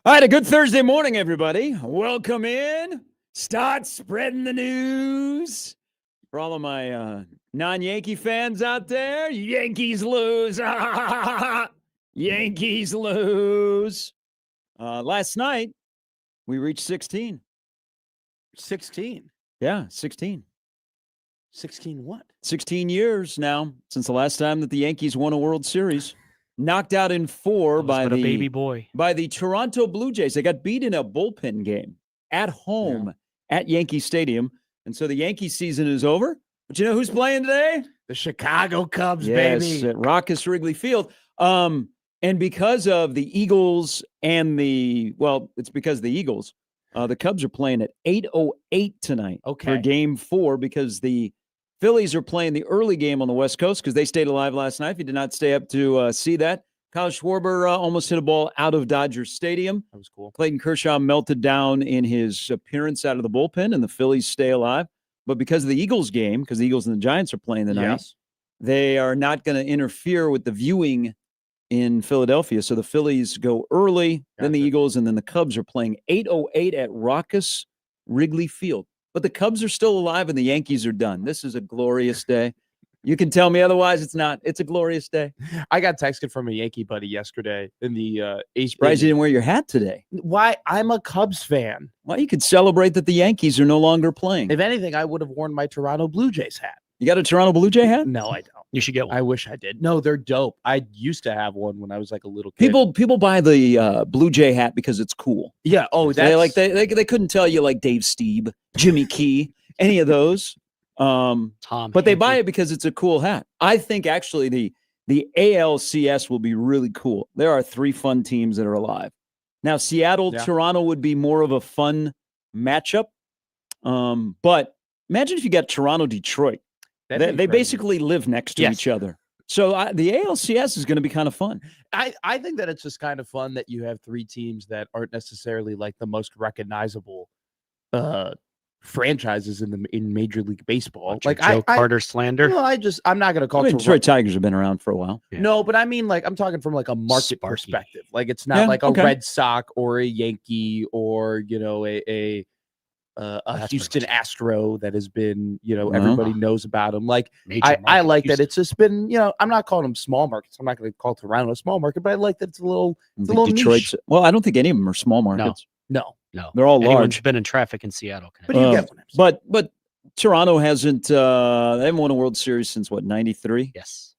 All right, a good Thursday morning, everybody. Welcome in. Start spreading the news. For all of my non-Yankee fans out there, Yankees lose. Yankees lose. Last night, we reached 16. 16? Yeah, 16. 16 what? 16 years now since the last time that the Yankees won a World Series. Knocked out in 4 by the baby boy. By the Toronto Blue Jays. They got beat in a bullpen game at home at Yankee Stadium. And so the Yankee season is over. But you know who's playing today? The Chicago Cubs, yes, baby. At Rockus Wrigley Field. And because of the Eagles and it's because of the Eagles, the Cubs are playing at 8:08 tonight for Game 4 because the Phillies are playing the early game on the West Coast because they stayed alive last night. If you did not stay up to see that, Kyle Schwarber almost hit a ball out of Dodger Stadium. That was cool. Clayton Kershaw melted down in his appearance out of the bullpen, and the Phillies stay alive. But because of the Eagles game, because the Eagles and the Giants are playing tonight, they are not going to interfere with the viewing in Philadelphia. So the Phillies go early, then the Eagles, and then the Cubs are playing 8:08 at Rockus Wrigley Field. But the Cubs are still alive and the Yankees are done. This is a glorious day. You can tell me otherwise. It's not. It's a glorious day. I got texted from a Yankee buddy yesterday in the Surprised you didn't wear your hat today. Why? I'm a Cubs fan. Well, you could celebrate that the Yankees are no longer playing. If anything, I would have worn my Toronto Blue Jays hat. You got a Toronto Blue Jay hat? No, I don't. You should get one. I wish I did. No, they're dope. I used to have one when I was like a little kid. People buy the Blue Jay hat because it's cool. Yeah. Oh, that's they couldn't tell you like Dave Stieb, Jimmy Key, any of those. Tom, but they buy it because it's a cool hat. I think actually the ALCS will be really cool. There are 3 fun teams that are alive. Now, Seattle, Toronto would be more of a fun matchup. But imagine if you got Toronto, Detroit. They basically live next to each other. So the ALCS is going to be kind of fun. I think that it's just kind of fun that you have 3 teams that aren't necessarily like the most recognizable franchises in Major League Baseball. Like Joe Carter slander. Well, I'm not going to call Detroit Tigers have been around for a while. Yeah. No, but I mean, like, I'm talking from like a market perspective. Like, it's not like a Red Sox or a Yankee or, you know, a Houston Astro that has been, you know, everybody knows about them. Like, I like Houston. That it's just been, you know, I'm not calling them small markets. I'm not going to call Toronto a small market, but I like that it's a little niche. Well, I don't think any of them are small markets. No. They're all Anyone's large. been in traffic in Seattle. But you get one. But Toronto hasn't, they haven't won a World Series since what, 93? Yes.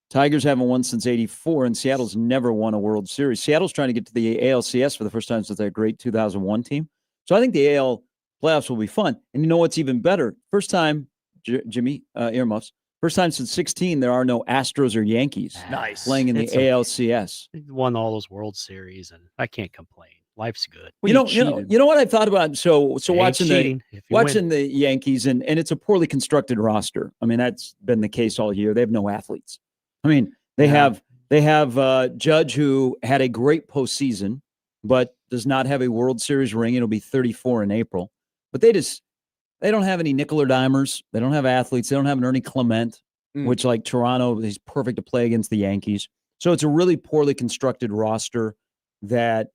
Tigers haven't won since 84, and Seattle's never won a World Series. Seattle's trying to get to the ALCS for the first time since that great 2001 team. So I think the AL playoffs will be fun. And you know what's even better? First time, Jimmy, earmuffs, first time since 16, there are no Astros or Yankees playing in the ALCS. They won all those World Series, and I can't complain. Life's good. You know what I thought about? So watching the Yankees, and it's a poorly constructed roster. I mean, that's been the case all year. They have no athletes. I mean, they have Judge, who had a great postseason, but does not have a World Series ring. It'll be 34 in April. But they don't have any nickel or dimers. They don't have athletes. They don't have an Ernie Clement, which, like Toronto, he's perfect to play against the Yankees. So it's a really poorly constructed roster that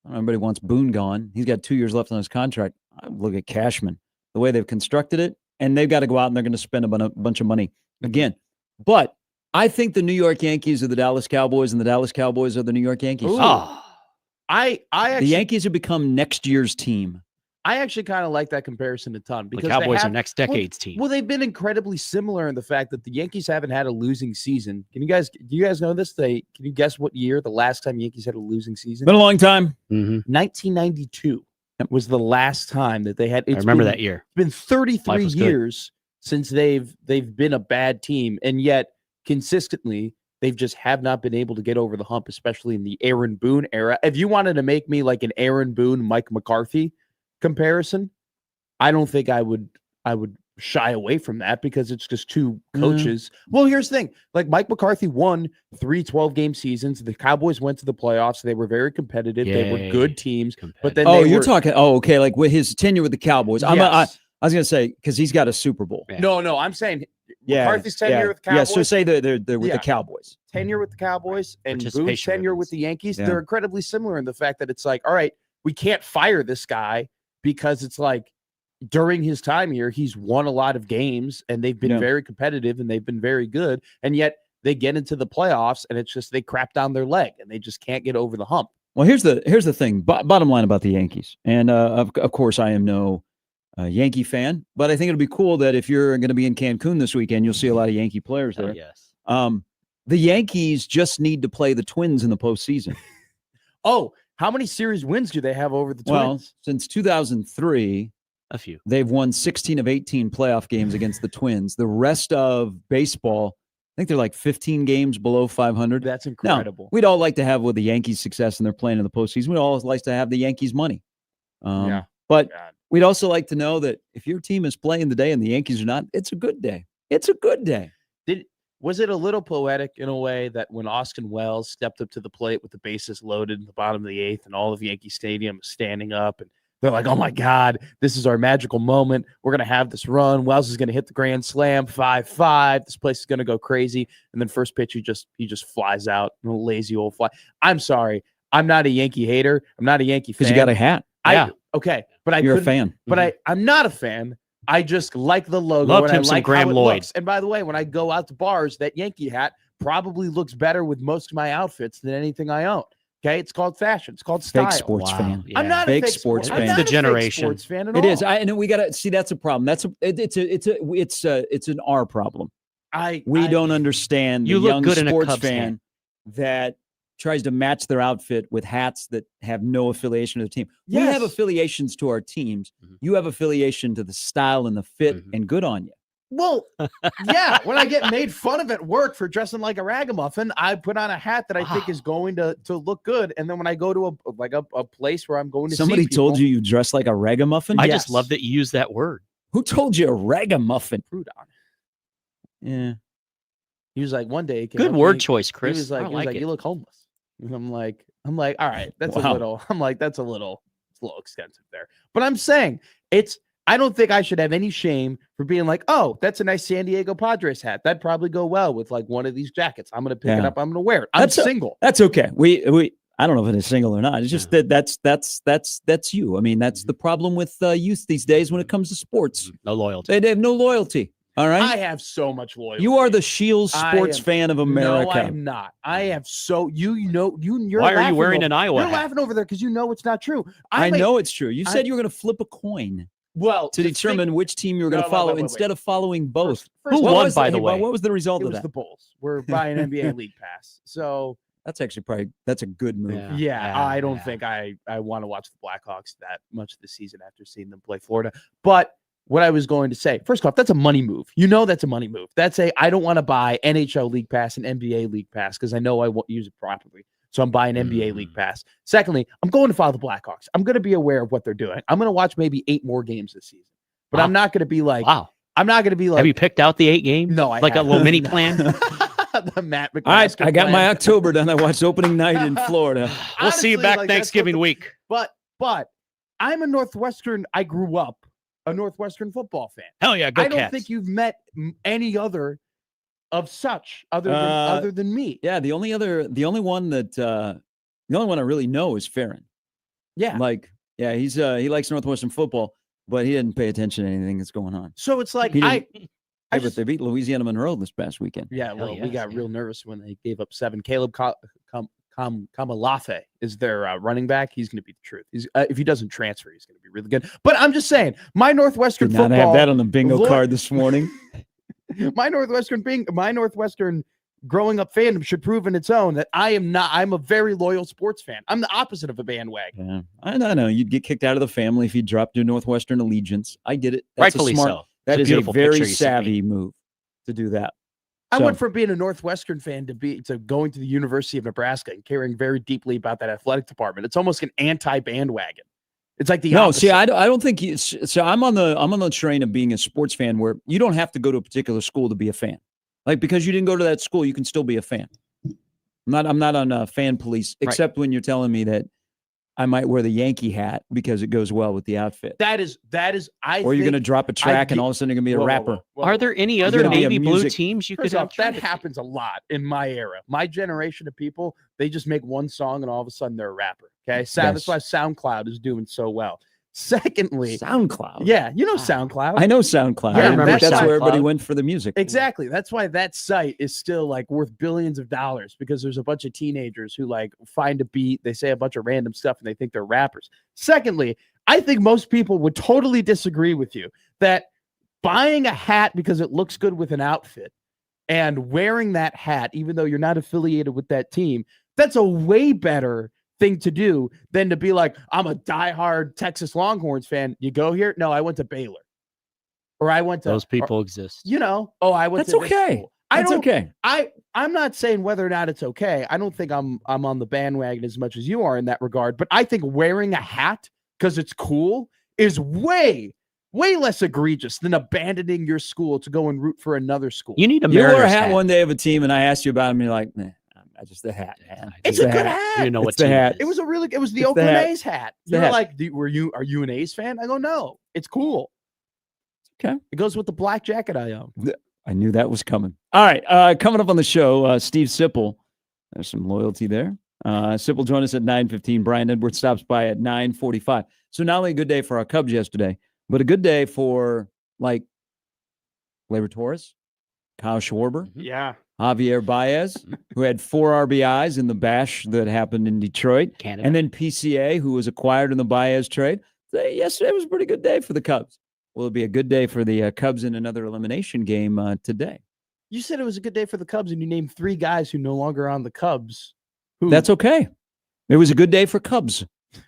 everybody wants Boone gone. He's got 2 years left on his contract. Look at Cashman, the way they've constructed it, and they've got to go out and they're going to spend a bunch of money again. But I think the New York Yankees are the Dallas Cowboys, and the Dallas Cowboys are the New York Yankees. The Yankees have become next year's team. I actually kind of like that comparison a ton because the Cowboys are next decade's team. Well, they've been incredibly similar in the fact that the Yankees haven't had a losing season. Do you guys know this? Can you guess what year the last time Yankees had a losing season? Been a long time. 1992 was the last time that they had. I remember that year. It's been 33 years since they've been a bad team, and yet consistently they've just have not been able to get over the hump, especially in the Aaron Boone era. If you wanted to make me like an Aaron Boone, Mike McCarthy comparison, I don't think I would shy away from that because it's just 2 coaches. Well, here's the thing. Like, Mike McCarthy won 3 12-game seasons. The Cowboys went to the playoffs. They were very competitive. They were good teams. But then okay, like with his tenure with the Cowboys. I was going to say, because he's got a Super Bowl. No, I'm saying McCarthy's tenure with the Cowboys. Yeah, so say they're with the Cowboys. Tenure with the Cowboys and Boone's Participation tenure with the Yankees, they're incredibly similar in the fact that it's like, all right, we can't fire this guy because it's like during his time here, he's won a lot of games and they've been very competitive and they've been very good. And yet they get into the playoffs and it's just they crap down their leg and they just can't get over the hump. Well, here's the thing. Bottom line about the Yankees, and of course, I am no Yankee fan, but I think it'll be cool that if you're going to be in Cancun this weekend, you'll see a lot of Yankee players there. Yes. The Yankees just need to play the Twins in the postseason. Oh, how many series wins do they have over the Twins? Well, since 2003, a few. They've won 16 of 18 playoff games against the Twins. The rest of baseball, I think they're like 15 games below 500. That's incredible. Now, we'd all like to have with the Yankees' success and they're playing in the postseason. We'd all like to have the Yankees' money. But we'd also like to know that if your team is playing the day and the Yankees are not, it's a good day. It's a good day. Was it a little poetic in a way that when Austin Wells stepped up to the plate with the bases loaded in the bottom of the eighth and all of Yankee Stadium is standing up and they're like, oh, my God, this is our magical moment. We're going to have this run. Wells is going to hit the grand slam, 5-5. This place is going to go crazy. And then first pitch, he just flies out. A lazy old fly. I'm sorry. I'm not a Yankee hater. I'm not a Yankee fan. Because you got a hat. Okay. But you're a fan. But I'm not a fan. I just like the logo. Loved him some Graham Lloyd. Looks. And by the way, when I go out to bars, that Yankee hat probably looks better with most of my outfits than anything I own. Okay, it's called fashion. It's called style. Fake sports fan. I'm not a fake sports fan. I'm not the a generation. Fake sports fan at all. It is. And we got to see that's a problem. It's an R problem. We don't understand you the young look good sports in a Cubs fan hat. that tries to match their outfit with hats that have no affiliation to the team. Yes. We have affiliations to our teams. Mhm. You have affiliation to the style and the fit, and good on you. Well, yeah, when I get made fun of at work for dressing like a ragamuffin, I put on a hat that I think is going to look good. And then when I go to a place where I'm going to Somebody see people, told you dress like a ragamuffin? I just love that you use that word. Who told you a ragamuffin? Fruit on. Yeah. He was like, one day. Good word choice, Chris. He was like, it. you look homeless. And I'm like, all right, that's Wow. a little. I'm like, it's a little extensive there. But I'm saying I don't think I should have any shame for being like, oh, that's a nice San Diego Padres hat. That'd probably go well with like one of these jackets. I'm gonna pick it up. I'm gonna wear it. I'm single. That's okay. We I don't know if it is single or not. It's just that's you. I mean, that's the problem with youth these days when it comes to sports. No loyalty. They have no loyalty. All right. I have so much loyalty. You are the Shields sports fan of America. No, I am not. I have so you're. Why are you wearing an Iowa You're hat? laughing over there because you know it's not true. I know it's true. You said you were going to flip a coin. Well, to determine which team you were going to follow instead of following both. Who won, by the way? What was the result it of was that? the Bulls. We're buying NBA League Pass. So that's actually that's a good move. Yeah, I don't think I want to watch the Blackhawks that much this season after seeing them play Florida. But what I was going to say, first off, that's a money move. You know that's a money move. I don't want to buy NHL League Pass and NBA League Pass because I know I won't use it properly. So I'm buying NBA League Pass. Secondly, I'm going to follow the Blackhawks. I'm going to be aware of what they're doing. I'm going to watch maybe 8 more games this season. But I'm not going to be like, I'm not going to be like. Have you picked out the 8 games? No, I like haven't. a little mini plan. The Matt McCaskill All right, I got plan. my October done. I watched opening night in Florida. We'll see you back like, Thanksgiving week. But I'm a Northwestern. I grew up a Northwestern football fan. Hell yeah, go I don't Cats. think you've met any other of such other than me. Yeah, the only one I really know is Farron. Yeah. He likes Northwestern football, but he didn't pay attention to anything that's going on. So it's like but they beat Louisiana Monroe this past weekend. Yeah, well, we got real nervous when they gave up 7. Caleb Kamalafe is their running back. He's going to be the truth. If he doesn't transfer, he's going to be really good. But I'm just saying, my Northwestern Did football. not have that on the bingo card this morning. my Northwestern growing up fandom should prove in its own that I'm a very loyal sports fan. I'm the opposite of a bandwagon. Yeah, I know. You'd get kicked out of the family if you dropped your Northwestern allegiance. I did it. That's Rightfully so. That is a beautiful very picture you sent savvy move to do that. I went from being a Northwestern fan to going to the University of Nebraska and caring very deeply about that athletic department. It's almost an anti-bandwagon. It's like the opposite. See, I don't think so. I'm on the train of being a sports fan where you don't have to go to a particular school to be a fan. Like because you didn't go to that school, you can still be a fan. I'm not on fan police, except when you're telling me that I might wear the Yankee hat because it goes well with the outfit. That is. Or you're going to drop a track and all of a sudden you're going to be a rapper. Are there any other navy blue teams you could have? That happens a lot in my era. My generation of people, they just make one song and all of a sudden they're a rapper. Okay, that's why SoundCloud is doing so well. Secondly, SoundCloud. Yeah, you know SoundCloud. I know SoundCloud. Yeah, I remember that's where everybody went for the music. Exactly. That's why that site is still like worth billions of dollars, because there's a bunch of teenagers who like find a beat, they say a bunch of random stuff, and they think they're rappers. Secondly, I think most people would totally disagree with you that buying a hat because it looks good with an outfit and wearing that hat, even though you're not affiliated with that team, that's a way better thing to do than to be like, I'm a diehard Texas Longhorns fan. You go here? No, I went to Baylor. Or I went to those people exist. You know, I went to this school. That's okay. I'm not saying whether or not it's okay. I don't think I'm on the bandwagon as much as you are in that regard, but I think wearing a hat because it's cool is way less egregious than abandoning your school to go and root for another school. You need a You wore a hat one day of a team, and I asked you about it, and you're like, man, just the hat, man. It's a good hat. You know what the hat. It was the Oakland A's hat. You're like, are you an A's fan? I go, no, it's cool. Okay. It goes with the black jacket I own. I knew that was coming. All right. Coming up on the show, Steve Sipple. There's some loyalty there. Sipple joined us at 9:15. Brian Edwards stops by at 9:45. So not only a good day for our Cubs yesterday, but a good day for like Gleyber Torres, Kyle Schwarber. Yeah. Javier Baez, who had 4 RBIs in the bash that happened in Detroit. Canada. And then PCA, who was acquired in the Baez trade. So yesterday was a pretty good day for the Cubs. Will it be a good day for the Cubs in another elimination game today? You said it was a good day for the Cubs, and you named 3 guys who no longer are on the Cubs. That's okay. It was a good day for Cubs.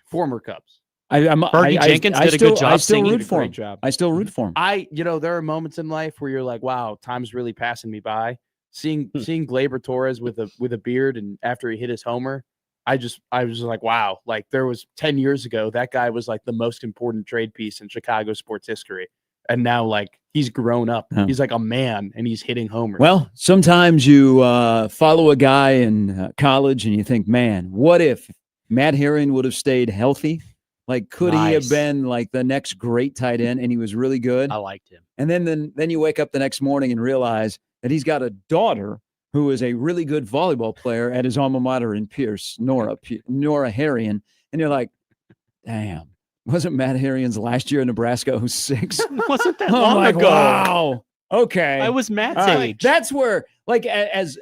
Former Cubs. Bernie Jenkins did a good job. I still singing. root for him. I still root for him. There are moments in life where you're like, wow, time's really passing me by. Seeing Gleyber Torres with a beard, and after he hit his homer, I was like, wow, like there was 10 years ago, that guy was like the most important trade piece in Chicago sports history. And now like he's grown up. Oh. He's like a man and he's hitting homers. Well, sometimes you follow a guy in college and you think, man, what if Matt Herring would have stayed healthy? Like, could he have been like the next great tight end? And he was really good. I liked him. And then you wake up the next morning and realize that he's got a daughter who is a really good volleyball player at his alma mater in Pierce, Nora Herring. And you're like, damn, wasn't Matt Herring's last year in Nebraska 06? Wasn't that long ago? Wow. Okay. I was Matt's age. That's where, like, as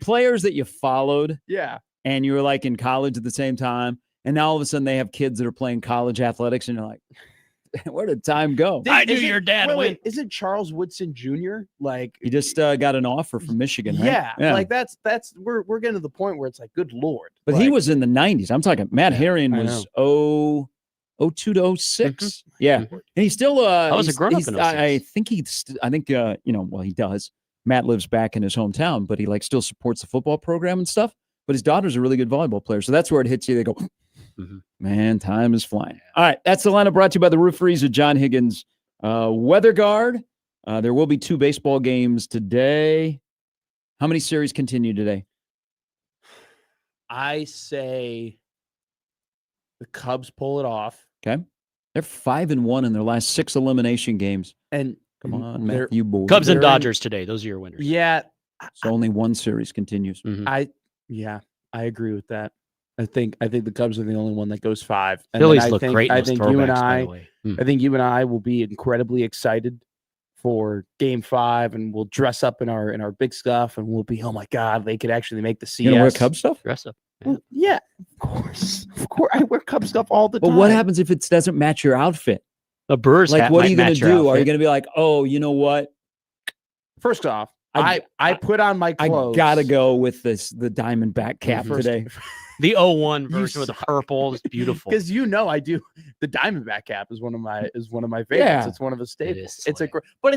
players that you followed, yeah, and you were like in college at the same time, and now all of a sudden they have kids that are playing college athletics, and you're like, where did time go? I knew your dad went. Isn't Charles Woodson Jr. like he just got an offer from Michigan, right? Yeah, like that's we're getting to the point where it's like, good Lord. But he was in the 90s. I'm talking Matt Herring was 02 to 06. Yeah. And he's still I was a grown up in 06. I think he does. Matt lives back in his hometown, but he like still supports the football program and stuff. But his daughter's a really good volleyball player. So that's where it hits you. They go, man, time is flying. All right. That's the lineup brought to you by the Rooferys of John Higgins Weather Guard. There will be 2 baseball games today. How many series continue today? I say the Cubs pull it off. Okay. They're 5-1 in their last 6 elimination games. And come on, Matthew Boyd. Cubs and Dodgers today. Those are your winners. Yeah. So only 1 series continues. I agree with that. I think the Cubs are the only one that goes 5. And Phillies look great. I think you and I will be incredibly excited for Game 5, and we'll dress up in our big stuff, and we'll be, oh my God, they could actually make the CS. You gonna wear Cub stuff? Dress up. Well, yeah, of course. I wear Cub stuff all the time. But what happens if it doesn't match your outfit? A Brewers like, hat what are you going to do? Are you going to be like, oh, you know what? First off, I put on my clothes. I gotta go with the Diamondback cap today. The 01 version with the purple is beautiful. Because I do. The Diamondback cap is one of my favorites. Yeah. It's one of the staples. It's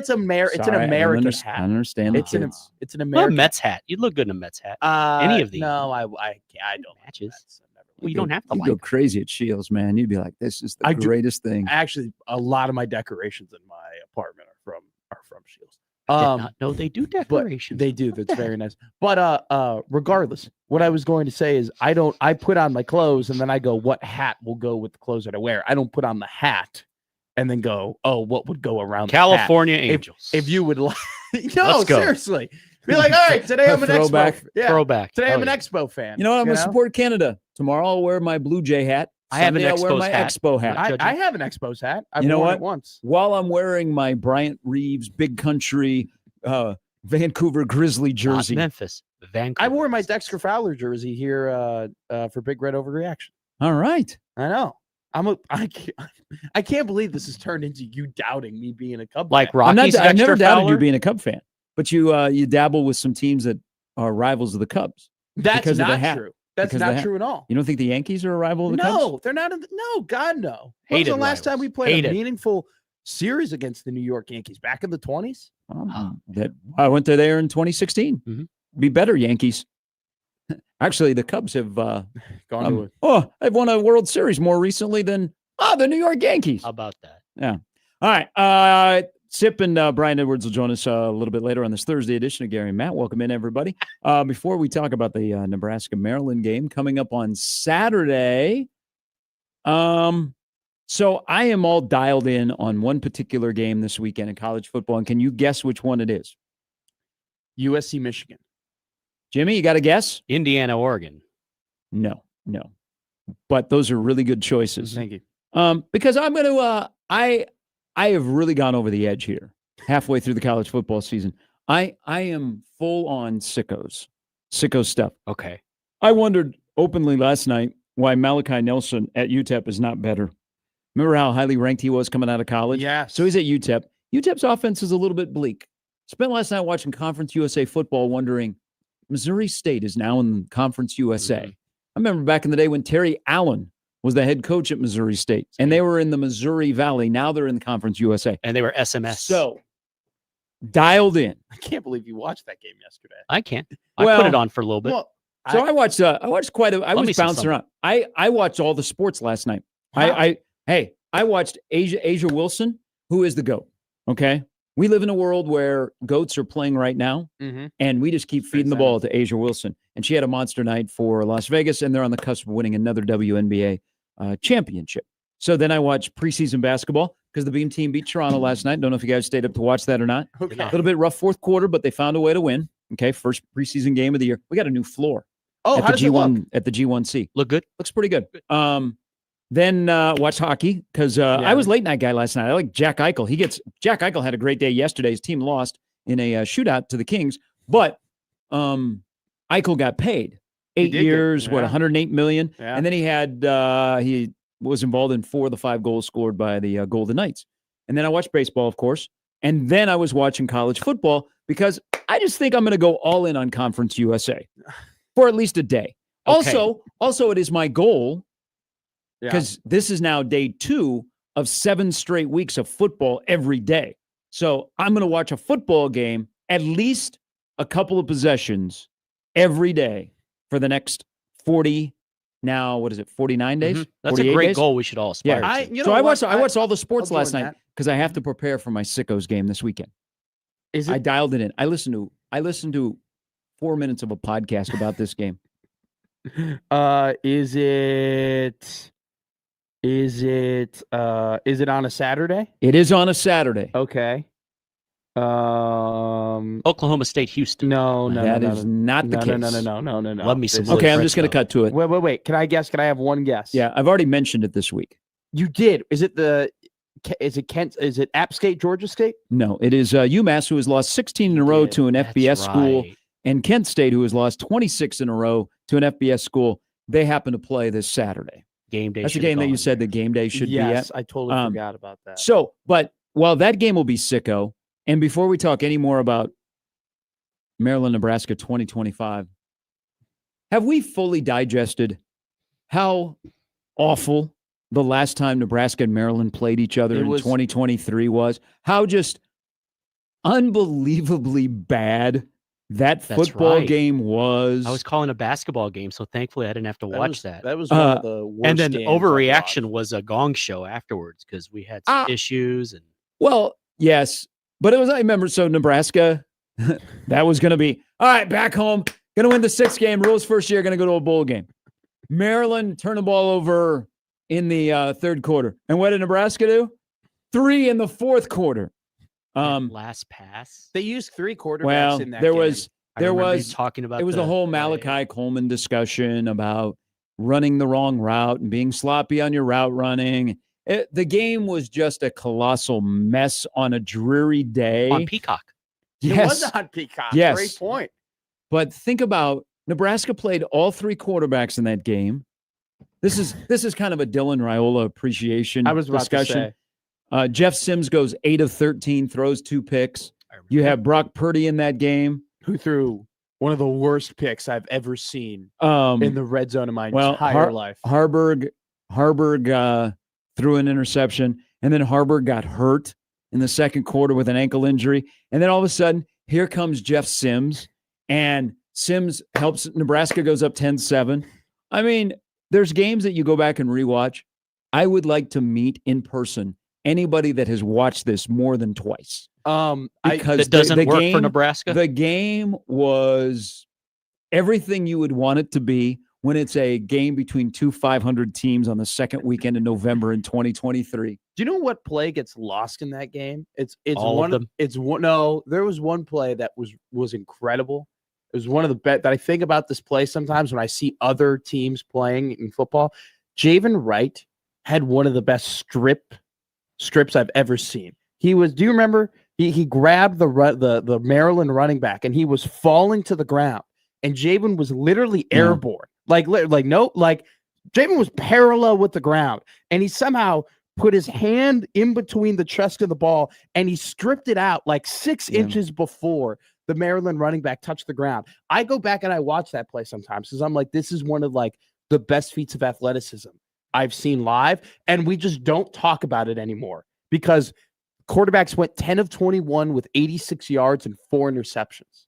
an American hat. I understand. It's an American Mets hat. You'd look good in a Mets hat. Any of these? No, I don't matches. Well, you don't have to go crazy at Shields, man. You'd be like, this is the greatest thing. Actually, a lot of my decorations in my apartment are from Shields. I did not know they do decorations. They do. That's very nice. But regardless, What I was going to say is I put on my clothes and then I go, what hat will go with the clothes that I wear? I don't put on the hat and then go, oh, what would go around California the hat? Angels. If you would like, Let's go. Seriously. Be like, all right, today I'm an Throwback. Expo. Throwback. Today I'm an Expo fan. You know what? I'm going to support Canada. Tomorrow I'll wear my Blue Jay hat. I have an Sunday I'll wear Expos my hat. Expo hat. I have an Expos hat. I've You know worn what? it once. While I'm wearing my Bryant Reeves Big Country Vancouver Grizzly jersey. Not Memphis. Vancouver. I wore my Dexter Fowler jersey here for Big Red Overreaction. All right. I know. I can't believe this has turned into you doubting me being a Cub Like fan. Rockies. I've never doubted you Fowler? being a Cub fan, but you dabble with some teams that are rivals of the Cubs. That's because of the not hat. true. That's Because of the not hat. true at all. You don't think the Yankees are a rival of the Cubs? No, they're not. No, God, no. When was Hated the last time rivals. we played Hated. a meaningful series against the New York Yankees? Back in the 20s? That I went there in 2016. Mhm. Be better, Yankees. Actually, the Cubs have Gone to it. they've won a World Series more recently than the New York Yankees. How about that? Yeah. All right. Sip and Brian Edwards will join us a little bit later on this Thursday edition of Gary and Matt. Welcome in, everybody. Before we talk about the Nebraska-Maryland game coming up on Saturday, so I am all dialed in on one particular game this weekend in college football, and can you guess which one it is? USC, Michigan. Jimmy, you got a guess? Indiana, Oregon. No. But those are really good choices. Thank you. Because I'm going to I have really gone over the edge here halfway through the college football season. I am full on sicko stuff. Okay. I wondered openly last night why Malachi Nelson at UTEP is not better. Remember how highly ranked he was coming out of college? Yeah. So he's at UTEP. UTEP's offense is a little bit bleak. Spent last night watching Conference USA football wondering, Missouri State is now in Conference USA. Mm-hmm. I remember back in the day when Terry Allen was the head coach at Missouri State, and they were in the Missouri Valley. Now they're in the Conference USA. And they were SMS. So, dialed in. I can't believe you watched that game yesterday. I can't. I Well- put it on for a little bit. Well, So I watched quite a, I Love me was some bouncing summer. around. I watched all the sports last night. Wow. I watched Asia Wilson, who is the GOAT. Okay. We live in a world where goats are playing right now, and we just keep feeding the ball to Asia Wilson. And she had a monster night for Las Vegas, and they're on the cusp of winning another WNBA championship. So then I watched preseason basketball because the Beam team beat Toronto last night. Don't know if you guys stayed up to watch that or not. Okay. A little bit rough fourth quarter, but they found a way to win. Okay, first preseason game of the year. We got a new floor Oh, at how the does it look? G1 at the G1C. Look good. Looks pretty good. Then watch hockey because I was late night guy last night. I like Jack Eichel. Jack Eichel had a great day yesterday. His team lost in a shootout to the Kings, but Eichel got paid 8 years, 108 million, and then he was involved in 4 of the 5 goals scored by the Golden Knights. And then I watched baseball, of course, and then I was watching college football because I just think I'm going to go all in on Conference USA for at least a day. Okay. Also, it is my goal. Because this is now day 2 of 7 straight weeks of football every day. So I'm going to watch a football game, at least a couple of possessions every day for the next 49 days? That's a 48 great days? goal we should all aspire Yeah. to. So I watched all the sports I'll last join night that. because I have to prepare for my Sickos game this weekend. Is I it? dialed it in. I listened to 4 minutes of a podcast about this game. Is it on a Saturday? It is on a Saturday. Okay. Oklahoma State, Houston. No. That is not the case. No. Love me some This- Willie Okay, I'm just going to Fritz, cut to it. Wait. Can I guess? Can I have one guess? Yeah, I've already mentioned it this week. You did. Is it Kent? Is it App State, Georgia State? No, it is UMass, who has lost 16 in a row to an That's FBS school, right. and Kent State, who has lost 26 in a row to an FBS school. They happen to play this Saturday. Game day. That's the should have game that you gone said there. the game day should Yes, be at. I totally forgot about that. So, but while that game will be sicko, and before we talk any more about Maryland, Nebraska 2025, have we fully digested how awful the last time Nebraska and Maryland played each other in 2023 was? How just unbelievably bad that football game was. I was calling a basketball game, so thankfully I didn't have to watch that. That was one of the worst. And then games I've overreaction watched. was a gong show afterwards because we had some issues. And Well, yes, but it was, I remember, so Nebraska, that was going to be, all right, back home, Going to win the 6th game. Rule's first year, going to go to a bowl game. Maryland turned the ball over in the 3rd quarter. And what did Nebraska do? 3 in the 4th quarter. Last pass. They used 3 quarterbacks in that there game. was talking about it was the whole Malachi Coleman discussion about running the wrong route and being sloppy on your route running. The game was just a colossal mess on a dreary day. On Peacock. It was on Peacock. Yes. Great point. But think about Nebraska played all 3 quarterbacks in that game. This is kind of a Dylan Raiola appreciation discussion. Jeff Sims goes 8 of 13, throws 2 picks. You have Brock Purdy in that game, who threw one of the worst picks I've ever seen in the red zone of my entire life. Harburg threw an interception, and then Harburg got hurt in the 2nd quarter with an ankle injury. And then all of a sudden, here comes Jeff Sims, and Sims helps Nebraska goes up 10-7. I mean, there's games that you go back and rewatch. I would like to meet in person anybody that has watched this more than twice. Because it doesn't work for Nebraska. The game was everything you would want it to be when it's a game between 2 500 teams on the 2nd weekend in November in 2023. Do you know what play gets lost in that game? It's all one of them. It's one. No, there was one play that was incredible. It was one of the best that I think about this play sometimes when I see other teams playing in football. Javen Wright had one of the best strips I've ever seen. Do you remember? He grabbed the Maryland running back and he was falling to the ground, and Javen was literally airborne. Javen was parallel with the ground, and he somehow put his hand in between the chest of the ball and he stripped it out like 6 inches before the Maryland running back touched the ground. I go back and I watch that play sometimes because I'm like, this is one of the best feats of athleticism I've seen live, and we just don't talk about it anymore because quarterbacks went 10 of 21 with 86 yards and 4 interceptions.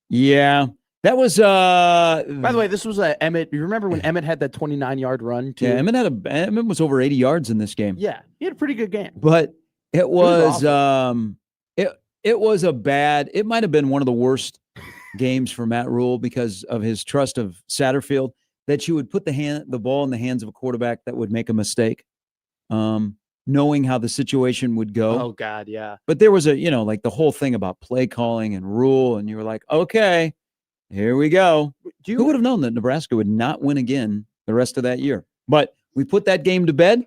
Yeah. That was by the way, this was Emmett. You remember when Emmett had that 29-yard run too? Yeah, Emmett was over 80 yards in this game. Yeah, he had a pretty good game. But it was it was a bad, it might have been one of the worst games for Matt Rule because of his trust of Satterfield, that you would put the ball in the hands of a quarterback that would make a mistake. Knowing how the situation would go. Oh God, yeah. But there was the whole thing about play calling and Rule, and you were like, okay, here we go. Who would have known that Nebraska would not win again the rest of that year? But we put that game to bed.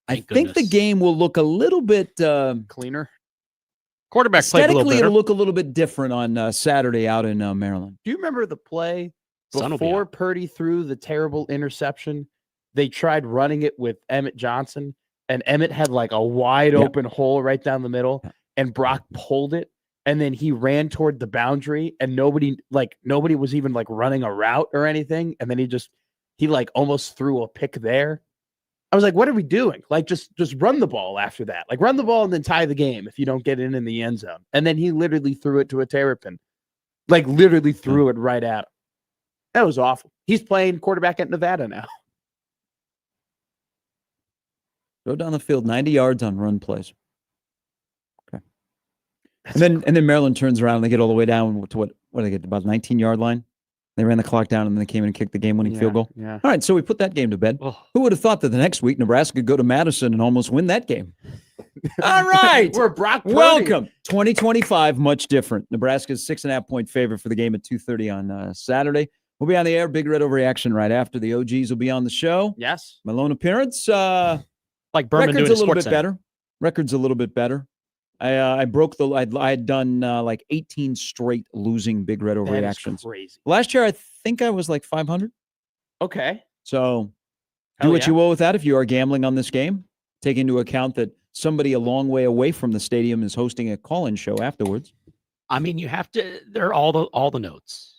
I think the game will look a little bit cleaner. Quarterback played a little better. It'll look a little bit different on Saturday out in Maryland. Do you remember the play before Purdy threw the terrible interception? They tried running it with Emmett Johnson, and Emmett had like a wide open hole right down the middle, and Brock pulled it, and then he ran toward the boundary, and nobody was even like running a route or anything, and then he almost threw a pick there. I was like, what are we doing? Like, just run the ball after that. Like, run the ball and then tie the game if you don't get in the end zone. And then he literally threw it to a Terrapin. Like, literally threw it right at him. That was awful. He's playing quarterback at Nevada now. Go down the field, 90 yards on run plays. Okay. And then Maryland turns around and they get all the way down to what do they get, about the 19-yard line? They ran the clock down and then they came in and kicked the game-winning field goal. Yeah. All right, so we put that game to bed. Oh. Who would have thought that the next week Nebraska could go to Madison and almost win that game? All right. We're Brock Purdy. Welcome. 2025, much different. Nebraska's 6.5-point favorite for the game at 2:30 on Saturday. We'll be on the air. Big Red Overreaction right after. The OGs will be on the show. Yes. Malone appearance. Like Berman doing a little bit Sports better. Record's a little bit better. I broke I had done like 18 straight losing Big Red Overreactions. Crazy. Last year, I think I was like 500. Okay. So do what you will with that if you are gambling on this game. Take into account that somebody a long way away from the stadium is hosting a call-in show afterwards. I mean, you have to. There are all the notes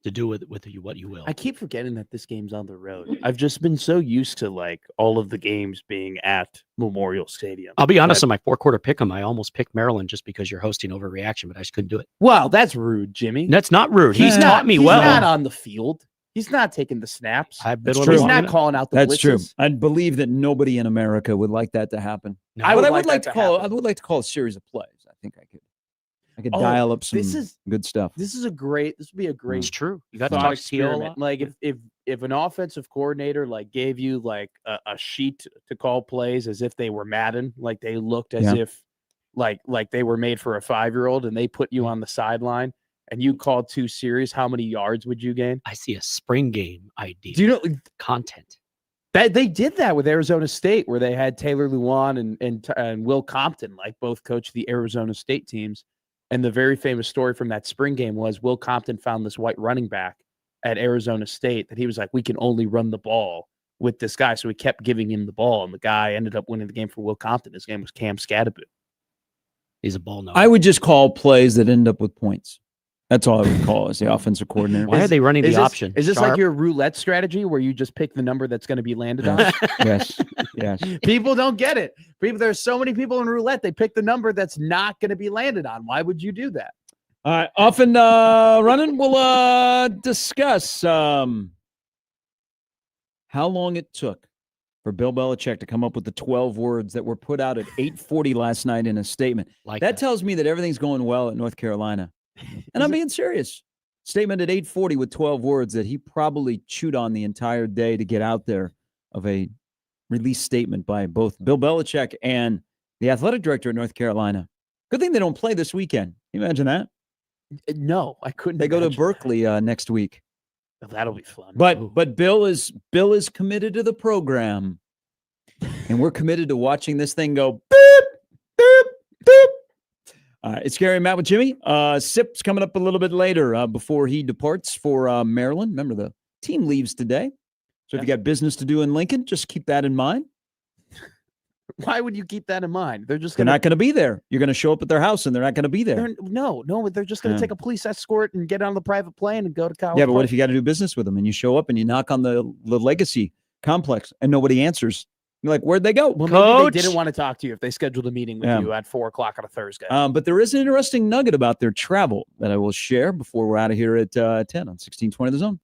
to do with what you will. I keep forgetting that this game's on the road. I've just been so used to like all of the games being at Memorial Stadium. I'll be honest, on my 4-quarter pick'em, I almost picked Maryland just because you're hosting Overreaction, but I just couldn't do it. Wow, that's rude, Jimmy. That's not rude. He's taught me well. He's not on the field. He's not taking the snaps. That's true. He's not calling out the blitzes. That's true. I believe that nobody in America would like that to happen. No, I would like to call a series of plays. I think I could. I could dial up some good stuff. This would be a great. It's true. You got to thought talk experiment. Like if an offensive coordinator like gave you like a sheet to call plays as if they were Madden, like they looked as if like they were made for a 5-year-old, and they put you on the sideline and you called 2 series, how many yards would you gain? I see a spring game idea. Do you know content? That they did that with Arizona State, where they had Taylor Lewan and Will Compton, like both coach the Arizona State teams. And the very famous story from that spring game was Will Compton found this white running back at Arizona State that he was like, we can only run the ball with this guy. So he kept giving him the ball, and the guy ended up winning the game for Will Compton. His name was Cam Scadaboo. He's a ball nose. I would just call plays that end up with points. That's all I would call as the offensive coordinator. Why are they running the option? Is this like your roulette strategy where you just pick the number that's going to be landed on? Yes. People don't get it. There's so many people in roulette, they pick the number that's not going to be landed on. Why would you do that? All right. Off and running, we'll discuss how long it took for Bill Belichick to come up with the 12 words that were put out at 8:40 last night in a statement. That tells me that everything's going well at North Carolina. And I'm being serious. Statement at 8:40 with 12 words that he probably chewed on the entire day to get out there of a release statement by both Bill Belichick and the athletic director of North Carolina. Good thing they don't play this weekend. Can you imagine that? No, I couldn't. They go to Berkeley next week. That'll be fun. But Bill is committed to the program, and we're committed to watching this thing go boop, boop, boop. It's Gary and Matt with Jimmy. Sip's coming up a little bit later before he departs for Maryland. Remember, the team leaves today. So if you got business to do in Lincoln, just keep that in mind. Why would you keep that in mind? They're not going to be there. You're going to show up at their house, and they're not going to be there. No, they're just going to take a police escort and get on the private plane and go to college. Yeah, but what if you got to do business with them, and you show up and you knock on the Legacy complex, and nobody answers? You're like, where'd they go? Well, maybe they didn't want to talk to you if they scheduled a meeting with you at 4:00 on a Thursday. But there is an interesting nugget about their travel that I will share before we're out of here at 10 on 1620 The Zone.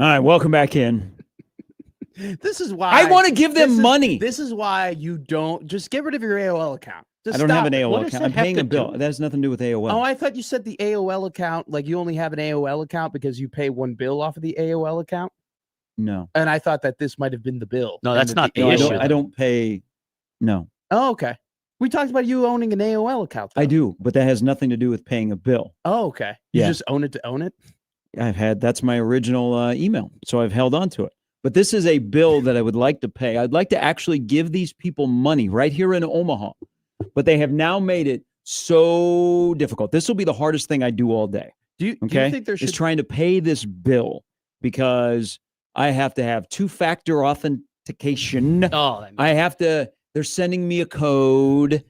All right, welcome back in. This is why I want to give them money. This is why you don't just get rid of your AOL account. Just I don't have an stop it. AOL account. I'm paying a bill. That has nothing to do with AOL. Oh, I thought you said the AOL account, like you only have an AOL account because you pay one bill off of the AOL account. No. And I thought that this might have been the bill. No, that's not the issue. I don't pay. No. Oh, okay. We talked about you owning an AOL account, though. I do, but that has nothing to do with paying a bill. Oh, okay. You just own it to own it? That's my original email, so I've held on to it. But this is a bill that I would like to pay. I'd like to actually give these people money right here in Omaha, but they have now made it so difficult. This will be the hardest thing I do all day. Do you think there should... Is trying to pay this bill because I have to have two-factor authentication. Oh, They're sending me a code.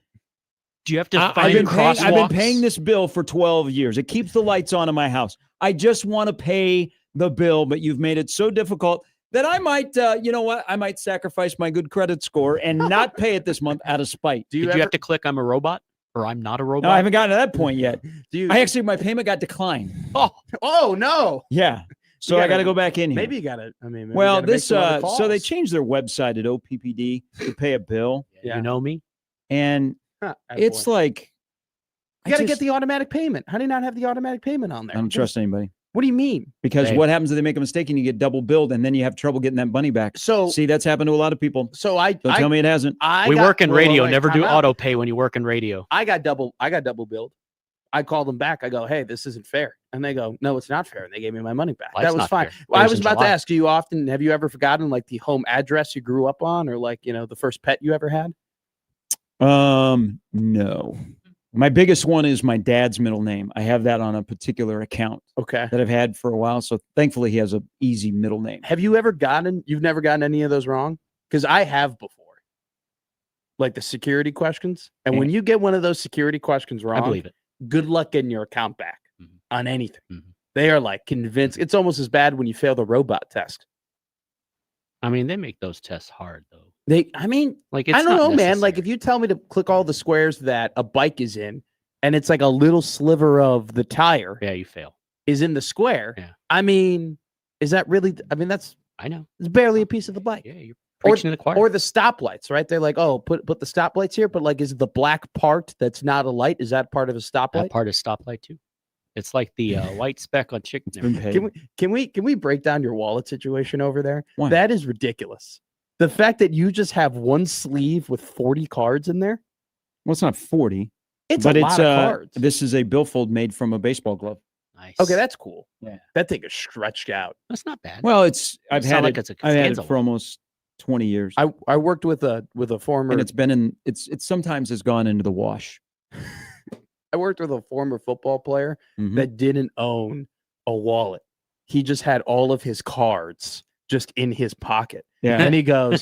Do you have to find crosswalks? I've been paying this bill for 12 years. It keeps the lights on in my house. I just want to pay the bill, but you've made it so difficult that I might, you know what? I might sacrifice my good credit score and not pay it this month out of spite. Did you have to click I'm a robot or I'm not a robot? No, I haven't gotten to that point yet. My payment got declined. Oh no. Yeah. So I got to go back in here. Maybe you got to. I mean, so they changed their website at OPPD to pay a bill. Yeah. You know me, and it's like you got to get the automatic payment. How do you not have the automatic payment on there? I don't trust anybody. What do you mean? Because what happens if they make a mistake and you get double billed and then you have trouble getting that money back? So see, that's happened to a lot of people. So don't tell me it hasn't. We work in radio. Never do auto pay when you work in radio. I got double billed. I called them back. I go, hey, this isn't fair. And they go, no, it's not fair. And they gave me my money back. That was fine. Well, I was about to ask, have you ever forgotten like the home address you grew up on or like, the first pet you ever had? No. My biggest one is my dad's middle name. I have that on a particular account. Okay. That I've had for a while. So thankfully he has an easy middle name. You've never gotten any of those wrong? Because I have before. Like the security questions. And when you get one of those security questions wrong, I believe it. Good luck getting your account back on anything. They are like convinced. It's almost as bad when you fail the robot test. I mean, they make those tests hard though. I don't know, man. Like if you tell me to click all the squares that a bike is in, and it's like a little sliver of the tire. Yeah, you fail. Is in the square. Yeah. I mean, is that really? I mean, I know. It's barely a piece of the bike. Yeah, you're preaching to the choir. Or the stoplights, right? They're like, oh, put the stoplights here, but like, is the black part that's not a light? Is that part of a stoplight? That part is stoplight too. It's like the white speck on chicken. Can we break down your wallet situation over there? Why? That is ridiculous. The fact that you just have one sleeve with 40 cards in there. Well, it's not 40. It's a lot of cards. This is a billfold made from a baseball glove. Nice. Okay, that's cool. Yeah, that thing is stretched out. That's not bad. Well, I've had it for almost 20 years. I worked with a former, and it sometimes has gone into the wash. I worked with a former football player that didn't own a wallet. He just had all of his cards just in his pocket. Yeah. And he goes,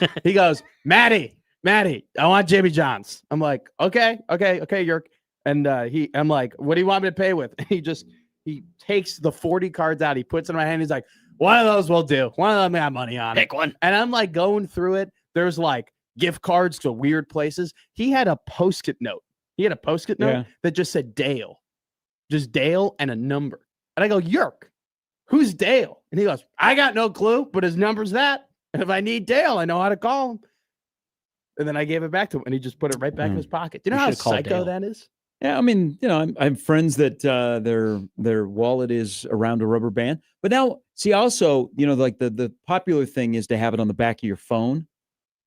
Matty, I want Jimmy John's. I'm like, okay, Yerk. And I'm like, what do you want me to pay with? And he takes the 40 cards out. He puts it in my hand. He's like, one of those will do. One of them got money on it. Pick one. And I'm like going through it. There's like gift cards to weird places. He had a Post-it note. That just said Dale. Just Dale and a number. And I go, Yerk, who's Dale? And he goes, I got no clue, but his number's that. And if I need Dale, I know how to call him. And then I gave it back to him, and he just put it right back in his pocket. Do you know how psycho that is? Yeah, I mean, I have friends that their wallet is around a rubber band. But now, see, also, like the popular thing is to have it on the back of your phone.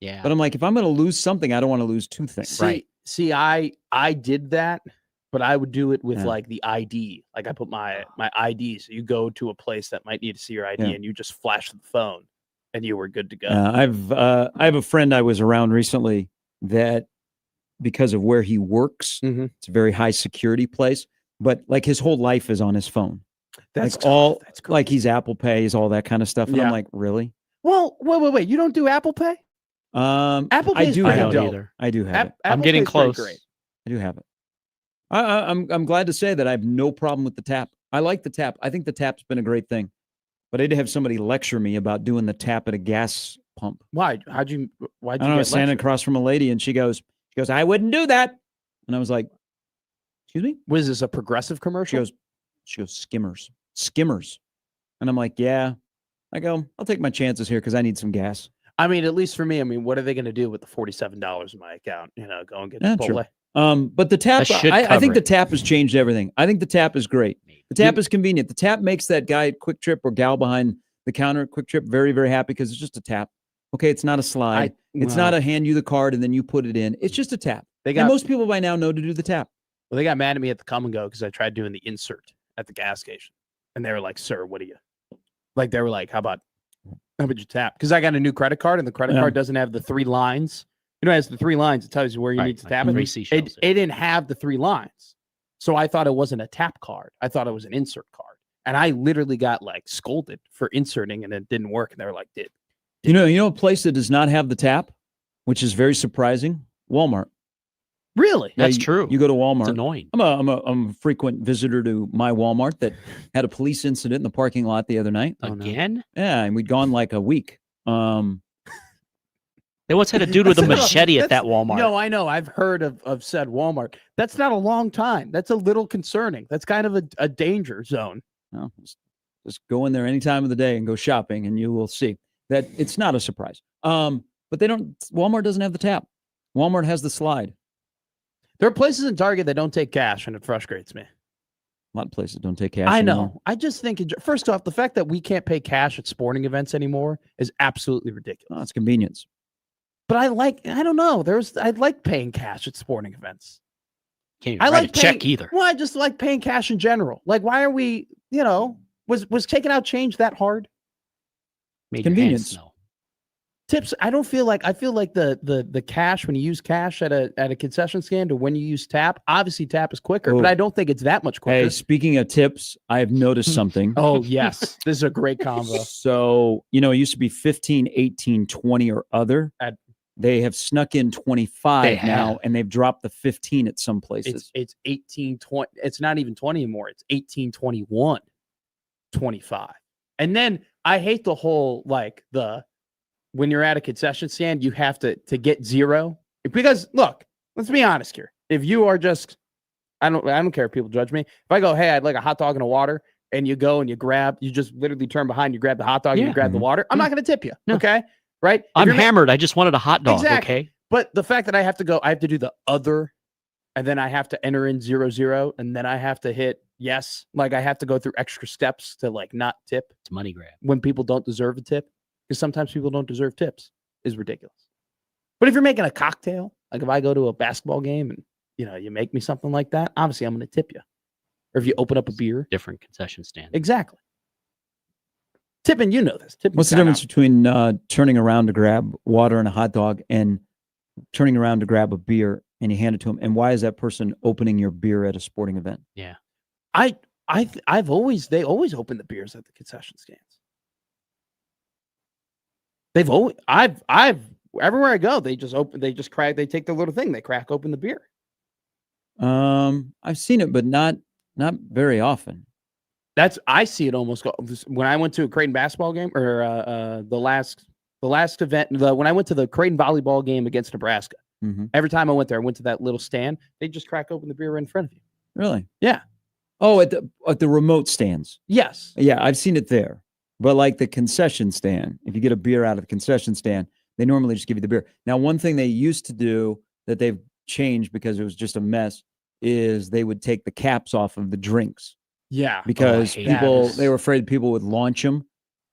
Yeah. But I'm like, if I'm going to lose something, I don't want to lose two things. See, I did that, but I would do it with like the ID. Like I put my ID. So you go to a place that might need to see your ID, and you just flash the phone, and you were good to go. I have a friend I was around recently that, because of where he works, it's a very high security place, but like his whole life is on his phone. That's like all that's like he's Apple Pays, all that kind of stuff. And I'm like, really? Well, wait. You don't do Apple Pay? Apple Pay. I don't either. I do have it. I'm getting close. I do have it. I'm glad to say that I have no problem with the tap. I like the tap. I think the tap's been a great thing, but I did have somebody lecture me about doing the tap at a gas pump. Why? Why'd you I was standing across from a lady, and she goes, I wouldn't do that. And I was like, excuse me? Was this a Progressive commercial? She goes, skimmers. And I'm like, yeah. I go, I'll take my chances here because I need some gas. I mean, at least for me, I mean, what are they going to do with the $47 in my account? Go and get Chipotle. True. But the tap, I think the tap has changed everything. I think the tap is great. The tap is convenient. The tap makes that guy at Quick Trip or gal behind the counter at Quick Trip very, very happy because it's just a tap. Okay, it's not a slide. It's not a hand you the card and then you put it in. It's just a tap. And most people by now know to do the tap. Well, they got mad at me at the Come and Go because I tried doing the insert at the gas station. And they were like, sir, what are you? Like, they were like, how about you tap? Because I got a new credit card and the credit card doesn't have the 3 lines. It has the 3 lines. It tells you where you need to tap it. It didn't have the 3 lines. So I thought it wasn't a tap card. I thought it was an insert card. And I literally got like scolded for inserting and it didn't work. And they were like, You know a place that does not have the tap, which is very surprising? Walmart. Really? That's true. You go to Walmart. It's annoying. I'm a frequent visitor to my Walmart that had a police incident in the parking lot the other night. Again? Yeah, and we'd gone like a week. They once had a dude with a machete at that Walmart. No, I know. I've heard of said Walmart. That's not a long time. That's a little concerning. That's kind of a danger zone. No, just go in there any time of the day and go shopping, and you will see that it's not a surprise. But Walmart doesn't have the tap. Walmart has the slide. There are places in Target that don't take cash, and it frustrates me. A lot of places don't take cash. I know. Anymore. I just think, first off, the fact that we can't pay cash at sporting events anymore is absolutely ridiculous. Oh, it's convenience. But I don't know. I like paying cash at sporting events. Can't even write a check either. Well, I just like paying cash in general. Like, why are we, was taking out change that hard? Made convenience. Tips. I feel like the cash, when you use cash at a concession stand or when you use tap, obviously tap is quicker, but I don't think it's that much quicker. Hey, speaking of tips, I have noticed something. Oh, yes. This is a great combo. So, it used to be 15, 18, 20 or other. They have snuck in 25 now, and they've dropped the 15 at some places. It's 18, 20. It's not even 20 anymore. It's 18, 21, 25. And then I hate the whole, when you're at a concession stand, you have to get zero. Because, look, let's be honest here. If you are just, I don't care if people judge me. If I go, hey, I'd like a hot dog and a water, and you go and you just literally turn behind, you grab the hot dog and you grab the water, I'm not going to tip you, okay? Right? I'm hammered. I just wanted a hot dog. Exactly. Okay. But the fact that I have to do the other, and then I have to enter in 00, and then I have to hit yes. Like I have to go through extra steps to not tip. It's money grab. When people don't deserve a tip, because sometimes people don't deserve tips, is ridiculous. But if you're making a cocktail, like if I go to a basketball game and you make me something like that, obviously I'm going to tip you. Or if you open up a beer, different concession stand. Exactly. Tipping, this. Tipping. What's the difference between turning around to grab water and a hot dog and turning around to grab a beer and you hand it to them? And why is that person opening your beer at a sporting event? Yeah. They always open the beers at the concession stands. I've everywhere I go, they take the little thing, they crack open the beer. I've seen it, but not very often. I see it almost when I went to a Creighton basketball game or the last event, when I went to the Creighton volleyball game against Nebraska. Mm-hmm. Every time I went there, I went to that little stand. They just crack open the beer right in front of you. Really? Yeah. Oh, at the remote stands. Yes. Yeah, I've seen it there. But like the concession stand, if you get a beer out of the concession stand, they normally just give you the beer. Now, one thing they used to do that they've changed because it was just a mess is they would take the caps off of the drinks. Yeah. Because they were afraid people would launch them.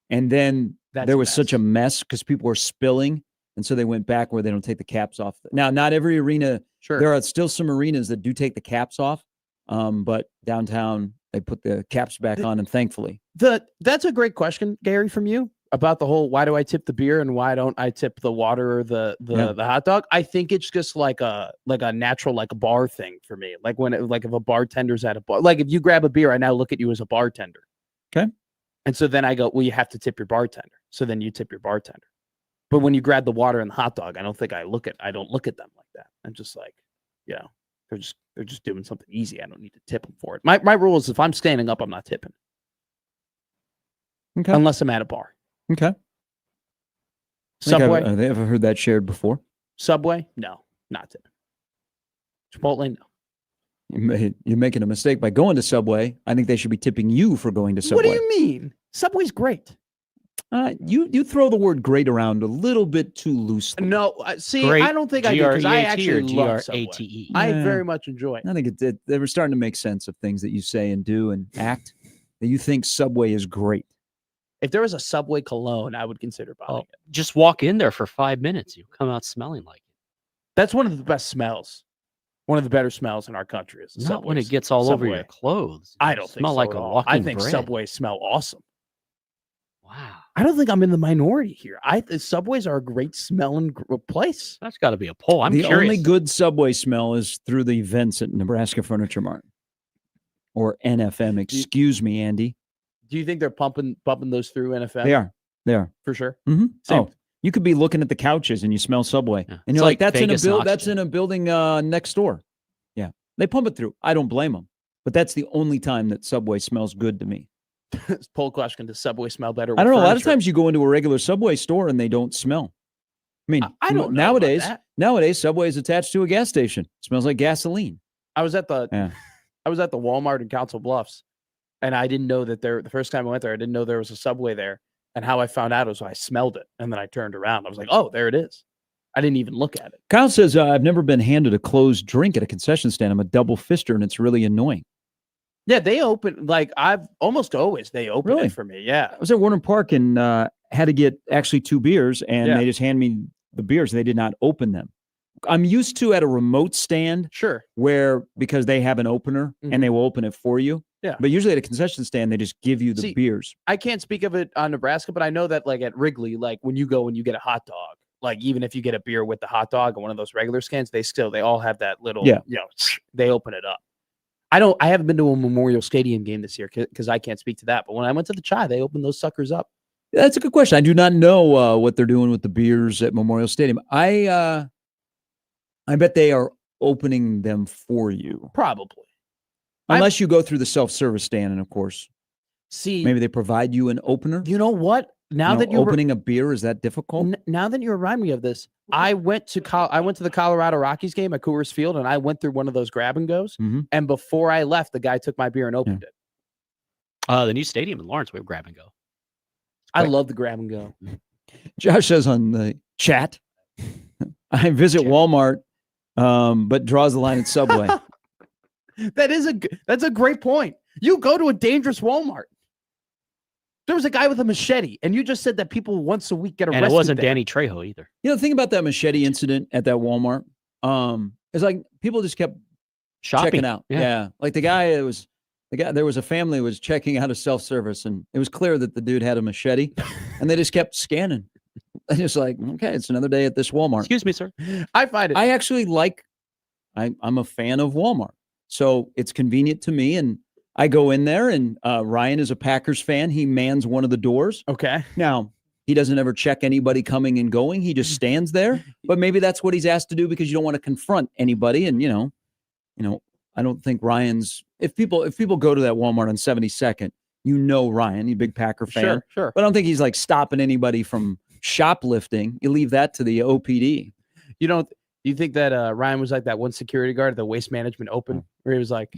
And then there was such a mess because people were spilling. And so they went back where they don't take the caps off. Now, not every arena. Sure. There are still some arenas that do take the caps off. But downtown, they put the caps back on, and thankfully. That's a great question, Gary, from you about the whole why do I tip the beer and why don't I tip the water or the hot dog? I think it's just like a natural bar thing for me. Like if a bartender's at a bar, like if you grab a beer, I now look at you as a bartender. Okay. And so then I go, well, you have to tip your bartender. So then you tip your bartender. But when you grab the water and the hot dog, I don't look at them like that. I'm just like, they're just doing something easy. I don't need to tip them for it. My rule is if I'm standing up, I'm not tipping. Okay. Unless I'm at a bar. Okay. Subway. Have they ever heard that shared before? Subway? No, not tipping. Chipotle? No. You're making a mistake by going to Subway. I think they should be tipping you for going to Subway. What do you mean? Subway's great. You throw the word great around a little bit too loosely. No, see, Great, I don't think I do because I actually love Subway. G-R-A-T-E. I very much enjoy it. I think they were starting to make sense of things that you say and do and act that you think Subway is great. If there was a Subway cologne, I would consider buying it. Just walk in there for 5 minutes. You come out smelling like it. That's one of the best smells. One of the better smells in our country is not when it gets all over your clothes. I don't smell think so like a at all. walking I think bread. Subway smell awesome. Wow, I don't think I'm in the minority here. Subways are a great smelling place. that's got to be a poll. I'm the curious. only good Subway smell is through the vents at Nebraska Furniture Mart or NFM. Excuse me, Andy. Do you think they're pumping those through NFL? They are For sure. Mm-hmm. Same. Oh, you could be looking at the couches and you smell Subway, Yeah. and It's you're like, like "That's in a Vegas and That's in a building next door." Yeah, they pump it through. I don't blame them, but that's the only time that Subway smells good to me. Poll question: does Subway smell better? I don't know. Furniture? A lot of times you go into a regular Subway store and they don't smell. I mean, I don't know nowadays Subway is attached to a gas station. It smells like gasoline. I was at the Walmart in Council Bluffs, and I didn't know that the first time I went there, I didn't know there was a Subway there. And how I found out was I smelled it, and then I turned around. I was like, "Oh, there it is." I didn't even look at it. Kyle says, "I've never been handed a closed drink at a concession stand. I'm a double fister, and it's really annoying." Yeah, they open I've almost always they open Really? it for me. Yeah, I was at Warner Park and had to get actually 2 beers, and they just hand me the beers. They did not open them. I'm used to at a remote stand, sure, where because they have an opener and they will open it for you. Yeah, but usually at a concession stand, they just give you the beers. I can't speak of it on Nebraska, but I know that like at Wrigley, like when you go and you get a hot dog, like even if you get a beer with the hot dog and one of those regular scans, they all have that little, they open it up. I haven't been to a Memorial Stadium game this year because I can't speak to that. But when I went to the Chai, they opened those suckers up. That's a good question. I do not know what they're doing with the beers at Memorial Stadium. I bet they are opening them for you. Probably. Unless you go through the self-service stand, and of course, maybe they provide you an opener. You know what? Now that you're opening a beer, is that difficult? Now that you remind me of this, I went to the Colorado Rockies game at Coors Field, and I went through one of those grab and goes. Mm-hmm. And before I left, the guy took my beer and opened it. The new stadium in Lawrence, we have grab and go. I love the grab and go. Josh says on the chat, I visit Walmart, but draws the line at Subway. That's a great point. You go to a dangerous Walmart. There was a guy with a machete, and you just said that people once a week get arrested. And it wasn't there. Danny Trejo either. You know, the thing about that machete incident at that Walmart, is like people just kept checking out. Yeah. Like there was a family who was checking out a self-service, and it was clear that the dude had a machete, and they just kept scanning. And just like, okay, it's another day at this Walmart. Excuse me, sir. I find it. I actually I'm a fan of Walmart. So it's convenient to me, and I go in there, and Ryan is a Packers fan. He mans one of the doors. Okay. Now, he doesn't ever check anybody coming and going. He just stands there. But maybe that's what he's asked to do because you don't want to confront anybody. And, I don't think Ryan's – if people go to that Walmart on 72nd, Ryan, he's a big Packer fan. Sure. But I don't think he's like stopping anybody from shoplifting. You leave that to the OPD. You think that Ryan was like that one security guard at the Waste Management Open where he was like,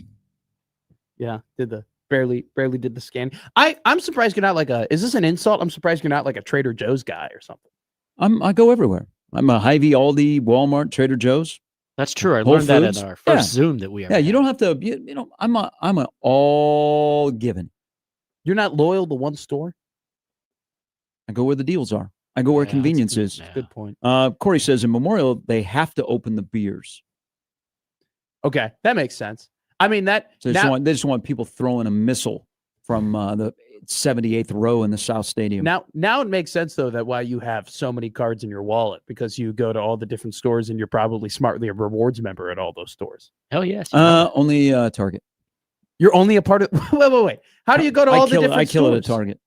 barely did the scan. I'm surprised you're not like is this an insult? I'm surprised you're not like a Trader Joe's guy or something. I go everywhere. I'm a Hy-Vee, Aldi, Walmart, Trader Joe's. That's true. I Whole learned that Foods. in our first Zoom that we ever you don't have to, I'm a all given. You're not loyal to one store? I go where the deals are. I go where convenience is. That's a good point. Corey says in Memorial, they have to open the beers. Okay, that makes sense. I mean, they just want people throwing a missile from the 78th row in the South Stadium. Now it makes sense, though, that why you have so many cards in your wallet, because you go to all the different stores and you're probably smartly a rewards member at all those stores. Hell yes. Only Target. You're only a part of – wait. How do you go to all the different stores? I kill it at Target.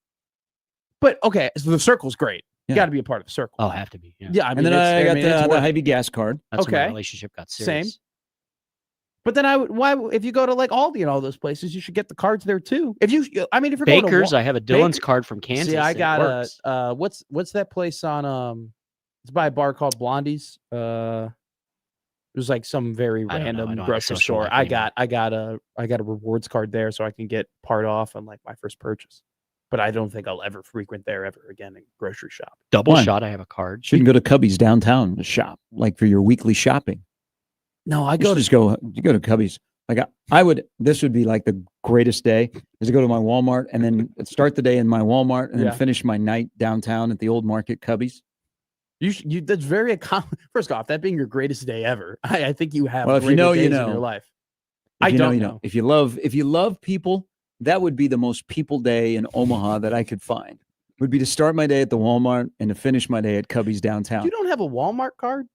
But, okay, so the Circle's great. Yeah. You got to be a part of the Circle. Oh, have to be. Yeah, I mean, and then I got the Hy-Vee gas card. That's when my relationship got serious. Same. But then if you go to like Aldi and all those places, you should get the cards there too. If you're Baker's, going to I have a Dylan's card from Kansas. See, I got what's that place on it's by a bar called Blondie's. It was like some very random grocery store. I got a rewards card there so I can get part off on like my first purchase. but I don't think I'll ever frequent there ever again and grocery shop. Double shot. I have a card. Shouldn't go to Cubby's downtown to shop, like for your weekly shopping. No, I You go to Cubby's. Like this would be like the greatest day is to go to my Walmart and then start the day in my Walmart and then finish my night downtown at the old market Cubby's. That's very first off, that being your greatest day ever. I think you have if you know, days in your life. I don't know. If you love people, that would be the most people day in Omaha that I could find. Would be to start my day at the Walmart and to finish my day at Cubby's downtown. You don't have a Walmart card?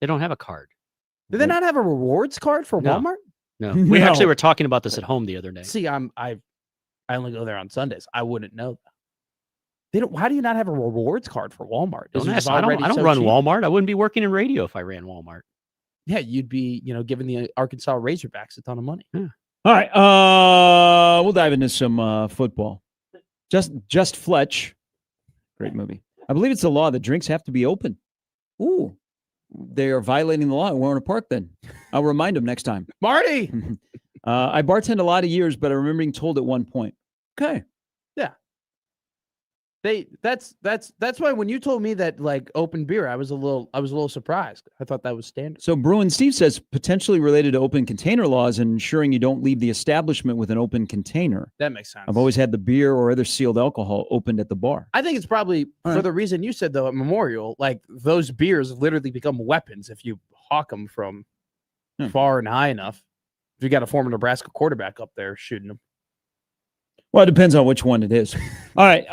They don't have a card. Do they not have a rewards card for Walmart? No. We actually were talking about this at home the other day. See, I only go there on Sundays. I wouldn't know that. They don't. Why do you not have a rewards card for Walmart? I don't run Walmart. I wouldn't be working in radio if I ran Walmart. Yeah, you'd be, giving the Arkansas Razorbacks a ton of money. Yeah. All right, we'll dive into some football. Just Fletch, great movie. I believe it's the law that drinks have to be open. Ooh, they are violating the law at Warner Park. Then I'll remind them next time. Marty, I bartended a lot of years, but I remember being told at one point. Okay. Yeah. That's why when you told me that like open beer, I was a little surprised. I thought that was standard. So Bruin Steve says potentially related to open container laws and ensuring you don't leave the establishment with an open container. That makes sense. I've always had the beer or other sealed alcohol opened at the bar. I think it's probably for the reason you said though at Memorial, like those beers literally become weapons if you hawk them from far and high enough. If you got a former Nebraska quarterback up there shooting them. Well, it depends on which one it is. All right.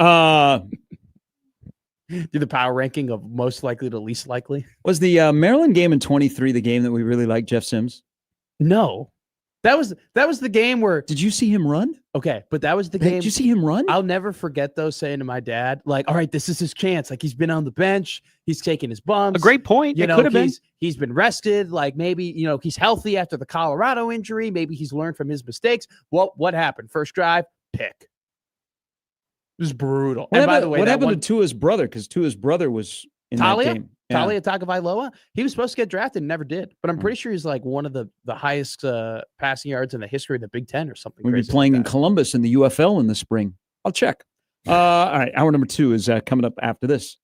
Do the power ranking of most likely to least likely. Was the Maryland game in 23 the game that we really liked, Jeff Sims? No. That was the game where... Did you see him run? Okay, but that was the game... Did you see him run? I'll never forget, though, saying to my dad, like, all right, this is his chance. Like, he's been on the bench. He's taking his bumps. A great point. It could have been. He's been rested. Like, maybe, he's healthy after the Colorado injury. Maybe he's learned from his mistakes. Well, what happened? First drive, pick. It was brutal. By the way, what happened to Tua's brother? Because Tua's brother was in that game. Talia Tagovailoa. He was supposed to get drafted and never did. But I'm pretty sure he's like one of the highest passing yards in the history of the Big Ten or something. We'll be playing in Columbus in the UFL in the spring. I'll check. All right. Hour number 2 is coming up after this.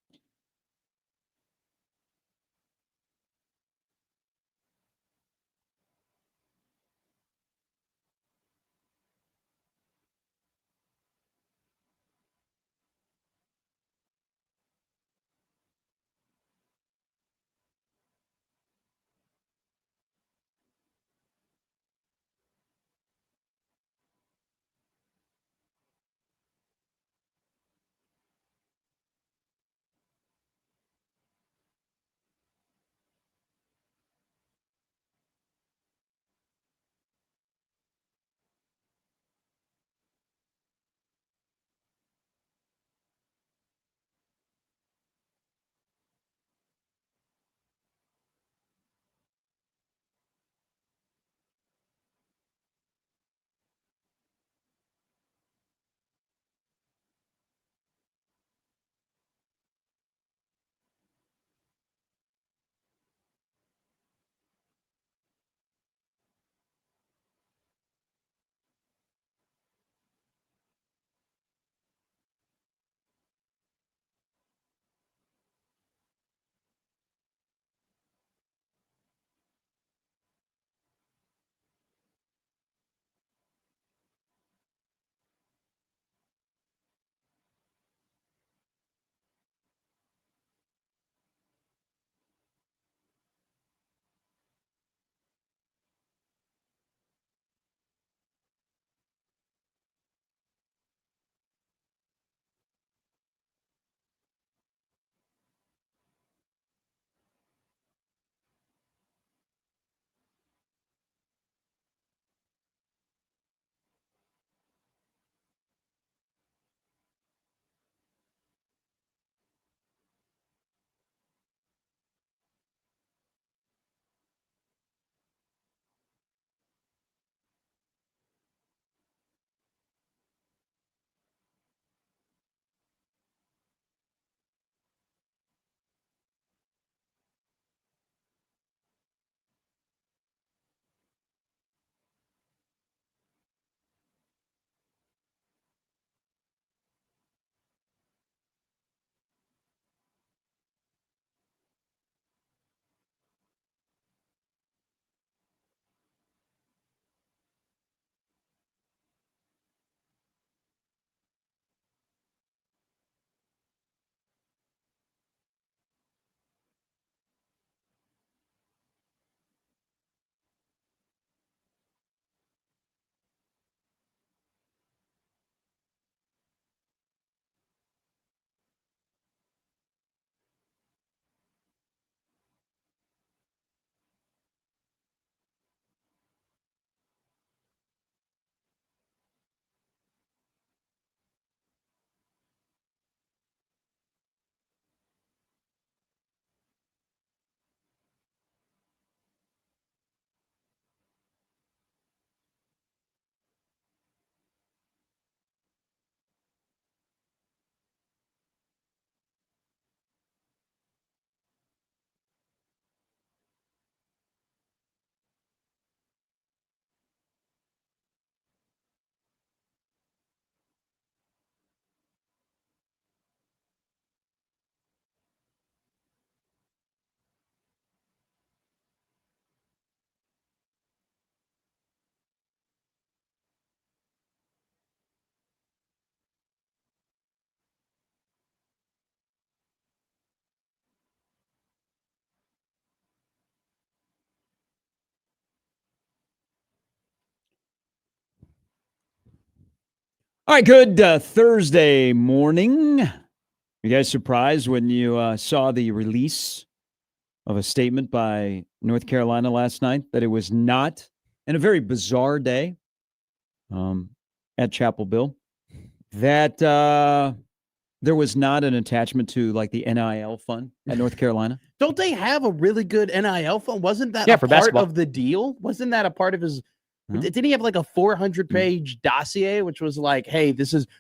All right, good Thursday morning. You guys surprised when you saw the release of a statement by North Carolina last night that it was not, and a very bizarre day at Chapel Bill, that there was not an attachment to like the NIL fund at North Carolina? Don't they have a really good NIL fund? Wasn't that for part basketball. of the deal? Wasn't that a part of his? Didn't he have like a 400-page dossier, which was like, hey,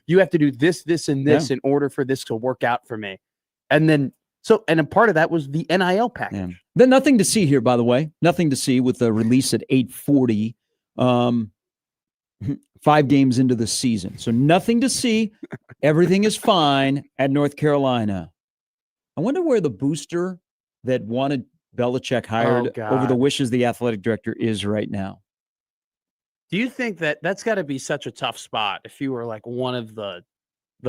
you have to do this, this, and this in order for this to work out for me? And then, and a part of that was the NIL package. Yeah. Then nothing to see here, by the way. Nothing to see with the release at 8:40, 5 games into the season. So nothing to see. Everything is fine at North Carolina. I wonder where the booster that wanted Belichick hired over the wishes of the athletic director is right now. Do you think that's got to be such a tough spot if you were like one of the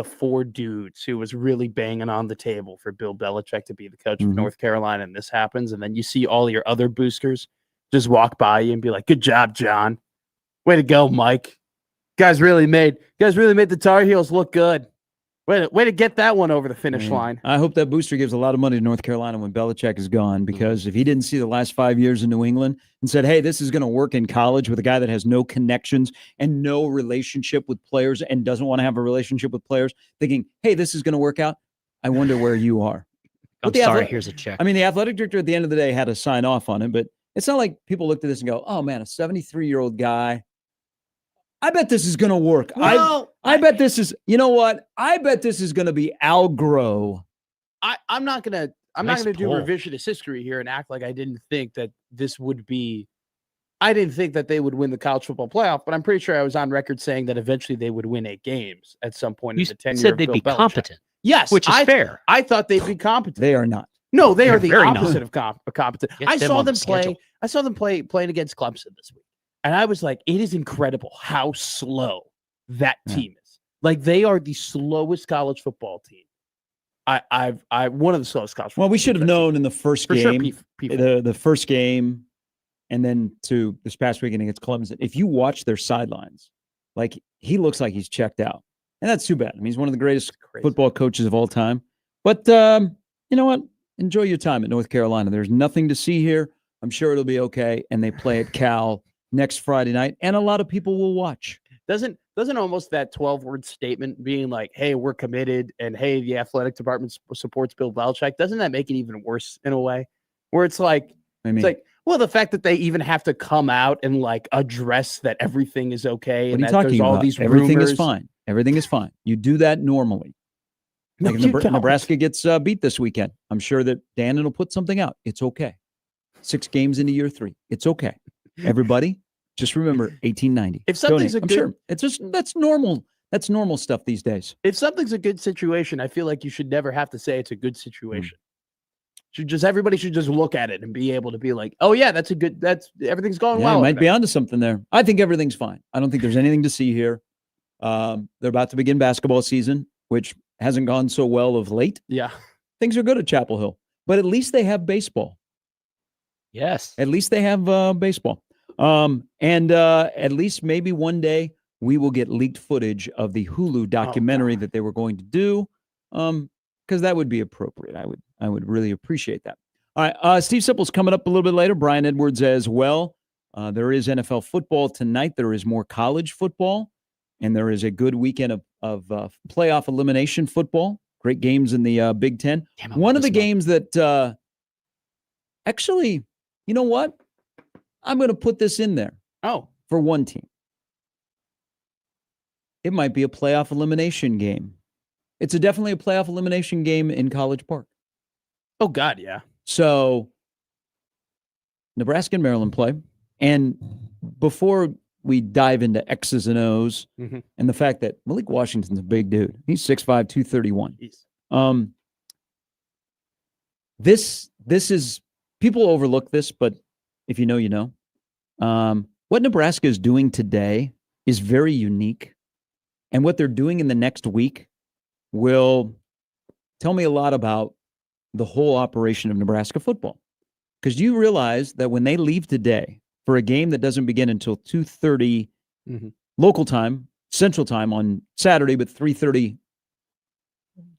4 dudes who was really banging on the table for Bill Belichick to be the coach of North Carolina, and this happens, and then you see all your other boosters just walk by you and be like, "Good job, John. Way to go, Mike. Guys really made the Tar Heels look good. Way to get that one over the finish line." I hope that booster gives a lot of money to North Carolina when Belichick is gone, because if he didn't see the last 5 years in New England and said, hey, this is going to work in college with a guy that has no connections and no relationship with players and doesn't want to have a relationship with players, thinking, hey, this is going to work out, I wonder where you are. I'm sorry, here's a check. I mean, the athletic director at the end of the day had to sign off on it, but it's not like people looked at this and go, oh, man, a 73-year-old guy, I bet this is going to work. Well, I bet this is, you know what? I bet this is going to be Al Groh. I'm not gonna do revisionist history here and act like I didn't think that this would be. I didn't think that they would win the college football playoff, but I'm pretty sure I was on record saying that eventually they would win 8 games at some point in the tenure. You said of they'd Bill be Belichick. competent. Yes, which is fair. I thought they'd be competent. They are not. No, they are the very opposite of competent. I saw them playing against Clemson this week. And I was like, it is incredible how slow that team is. Like, they are the slowest college football team. I've one of the slowest college football. Well, we should have known in the first game, the first game, and then to this past weekend against Clemson. If you watch their sidelines, like, he looks like he's checked out. And that's too bad. I mean, he's one of the greatest football coaches of all time. But you know what? Enjoy your time at North Carolina. There's nothing to see here. I'm sure it'll be okay. And they play at Cal next Friday night, and a lot of people will watch. Doesn't almost that 12-word statement being like, hey, we're committed, and hey, the athletic department supports Bill Belichick, doesn't that make it even worse in a way? Where it's like, well, the fact that they even have to come out and like address that everything is okay and that there's all these rumors. Everything is fine. Everything is fine. You do that normally. Like Nebraska gets beat this weekend. I'm sure that Dannon will put something out. It's okay. 6 games into year 3. It's okay. Everybody, just remember 1890. If something's that's normal. That's normal stuff these days. If something's a good situation, I feel like you should never have to say it's a good situation. Everybody should just look at it and be able to be like, oh yeah, everything's going well. You might be onto something there. I think everything's fine. I don't think there's anything to see here. They're about to begin basketball season, which hasn't gone so well of late. Yeah. Things are good at Chapel Hill, but at least they have baseball. Yes. At least they have baseball. And at least maybe one day we will get leaked footage of the Hulu documentary that they were going to do, because that would be appropriate. I would really appreciate that. All right, Steve Sipple's coming up a little bit later. Brian Edwards as well. There is NFL football tonight. There is more college football, and there is a good weekend of playoff elimination football. Great games in the Big Ten. One of the games that actually, you know what? I'm going to put this in there. For one team. It might be a playoff elimination game. It's definitely a playoff elimination game in College Park. Oh, God, yeah. So, Nebraska and Maryland play. And before we dive into X's and O's and the fact that Malik Washington's a big dude. He's 6'5", 231. This is, people overlook this, but if you know, you know. What Nebraska is doing today is very unique. And what they're doing in the next week will tell me a lot about the whole operation of Nebraska football. Because you realize that when they leave today for a game that doesn't begin until 2:30 local time, Central Time on Saturday, but 3:30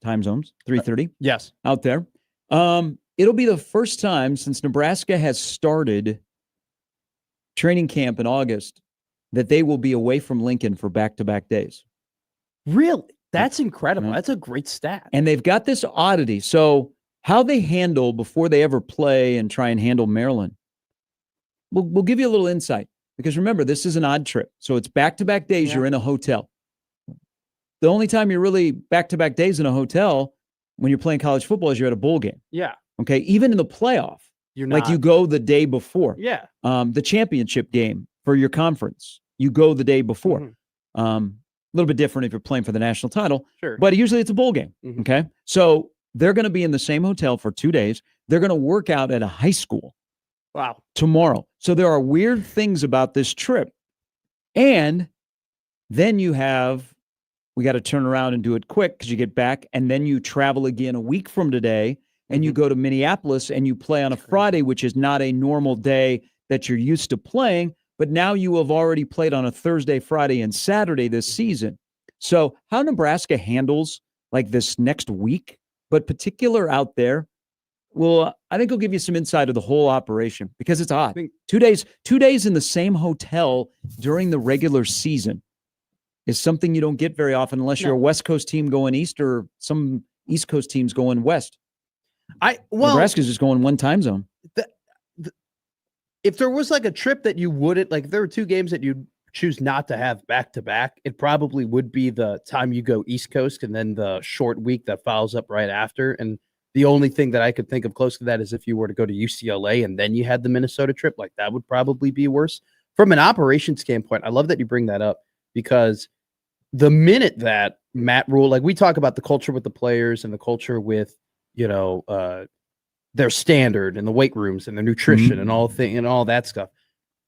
time zones, 3:30. Yes. Out there. It'll be the first time since Nebraska has started training camp in August that they will be away from Lincoln for back-to-back days. Really? That's incredible. Yeah. That's a great stat. And they've got this oddity. So how they handle before they ever play and try and handle Maryland, we'll give you a little insight. Because remember, this is an odd trip. So it's back-to-back days. You're in a hotel. The only time you're really back-to-back days in a hotel when you're playing college football is you're at a bowl game. Yeah. Okay. Even in the playoff, you're not. Like you go the day before. Yeah. The championship game for your conference, you go the day before. Mm-hmm. A little bit different if you're playing for the national title. Sure. But usually it's a bowl game. Mm-hmm. Okay. So they're going to be in the same hotel for 2 days. They're going to work out at a high school. Wow. Tomorrow. So there are weird things about this trip. And then we got to turn around and do it quick because you get back, and then you travel again a week from today, and you go to Minneapolis and you play on a Friday, which is not a normal day that you're used to playing, but now you have already played on a Thursday, Friday, and Saturday this season. So how Nebraska handles like this next week, but particular out there, well, I think it'll give you some insight of the whole operation because it's odd. 2 days in the same hotel during the regular season is something you don't get very often unless you're a West Coast team going east or some East Coast teams going west. Nebraska's just going one time zone. If there was like a trip that you wouldn't, like if there were 2 games that you'd choose not to have back to back, it probably would be the time you go East Coast and then the short week that follows up right after. And the only thing that I could think of close to that is if you were to go to UCLA and then you had the Minnesota trip, like that would probably be worse. From an operation standpoint, I love that you bring that up because the minute that Matt Rule, like we talk about the culture with the players and the culture with, their standard and the weight rooms and the nutrition and all that stuff.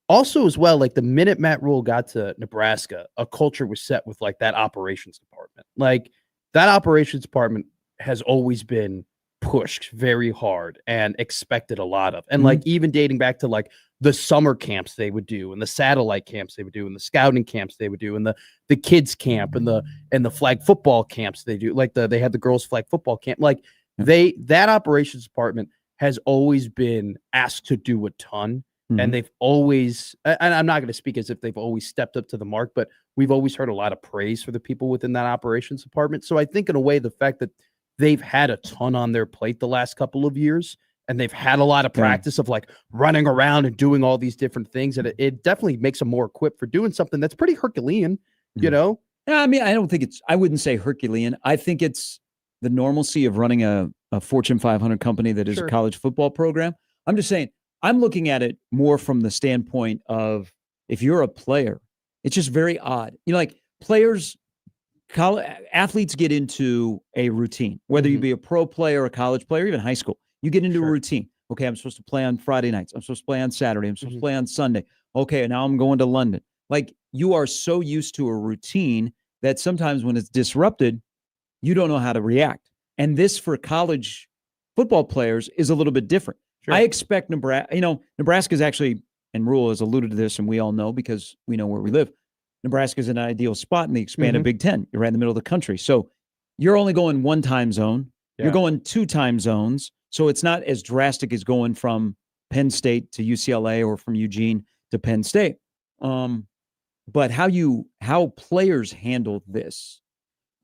Also, as well, like the minute Matt Rule got to Nebraska, a culture was set with like that operations department. Like that operations department has always been pushed very hard and expected a lot of. And like even dating back to like the summer camps they would do and the satellite camps they would do and the scouting camps they would do and the kids camp and the flag football camps they do. Like they had the girls flag football camp. Like that operations department has always been asked to do a ton. And they've always, and I'm not going to speak as if they've always stepped up to the mark, but we've always heard a lot of praise for the people within that operations department. So I think in a way, the fact that they've had a ton on their plate the last couple of years, and they've had a lot of practice of like running around and doing all these different things, and it definitely makes them more equipped for doing something that's pretty Herculean, Yeah, I mean, I wouldn't say Herculean. I think it's the normalcy of running a Fortune 500 company that is a college football program. I'm just saying, I'm looking at it more from the standpoint of if you're a player, it's just very odd. Like players, athletes get into a routine, whether you be a pro player, a college player, even high school, you get into a routine. Okay, I'm supposed to play on Friday nights. I'm supposed to play on Saturday. I'm supposed to play on Sunday. Okay, now I'm going to London. Like you are so used to a routine that sometimes when it's disrupted, you don't know how to react. And this for college football players is a little bit different. I expect Nebraska is actually, and Rule has alluded to this, and we all know because we know where we live. Nebraska is an ideal spot in the expanded Big Ten. You're right in the middle of the country. So you're only going one time zone. Yeah. You're going 2 time zones. So it's not as drastic as going from Penn State to UCLA or from Eugene to Penn State. But how players handle this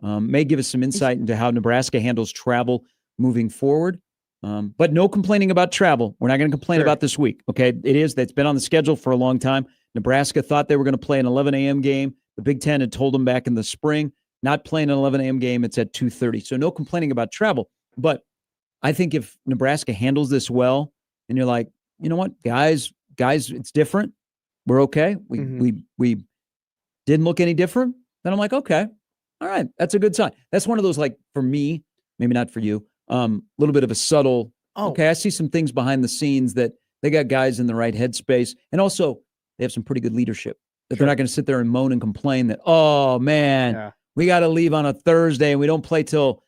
may give us some insight into how Nebraska handles travel moving forward. But no complaining about travel. We're not going to complain about this week. Okay. That's been on the schedule for a long time. Nebraska thought they were going to play an 11 a.m. game. The Big Ten had told them back in the spring, not playing an 11 a.m. game. It's at 2:30. So no complaining about travel. But I think if Nebraska handles this well, and you're like, you know what, guys, it's different. We're okay. We didn't look any different. Then I'm like, okay, all right, that's a good sign. That's one of those, like, for me, maybe not for you, little bit of a subtle, okay, I see some things behind the scenes that they got guys in the right headspace. And also they have some pretty good leadership that they're not going to sit there and moan and complain that, oh man, we got to leave on a Thursday and we don't play till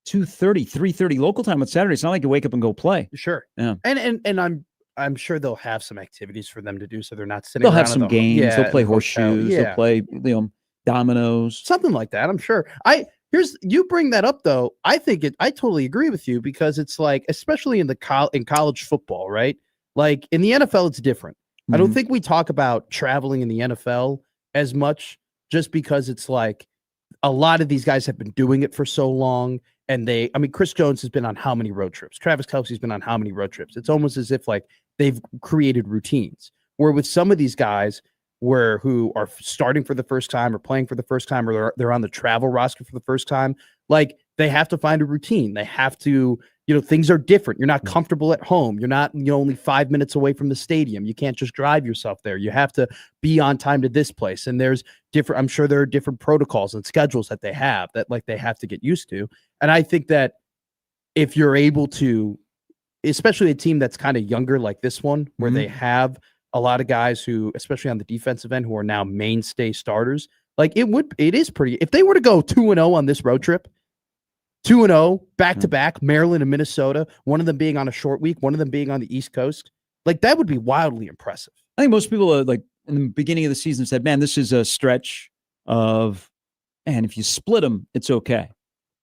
2:30, 3:30 local time on Saturday. It's not like you wake up and go play. Sure. Yeah. And I'm sure they'll have some activities for them to do so they're not sitting They'll around have some games. They'll play horseshoes. They'll play, Domino's, something like that. I'm sure. You bring that up though. I totally agree with you because it's like, especially in college football, right? Like in the NFL, it's different. I don't think we talk about traveling in the NFL as much just because it's like a lot of these guys have been doing it for so long. And Chris Jones has been on how many road trips? Travis Kelce's been on how many road trips? It's almost as if like they've created routines. Where with some of these guys who are starting for the first time or playing for the first time, or they're on the travel roster for the first time, like they have to find a routine. They have to, things are different. You're not comfortable at home. You're not, only 5 minutes away from the stadium. You can't just drive yourself there. You have to be on time to this place. And I'm sure there are different protocols and schedules that they have that like they have to get used to. And I think that if you're able to, especially a team that's kind of younger like this one, where they have a lot of guys who, especially on the defensive end, who are now mainstay starters, like it is pretty. If they were to go 2-0 on this road trip, 2-0 back to back, Maryland and Minnesota, one of them being on a short week, one of them being on the East Coast, like that would be wildly impressive. I think most people are like in the beginning of the season said, man, this is a stretch of, man, if you split them, it's okay.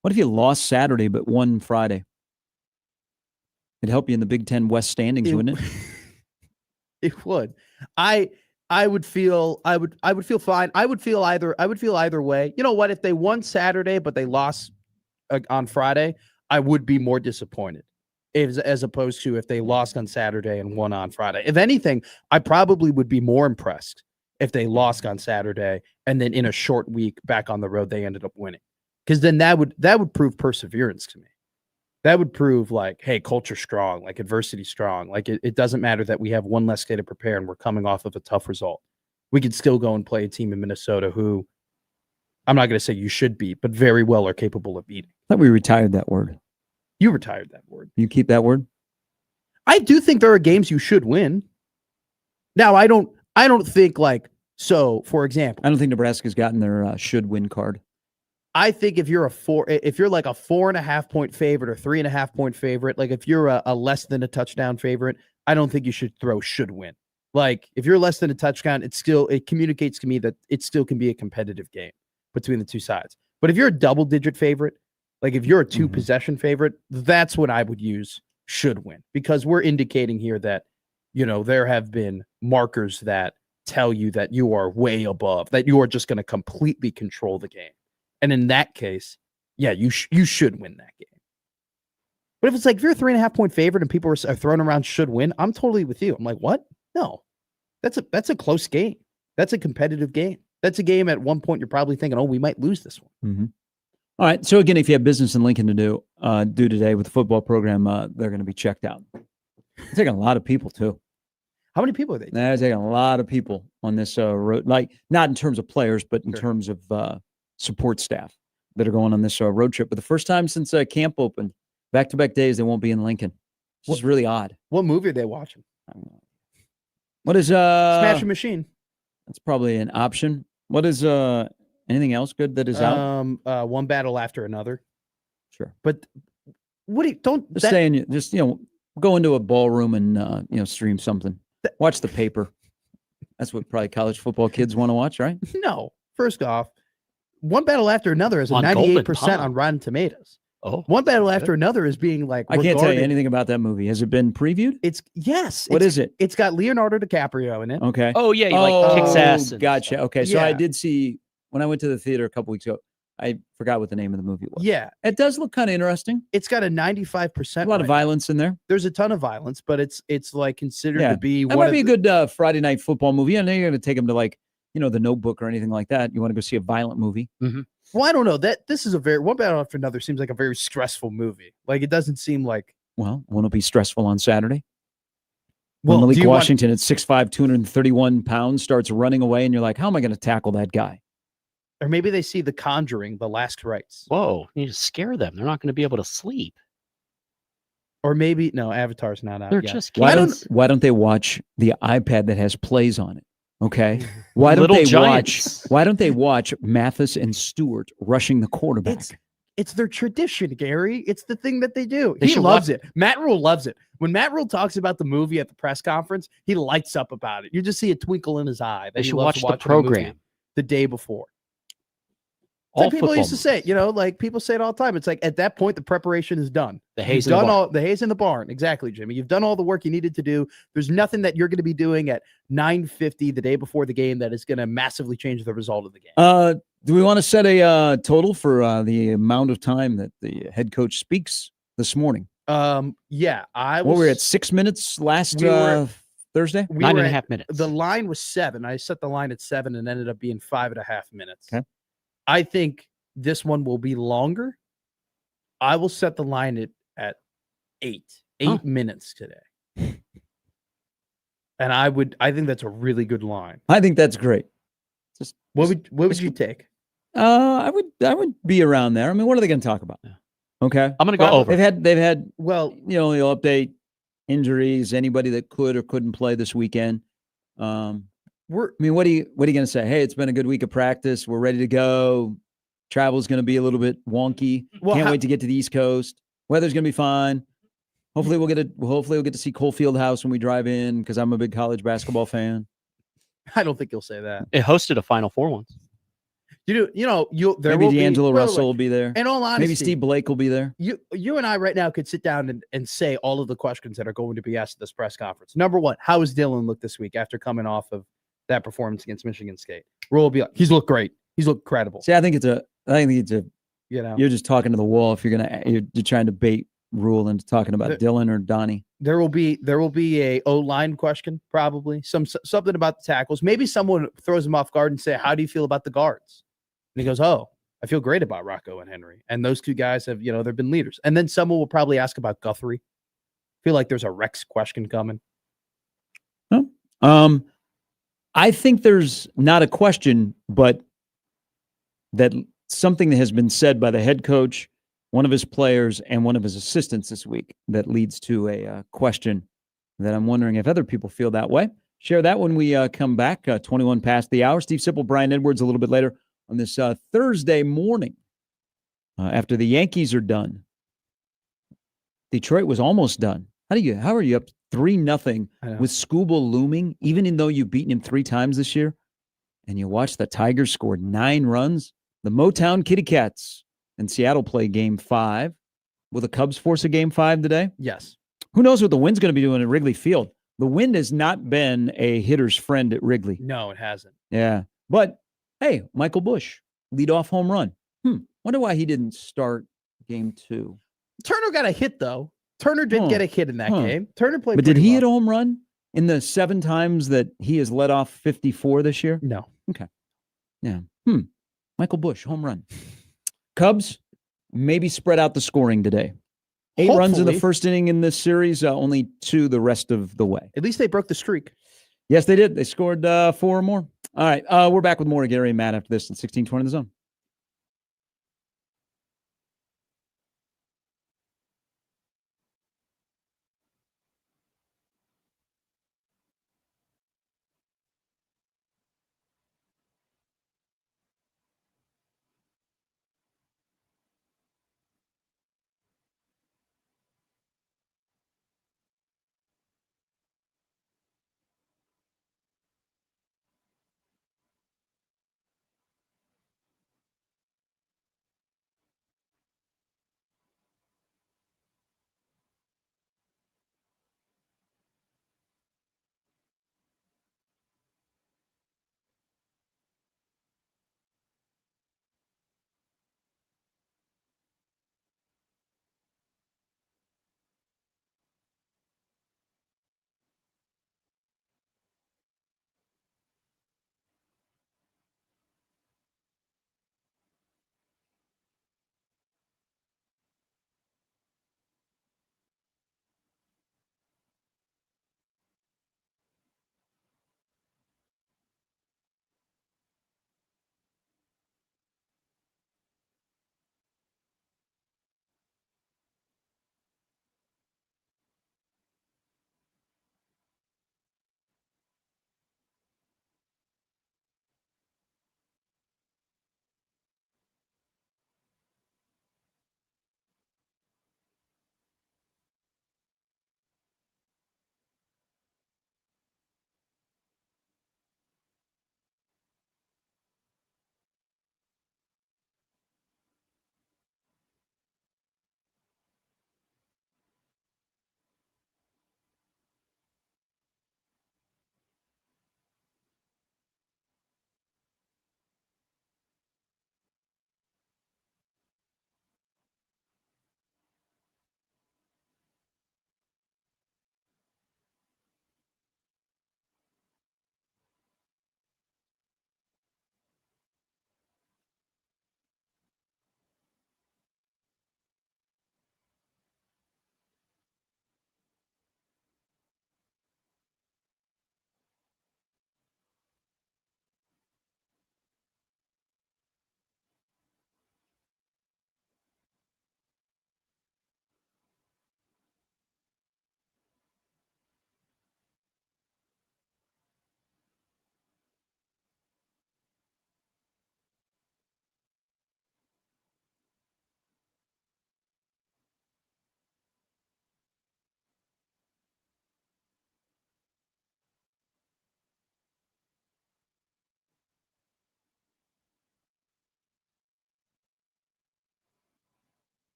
What if you lost Saturday but won Friday? It'd help you in the Big Ten West standings, wouldn't it? It would. I would feel fine. I would feel either way. You know what? If they won Saturday but they lost on Friday, I would be more disappointed. As opposed to if they lost on Saturday and won on Friday. If anything, I probably would be more impressed if they lost on Saturday and then in a short week back on the road they ended up winning. Because then that would prove perseverance to me. That would prove like, hey, culture strong, like adversity strong. Like it doesn't matter that we have one less day to prepare and we're coming off of a tough result. We could still go and play a team in Minnesota who I'm not going to say you should beat, but very well are capable of beating. I thought we retired that word. You retired that word. You keep that word? I do think there are games you should win. Now, I don't think like, so for example, I don't think Nebraska's gotten their should win card. I think if you're like a 4.5 point favorite or 3.5 point favorite, like if you're a less than a touchdown favorite, I don't think you should throw should win. Like if you're less than a touchdown, it communicates to me that it still can be a competitive game between the two sides. But if you're a double digit favorite, like if you're a 2 possession favorite, that's when I would use should win, because we're indicating here that, there have been markers that tell you that you are way above, that you are just going to completely control the game. And in that case, yeah, you should win that game. But if it's like, if you're a 3.5 point favorite and people are throwing around should win, I'm totally with you. I'm like, what? No, that's a close game. That's a competitive game. That's a game at one point you're probably thinking, oh, we might lose this one. Mm-hmm. All right. So again, if you have business in Lincoln to do today with the football program, they're going to be checked out. They're taking a lot of people too. How many people are they? They're taking a lot of people on this road, like not in terms of players, but in terms of support staff that are going on this road trip. But the first time since camp opened, back-to-back days, they won't be in Lincoln. Which is really odd. What movie are they watching? What is Smashing Machine? That's probably an option. What is anything else good that is out? One Battle After Another. Sure. But what do you don't just go into a ballroom and stream something. Watch the paper. That's what probably college football kids want to watch, right? No. First off, One Battle After Another is a 98% on Rotten Tomatoes. Oh, One Battle After Another is being like, I can't tell you anything about that movie. Has it been previewed? What is it? It's got Leonardo DiCaprio in it. Okay. Oh yeah, he like kicks ass. Gotcha. Okay, so I did see when I went to the theater a couple weeks ago. I forgot what the name of the movie was. Yeah, it does look kind of interesting. It's got a 95%. A lot of violence in there. There's a ton of violence, but it's like considered to be. That might be a good Friday night football movie. I know you're going to take them to like The Notebook or anything like that. You want to go see a violent movie. Mm-hmm. Well, I don't know that this is One Battle After Another seems like a very stressful movie. Like it doesn't seem like. Well, won't it be stressful on Saturday? Well, Malik Washington at 6'5", 231 pounds starts running away, and you're like, how am I going to tackle that guy? Or maybe they see The Conjuring, The Last Rites. Whoa, you need to scare them. They're not going to be able to sleep. Or maybe no, Avatar's not out. They're yet. Just why don't they watch the iPad that has plays on it? Okay. Why don't they watch Mathis and Stewart rushing the quarterback? It's their tradition, Gary. It's the thing that they do. He loves it. Matt Rule loves it. When Matt Rule talks about the movie at the press conference, he lights up about it. You just see a twinkle in his eye. They should watch the program the day before. Like people used to say, like people say it all the time. It's like at that point, the preparation is done. The hay's in the barn. The hay's in the barn. Exactly, Jimmy. You've done all the work you needed to do. There's nothing that you're going to be doing at 9:50 the day before the game that is going to massively change the result of the game. Do we want to set a total for the amount of time that the head coach speaks this morning? Yeah, we were at 6 minutes last Thursday. 9.5 minutes. The line was 7. I set the line at 7 and ended up being 5.5 minutes. Okay. I think this one will be longer. I will set the line at 8 minutes today. And I think that's a really good line. I think that's great. What would you take? I would be around there. I mean, what are they going to talk about? Yeah. Okay. I'm going to go over. They've had well, you'll update injuries, anybody that could or couldn't play this weekend. What are you going to say? Hey, it's been a good week of practice. We're ready to go. Travel's going to be a little bit wonky. Can't wait to get to the East Coast. Weather's going to be fine. Hopefully we'll get to see Cole Fieldhouse when we drive in because I'm a big college basketball fan. I don't think you'll say that. It hosted a Final Four once. Maybe D'Angelo Russell will be there. In all honesty, maybe Steve Blake will be there. You and I right now could sit down and say all of the questions that are going to be asked at this press conference. Number one, how has Dylan looked this week after coming off of that performance against Michigan State? Rule will be like, he's looked great. He's looked credible. See, I think it's a you're just talking to the wall if you're trying to bait Rule into talking about Dylan or Donnie. There will be a O-line question, probably something about the tackles. Maybe someone throws him off guard and say, how do you feel about the guards? And he goes, oh, I feel great about Rocco and Henry. And those two guys have, they've been leaders. And then someone will probably ask about Guthrie. I feel like there's a Rex question coming. I think there's not a question, but that something that has been said by the head coach, one of his players, and one of his assistants this week that leads to a question that I'm wondering if other people feel that way. Share that when we come back, 21 past the hour. Steve Sipple, Brian Edwards a little bit later on this Thursday morning after the Yankees are done. Detroit was almost done. How are you up 3-0 with Skubal looming, even though you've beaten him 3 times this year? And you watch the Tigers score 9 runs. The Motown Kitty Cats in Seattle play Game 5. Will the Cubs force a Game 5 today? Yes. Who knows what the wind's going to be doing at Wrigley Field? The wind has not been a hitter's friend at Wrigley. No, it hasn't. Yeah. But, hey, Michael Busch, leadoff home run. Wonder why he didn't start Game 2. Turner got a hit, though. Turner did get a hit in that game. Turner played But did he hit a home run in the 7 times that he has let off 54 this year? No. Okay. Yeah. Michael Busch, home run. Cubs, maybe spread out the scoring today. 8 runs in the first inning in this series, only 2 the rest of the way. At least they broke the streak. Yes, they did. They scored 4 or more. All right, we're back with more of Gary and Matt after this in 1620 The Zone.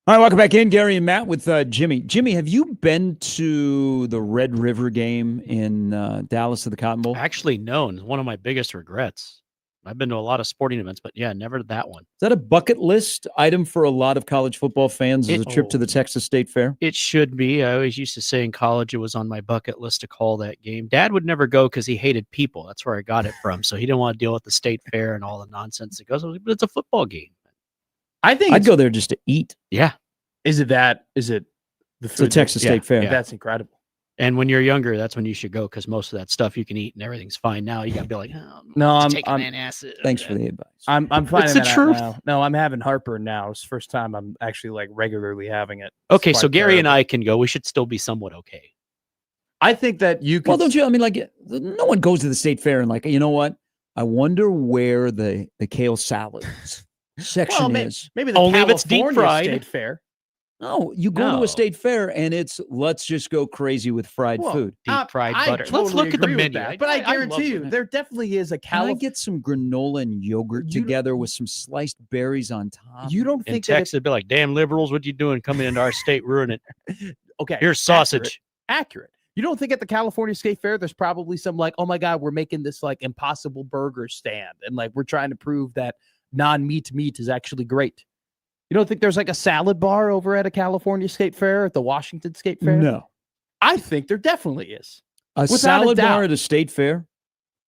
All right, welcome back in, Gary and Matt with Jimmy. Jimmy, have you been to the Red River game in Dallas at the Cotton Bowl? Actually, no. It's one of my biggest regrets. I've been to a lot of sporting events, but yeah, never that one. Is that a bucket list item for a lot of college football fans? Is a trip to the Texas State Fair? It should be. I always used to say in college it was on my bucket list to call that game. Dad would never go because he hated people. That's where I got it from. So he didn't want to deal with the state fair and all the nonsense that goes. But it's a football game. I think I'd go there just to eat. Yeah. Is it the food? It's the Texas State Fair. Yeah. That's incredible. And when you're younger, that's when you should go because most of that stuff you can eat and everything's fine. Now you got to be like, oh, no, I'm taking acid. Thanks for the advice. I'm finding It's the that out truth. now. No, I'm having heartburn now. It's the first time I'm actually like regularly having it. Okay, It's so quite Gary and terrible. I can go. We should still be somewhat okay. I think that you can. Well, don't you? I mean, like, no one goes to the State Fair and like, you know what? I wonder where the kale salad section is. Maybe the Only if it's deep California fried. State Fair. No, you go to No. a state fair and it's let's just go crazy with fried Well, food. Deep fried I butter. totally Let's look at the agree with menu. that, but I love guarantee you, it. there definitely is a Can I California. get some granola and yogurt You- together with some sliced berries on top? You don't In think that Texas, it'd be like, damn liberals, what you doing coming into our state, ruining it? okay? Here's sausage. Accurate. You don't think at the California State Fair there's probably some like, oh my God, we're making this like impossible burger stand and like we're trying to prove that non-meat meat is actually great. You don't think there's like a salad bar over at a California State Fair at the Washington State Fair? No. I think there definitely is. A Without a salad doubt. bar at a state fair?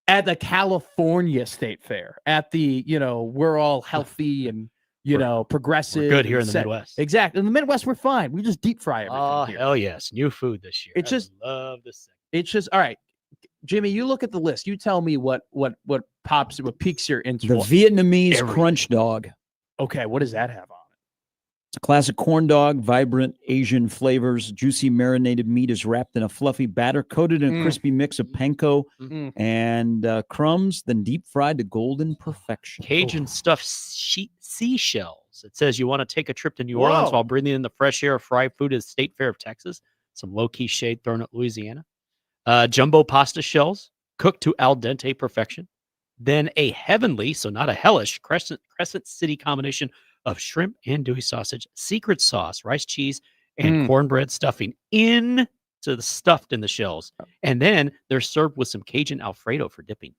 At the California State Fair, at the, we're all healthy and, progressive. We're good here in and the set- Midwest. Exactly. In the Midwest, we're fine. We just deep fry everything. Oh, here. hell yes. New food this year. It's I just- love this. It's just all right. Jimmy, you look at the list. You tell me what piques your The interest. Vietnamese Everything. crunch dog. Okay, what does that have on It's a classic corn dog, vibrant Asian flavors. Juicy marinated meat is wrapped in a fluffy batter, coated in a Mm. crispy mix of panko it? Mm. and crumbs, then deep fried to golden perfection. Cajun stuffed seashells. It says you want to take a trip to New Orleans Whoa. while breathing in the fresh air of fried food at the State Fair of Texas. Some low-key shade thrown at Louisiana. Jumbo pasta shells cooked to al dente perfection. Then a heavenly, so not a hellish, Crescent City combination of shrimp and andouille sausage, secret sauce, rice cheese, and cornbread stuffing stuffed in the shells. And then they're served with some Cajun Alfredo for dipping.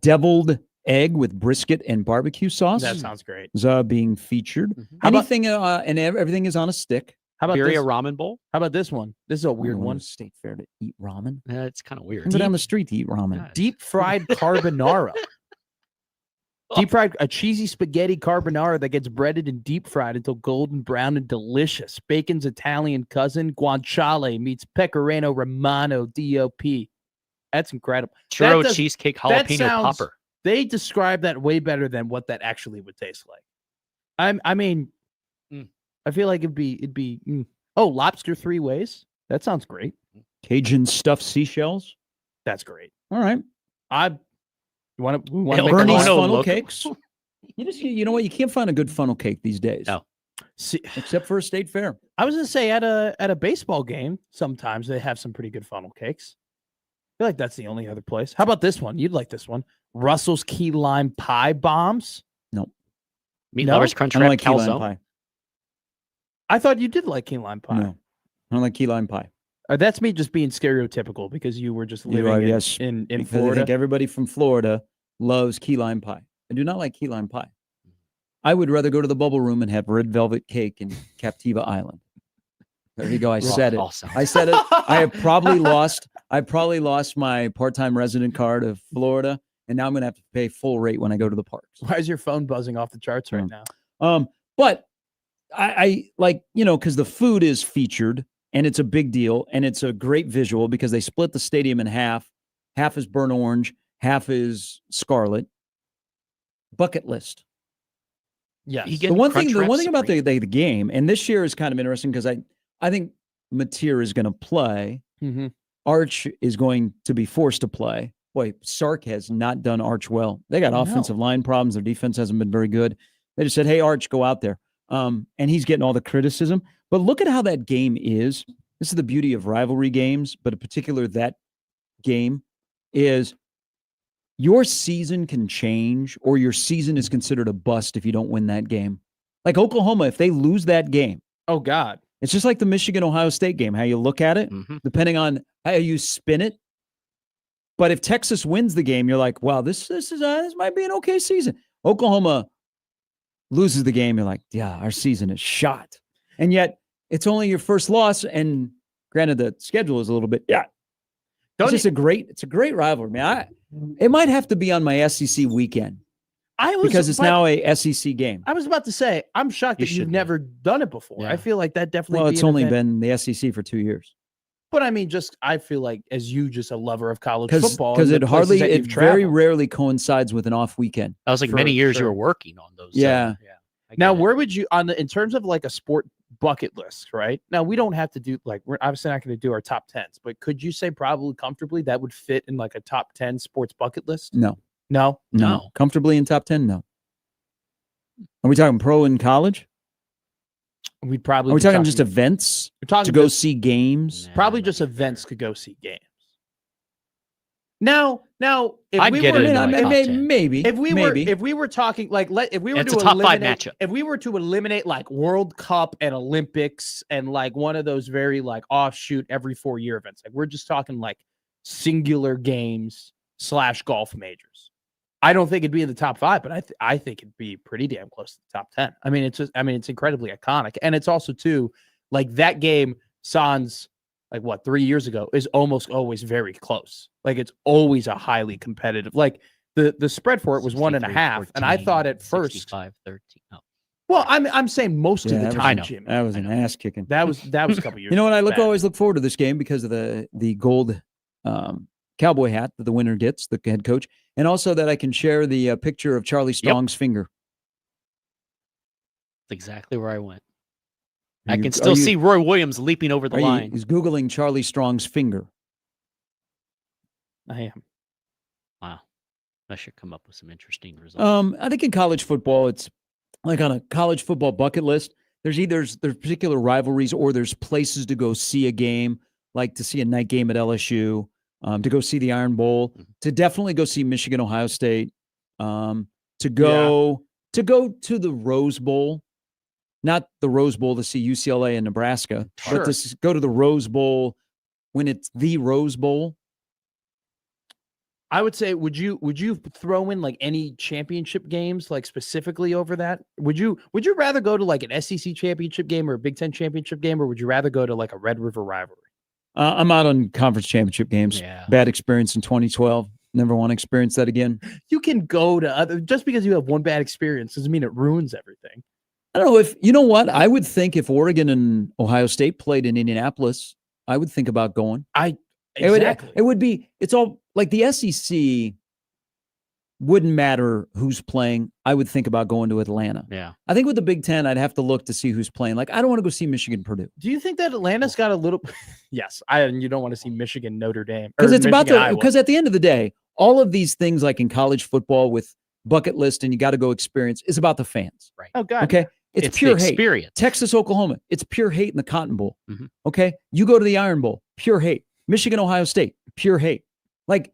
Deviled egg with brisket and barbecue sauce That sounds great. is being featured. How about- Anything and everything is on a stick. How about Birria this? ramen bowl. How about this one? This is a I weird don't go to one. the State fair to eat ramen. It's kind of weird. Go down the street to eat ramen. Yeah. Deep fried carbonara. Deep fried, a cheesy spaghetti carbonara that gets breaded and deep fried until golden brown and delicious. Bacon's Italian cousin, guanciale, meets pecorino romano, DOP. That's incredible. Churro does- cheesecake that jalapeno sounds- popper. They describe that way better than what that actually would taste like. I mean, Mm. I feel like it'd be. Oh, lobster three ways. That sounds great. Cajun stuffed seashells. That's great. All right. We want to El make a Bernie's Bernie's line? no funnel loco. cakes. You know what? You can't find a good funnel cake these days. No. See, Except for a state fair. I was gonna say at a baseball game, sometimes they have some pretty good funnel cakes. I feel like that's the only other place. How about this one? You'd like this one. Russell's key lime pie bombs. Meat No? lovers crunch I don't wrap like key lime calzone. pie. I thought you did like key lime pie. No. I don't like key lime pie. That's me just being stereotypical because you were just You living are, in, yes, in Because I Florida. think everybody from Florida loves key lime pie. I do not like key lime pie. I would rather go to the bubble room and have red velvet cake in Captiva Island. There you go. I said it. Awesome. I said it. I probably lost my part-time resident card of Florida, and now I'm going to have to pay full rate when I go to the parks. Why is your phone buzzing off the charts right now? But I like, because the food is featured and it's a big deal and it's a great visual because they split the stadium in half. Half is burnt orange, half is scarlet. Bucket list. Yes. You get The one Crunch thing Wrap about Supreme. the game, and this year is kind of interesting because I think Mateer is going to play. Mhm. Arch is going to be forced to play. Boy, Sark has not done Arch well. They got No. offensive line problems. Their defense hasn't been very good. They just said, hey, Arch, go out there. And he's getting all the criticism. But look at how that game is. This is the beauty of rivalry games, but in particular that game is your season can change or your season is considered a bust if you don't win that game. Like Oklahoma, if they lose that game, Oh God. It's just like the Michigan-Ohio State game, how you look at it, depending on how you spin it. But if Texas wins the game, you're like, wow, this might be an okay season. Oklahoma loses the game, you're like, yeah, our season is shot. And yet it's only your first loss, and granted the schedule is a little bit, it's a great rivalry. Man, it might have to be on my SEC weekend. Because it's now a SEC game. I was about to say, I'm shocked that you've never done it before. Yeah. I feel like that definitely. Well, it's only been the SEC for 2 years. But I mean, I feel like as you just a lover of college football, because it very rarely coincides with an off weekend. I was like many years you were working on those. Yeah. Now, where would you in terms of like a sport bucket list, right? Now we don't have to do we're obviously not going to do our top 10s, but could you say probably comfortably that would fit in like a top 10 sports bucket list? No. Comfortably in top 10? No. Are we talking pro and college? We'd probably. Are we talking just events to go see games? Probably just events to go see games. Now, if I'd we get were it in maybe if we were talking if we were it's to a top 5 eliminate matchup. If we were to eliminate like World Cup and Olympics and like one of those very like offshoot every 4-year events, like we're just talking like singular games / golf majors. I don't think it'd be in the top 5, but I think it'd be pretty damn close to the top 10. I mean, it's incredibly iconic, and it's also too like that game. Sans like 3 years ago is almost always very close. Like it's always a highly competitive. Like the spread for it was 1.5, and I thought at first 65-13. Oh. Well, I'm saying most of the time, Jimmy. That was an ass kicking. That was a couple years. You know what? I always look forward to this game because of the gold cowboy hat that the winner gets, the head coach, and also that I can share the picture of Charlie Strong's finger. That's exactly where I went. I can still see Roy Williams leaping over the line. He's Googling Charlie Strong's finger. I am. Wow. I should come up with some interesting results. I think in college football, it's like on a college football bucket list, there's particular rivalries or there's places to go see a game, like to see a night game at LSU, to go see the Iron Bowl, to definitely go see Michigan, Ohio State, to go to the Rose Bowl. Not the Rose Bowl to see UCLA and Nebraska, but to go to the Rose Bowl when it's the Rose Bowl. I would say, would you throw in like any championship games, like specifically over that? Would you rather go to like an SEC championship game or a Big Ten championship game, or would you rather go to like a Red River rivalry? I'm out on conference championship games. Yeah. Bad experience in 2012. Never want to experience that again. You can go to other, just because you have one bad experience doesn't mean it ruins everything. I don't know if, you know what? I would think if Oregon and Ohio State played in Indianapolis, I would think about going. Exactly. It would be, it's all like the SEC wouldn't matter who's playing. I would think about going to Atlanta. Yeah. I think with the Big Ten, I'd have to look to see who's playing. Like, I don't want to go see Michigan, Purdue. Do you think that Atlanta's got a little, yes, and you don't want to see Michigan, Notre Dame. Because it's about to, because at the end of the day, all of these things like in college football with bucket list and you got to go experience is about the fans. Right. Oh, God. Okay. It's pure hate. Experience. Texas, Oklahoma. It's pure hate in the Cotton Bowl. Okay. You go to the Iron Bowl, pure hate. Michigan, Ohio State, pure hate. Like,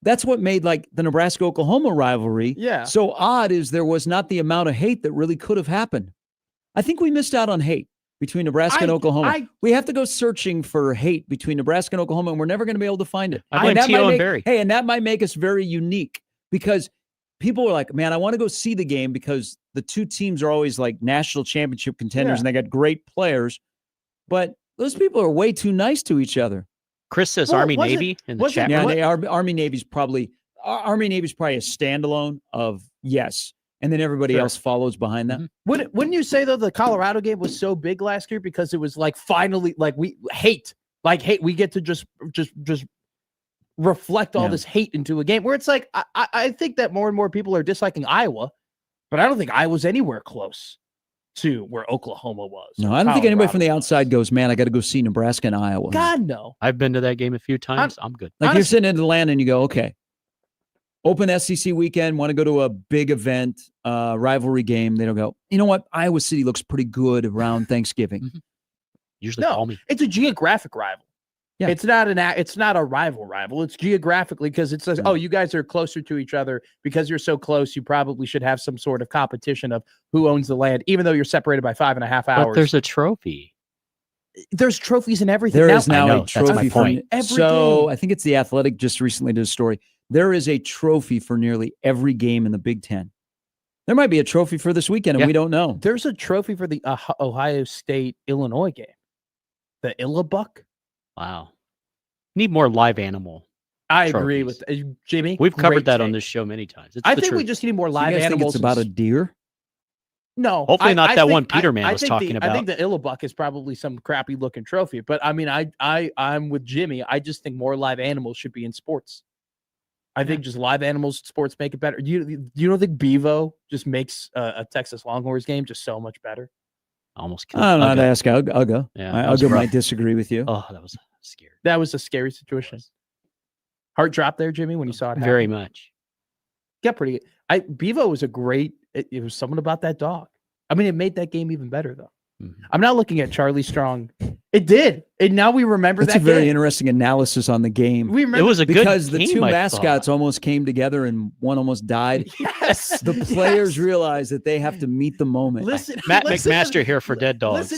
that's what made like the Nebraska-Oklahoma rivalry so odd is there was not the amount of hate that really could have happened. I think we missed out on hate between Nebraska and Oklahoma. We have to go searching for hate between Nebraska and Oklahoma, and we're never going to be able to find it. I blame T.O. and Barry. Hey, and that might make us very unique because people are like, man, I want to go see the game because the two teams are always like national championship contenders and they got great players. But those people are way too nice to each other. Chris says Army Navy in the chat. Yeah, Army Navy's probably a standalone of yes. And then everybody else follows behind that. Wouldn't you say though the Colorado game was so big last year because it was like finally like we get to just reflect all this hate into a game where it's like I think that more and more people are disliking Iowa, but I don't think Iowa's anywhere close to where Oklahoma was. No, I don't think anybody from the outside goes, man, I got to go see Nebraska and Iowa. God, no. I've been to that game a few times. I'm good. Like you're sitting in Atlanta and you go, okay, open SEC weekend, want to go to a big event, rivalry game. They don't go, you know what? Iowa City looks pretty good around Thanksgiving. Usually call me. It's a geographic rival. Yeah. It's not a rival. It's geographically because it says, you guys are closer to each other because you're so close. You probably should have some sort of competition of who owns the land, even though you're separated by 5.5 hours. But there's a trophy. There's trophies in everything. There is now I know, a trophy. that's my point. So I think it's the Athletic just recently did a story. There is a trophy for nearly every game in the Big Ten. There might be a trophy for this weekend, and we don't know. There's a trophy for the Ohio State-Illinois game. The Illabuck. Wow. Need more live animal. I agree with Jimmy. We've covered that on this show many times. I think we just need more live animals. Think it's about a deer? No. Hopefully not that one Peterman was talking about. I think the Illabuck is probably some crappy looking trophy. But I mean, I'm with Jimmy. I just think more live animals should be in sports. I think just live animals sports make it better. You don't think Bevo just makes a Texas Longhorns game just so much better? Almost killed. I'm not asking Ugga. Yeah, Ugga might disagree with you. Oh, that was scary. That was a scary situation. Heart drop there, Jimmy, when you saw it happen. Very much. Got pretty good. Bevo was a great. It was something about that dog. I mean, it made that game even better, though. Mm-hmm. I'm not looking at Charlie Strong. It did. And now we remember That's a very interesting analysis on the game. We remember it was a because good the game, two mascots almost came together and one almost died. Yes. The players realize that they have to meet the moment. Matt McMaster here for Dead Dogs.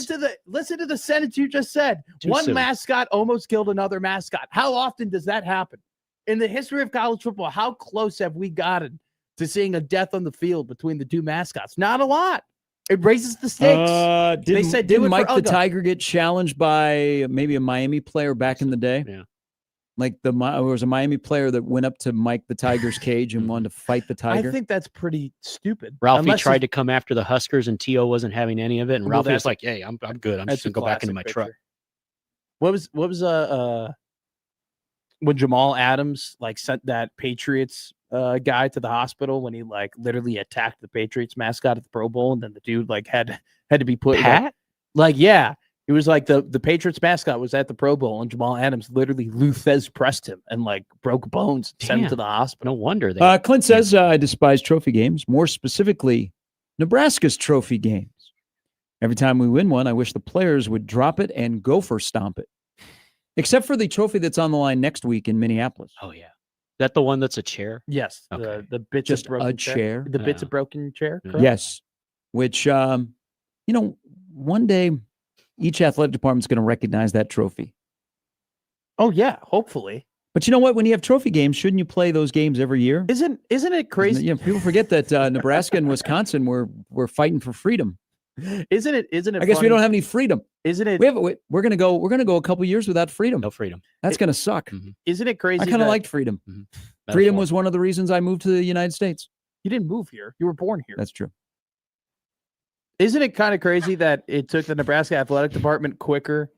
Listen to the sentence you just said. One mascot almost killed another mascot. How often does that happen? In the history of college football, how close have we gotten to seeing a death on the field between the two mascots? Not a lot. It raises the stakes. Didn't Mike the Tiger get challenged by maybe a Miami player back in the day? Yeah. Like there was a Miami player that went up to Mike the Tiger's cage and wanted to fight the Tiger. I think that's pretty stupid. Ralphie tried to come after the Huskers and T.O. wasn't having any of it. And Ralphie was like, hey, I'm good. I'm just going to go back into my truck. What was when Jamal Adams sent that Patriots guy to the hospital when he literally attacked the Patriots mascot at the Pro Bowl, and then the dude had to be put it was like the Patriots mascot was at the Pro Bowl and Jamal Adams literally Luthez pressed him and broke bones and sent him to the hospital. No wonder Clint says I despise trophy games, more specifically Nebraska's trophy games. Every time we win one, I wish the players would drop it and gopher stomp it. Except for the trophy that's on the line next week in Minneapolis. Oh yeah. Is that the one that's a chair? Yes. Okay. The bits just of broken a chair. The bits of broken chair. Yeah. Yes. Which one day each athletic department is going to recognize that trophy. Oh yeah, hopefully. But you know what? When you have trophy games, shouldn't you play those games every year? Isn't it crazy? People forget that Nebraska and Wisconsin were fighting for freedom. Isn't it? I guess we don't have any freedom. Isn't it? We're gonna go a couple years without freedom. No freedom. That's gonna suck. Mm-hmm. Isn't it crazy? I kind of liked freedom. Mm-hmm. Freedom was one of the reasons I moved to the United States. You didn't move here. You were born here. That's true. Isn't it kind of crazy that it took the Nebraska athletic department quicker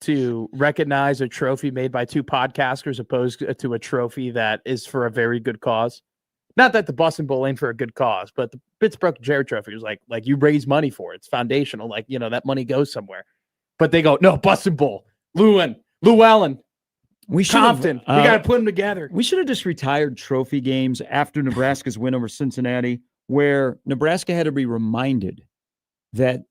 to recognize a trophy made by two podcasters opposed to a trophy that is for a very good cause? Not that the Boston Bowl ain't for a good cause, but the Pittsburgh Chair Trophy was like you raise money for it. It's foundational. That money goes somewhere. But they go, no, Boston Bowl, Lou Allen, Compton. We got to put them together. We should have just retired trophy games after Nebraska's win over Cincinnati, where Nebraska had to be reminded that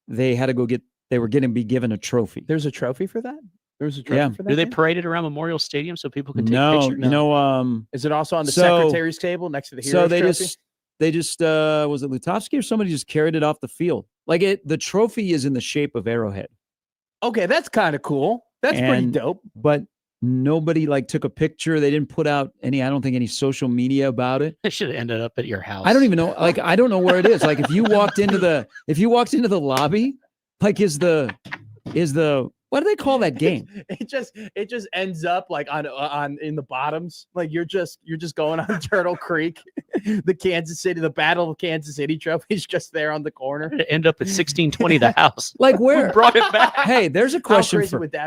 they had to go they were going to be given a trophy. There's a trophy for that? There's a trophy for that? Do they parade it around Memorial Stadium so people can take pictures? No. Is it also on the secretary's table next to the Heroes Trophy? They just was it Lutovsky or somebody just carried it off the field? The trophy is in the shape of Arrowhead. Okay, that's kind of cool. That's pretty dope. But nobody took a picture. They didn't put out I don't think any social media about it. It should have ended up at your house. I don't even know. I don't know where it is. If you walked into the lobby, is the what do they call that game? It just ends up on in the bottoms. You're just going on Turtle Creek. The Battle of Kansas City trophy is just there on the corner. It end up at 1620 the house. Where? Who brought it back? Hey, there's a question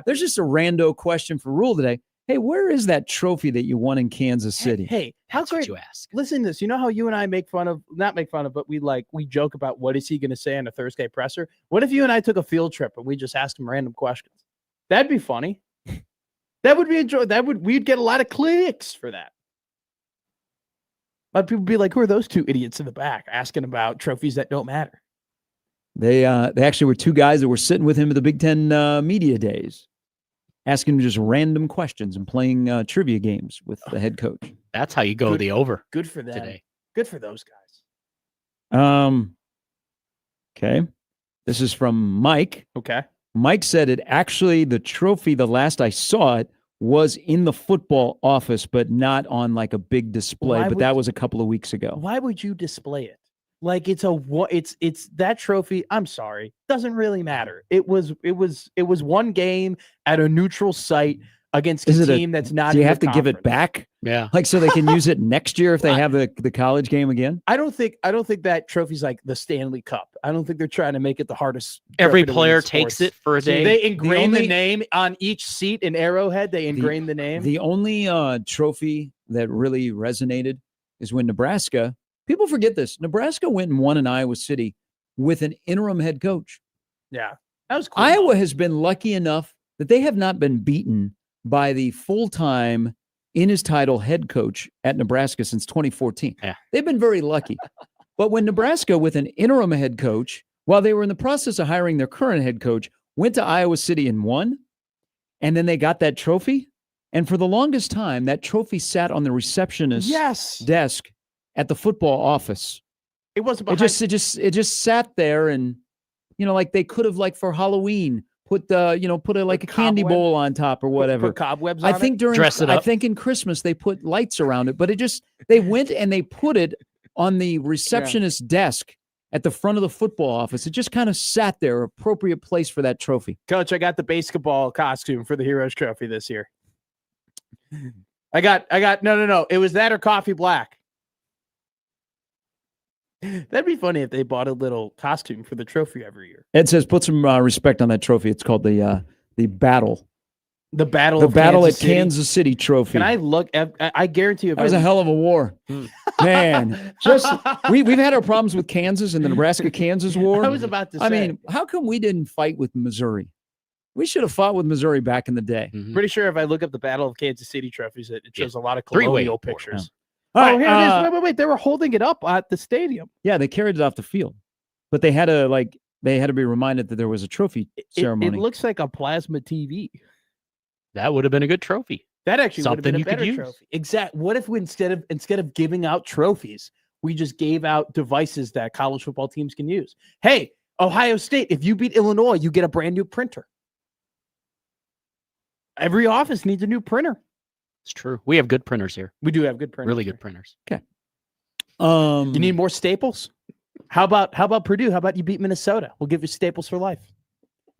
there's just a rando question for Rule today. Hey, where is that trophy that you won in Kansas City? Hey, how great you ask. Listen to this. You know how you and I not make fun of, but we joke about what is he going to say on a Thursday presser? What if you and I took a field trip and we just asked him random questions? That'd be funny. That would be we'd get a lot of clicks for that. A lot of people would be like, who are those two idiots in the back asking about trophies that don't matter? They actually were two guys that were sitting with him at the Big Ten media days. asking just random questions and playing trivia games with the head coach. That's how you go the over. Good for them. Today. Good for those guys. Okay. This is from Mike. Okay. Mike said it actually, the trophy, the last I saw it, was in the football office, but not on like a big display. But that was a couple of weeks ago. Why would you display it? Like it's that trophy. I'm sorry, doesn't really matter. It was one game at a neutral site against a team that's not. Do you have to give it back? Yeah, like so they can use it next year if they have the college game again. I don't think that trophy's like the Stanley Cup. I don't think they're trying to make it the hardest. Every player takes it for a day. They engrain the name on each seat in Arrowhead. They engrain the name. The only trophy that really resonated is when Nebraska. People forget this. Nebraska went and won in Iowa City with an interim head coach. Yeah, that was cool. Iowa has been lucky enough that they have not been beaten by the full-time in his title head coach at Nebraska since 2014. Yeah. They've been very lucky. But when Nebraska with an interim head coach, while they were in the process of hiring their current head coach, went to Iowa City and won, and then they got that trophy, and for the longest time, that trophy sat on the receptionist's desk at the football office. It wasn't behind. It just sat there, and like they could have like for Halloween put a candy bowl on top or whatever. Put cobwebs on I think in Christmas they put lights around it, but they went and they put it on the receptionist's desk at the front of the football office. It just kind of sat there, appropriate place for that trophy. Coach, I got the basketball costume for the Heroes Trophy this year. I got no. It was that or coffee black. That'd be funny if they bought a little costume for the trophy every year. Ed says, put some respect on that trophy. It's called the battle. The battle at Kansas City trophy. Can I look? I guarantee you, that was a hell of a war, man. We've had our problems with Kansas and the Nebraska-Kansas war. I was about to say. I mean, how come we didn't fight with Missouri? We should have fought with Missouri back in the day. Mm-hmm. Pretty sure if I look up the Battle of Kansas City trophies, it shows a lot of colonial pictures. Yeah. Here it is. Wait. They were holding it up at the stadium. Yeah, they carried it off the field. But they had to be reminded that there was a trophy ceremony. It looks like a plasma TV. That would have been a good trophy. That actually would have been a better use. trophy. Exactly. What if we instead of giving out trophies, we just gave out devices that college football teams can use? Hey, Ohio State, if you beat Illinois, you get a brand new printer. Every office needs a new printer. It's true. We have good printers here. We do have good printers. Really good printers. Okay. You need more staples? How about Purdue? How about you beat Minnesota? We'll give you staples for life.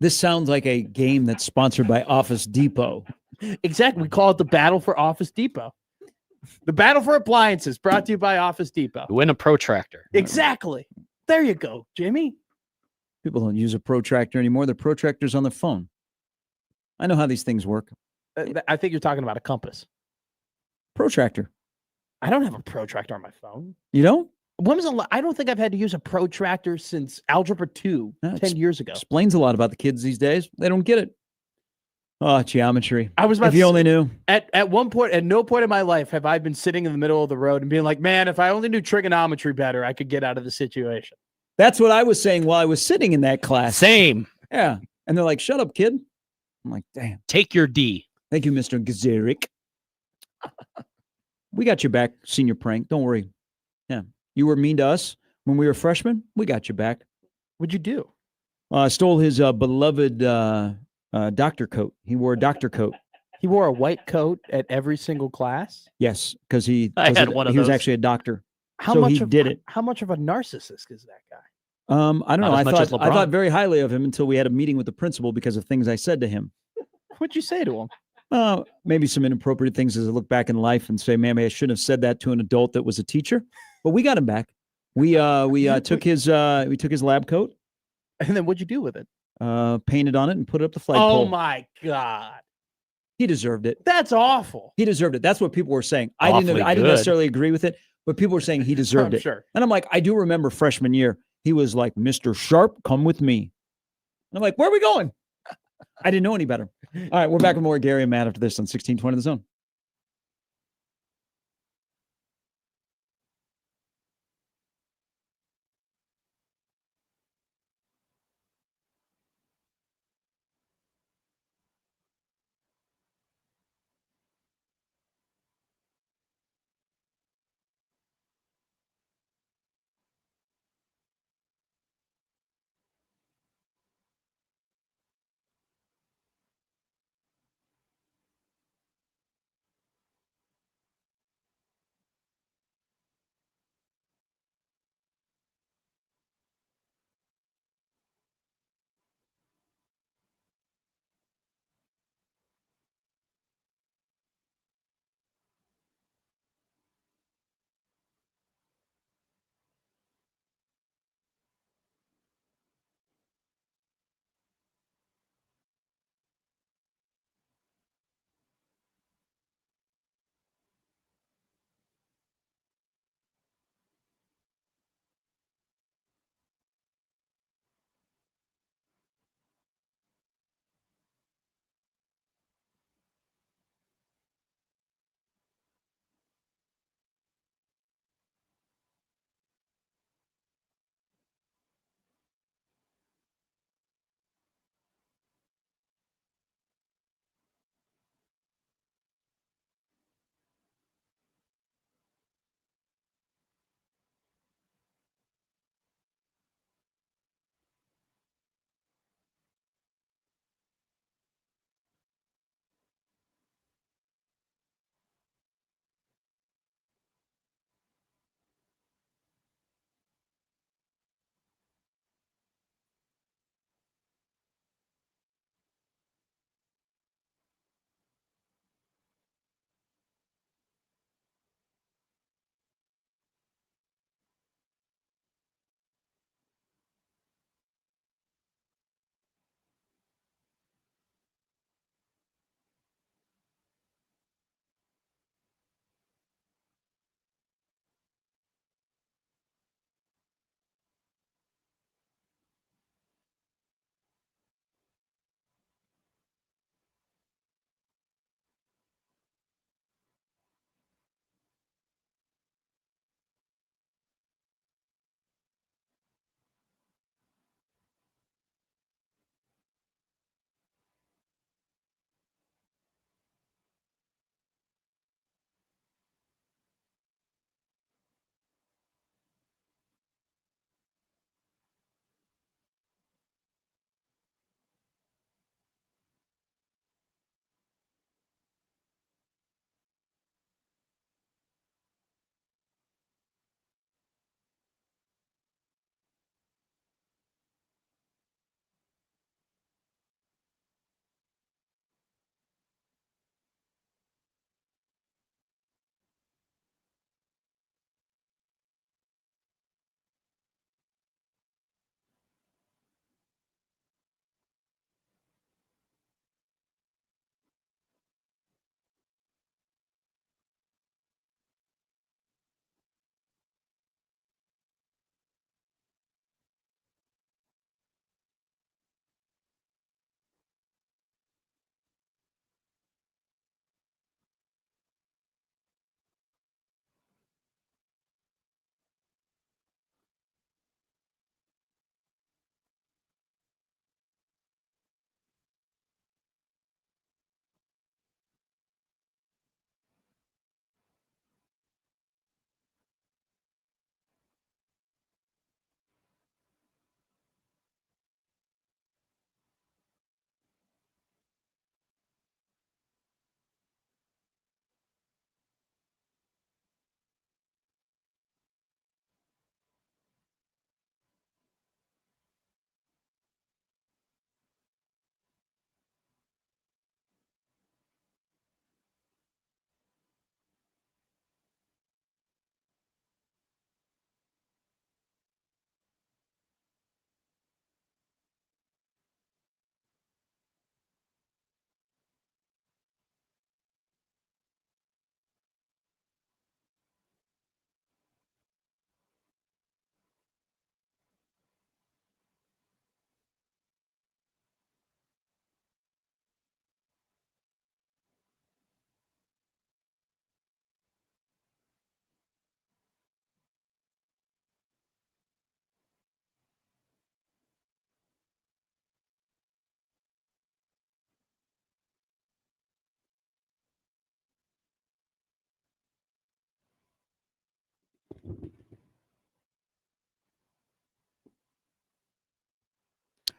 This sounds like a game that's sponsored by Office Depot. Exactly. We call it the Battle for Office Depot. The Battle for Appliances, brought to you by Office Depot. Win a protractor. Exactly. There you go, Jimmy. People don't use a protractor anymore. The protractor's on the phone. I know how these things work. I think you're talking about a compass. Protractor. I don't have a protractor on my phone. You don't? When was I don't think I've had to use a protractor since Algebra 2 10 years ago. Explains a lot about the kids these days. They don't get it. Oh, geometry. I was about if you only knew. At one point, at no point in my life have I been sitting in the middle of the road and being like, man, if I only knew trigonometry better, I could get out of the situation. That's what I was saying while I was sitting in that class. Same. Yeah. And they're like, shut up, kid. I'm like, damn. Take your D. Thank you, Mr. Gazerik. We got your back, senior prank. Don't worry. Yeah. You were mean to us when we were freshmen. We got your back. What'd you do? Stole his beloved doctor coat. He wore a doctor coat. He wore a white coat at every single class? Yes, because he was actually a doctor. How much of a narcissist is that guy? I don't know. I thought very highly of him until we had a meeting with the principal because of things I said to him. What'd you say to him? Maybe some inappropriate things as I look back in life and say, man, I shouldn't have said that to an adult that was a teacher. But we got him back. We took his lab coat. And then what'd you do with it? Painted on it and put it up the flagpole. Oh my God. He deserved it. That's awful. He deserved it. That's what people were saying. I didn't necessarily agree with it, but people were saying he deserved it. Sure. And I'm like, I do remember freshman year, he was like, Mr. Sharp, come with me. And I'm like, where are we going? I didn't know any better. All right, we're back with more Gary and Matt after this on 1620 The Zone.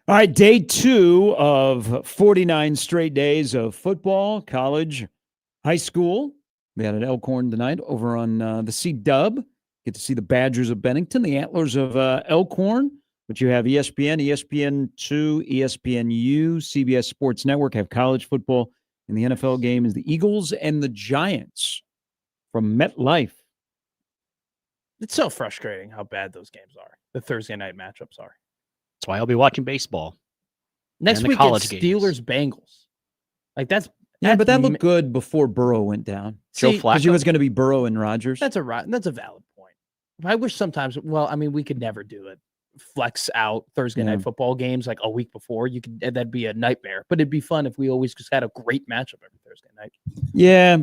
All right, day 2 of 49 straight days of football, college, high school. We had an Elkhorn tonight over on the C-Dub. Get to see the Badgers of Bennington, the Antlers of Elkhorn. But you have ESPN, ESPN2, ESPNU, CBS Sports Network have college football. And the NFL game is the Eagles and the Giants from MetLife. It's so frustrating how bad those games are. The Thursday night matchups are. That's why I'll be watching baseball. Next week it's Steelers Bengals. Like that's but that looked good before Burrow went down. Joe Flacco, because it was going to be Burrow and Rodgers. That's a valid point. I wish sometimes. Well, I mean, we could never do it. Flex out Thursday night football games like a week before. That'd be a nightmare. But it'd be fun if we always just had a great matchup every Thursday night. Yeah,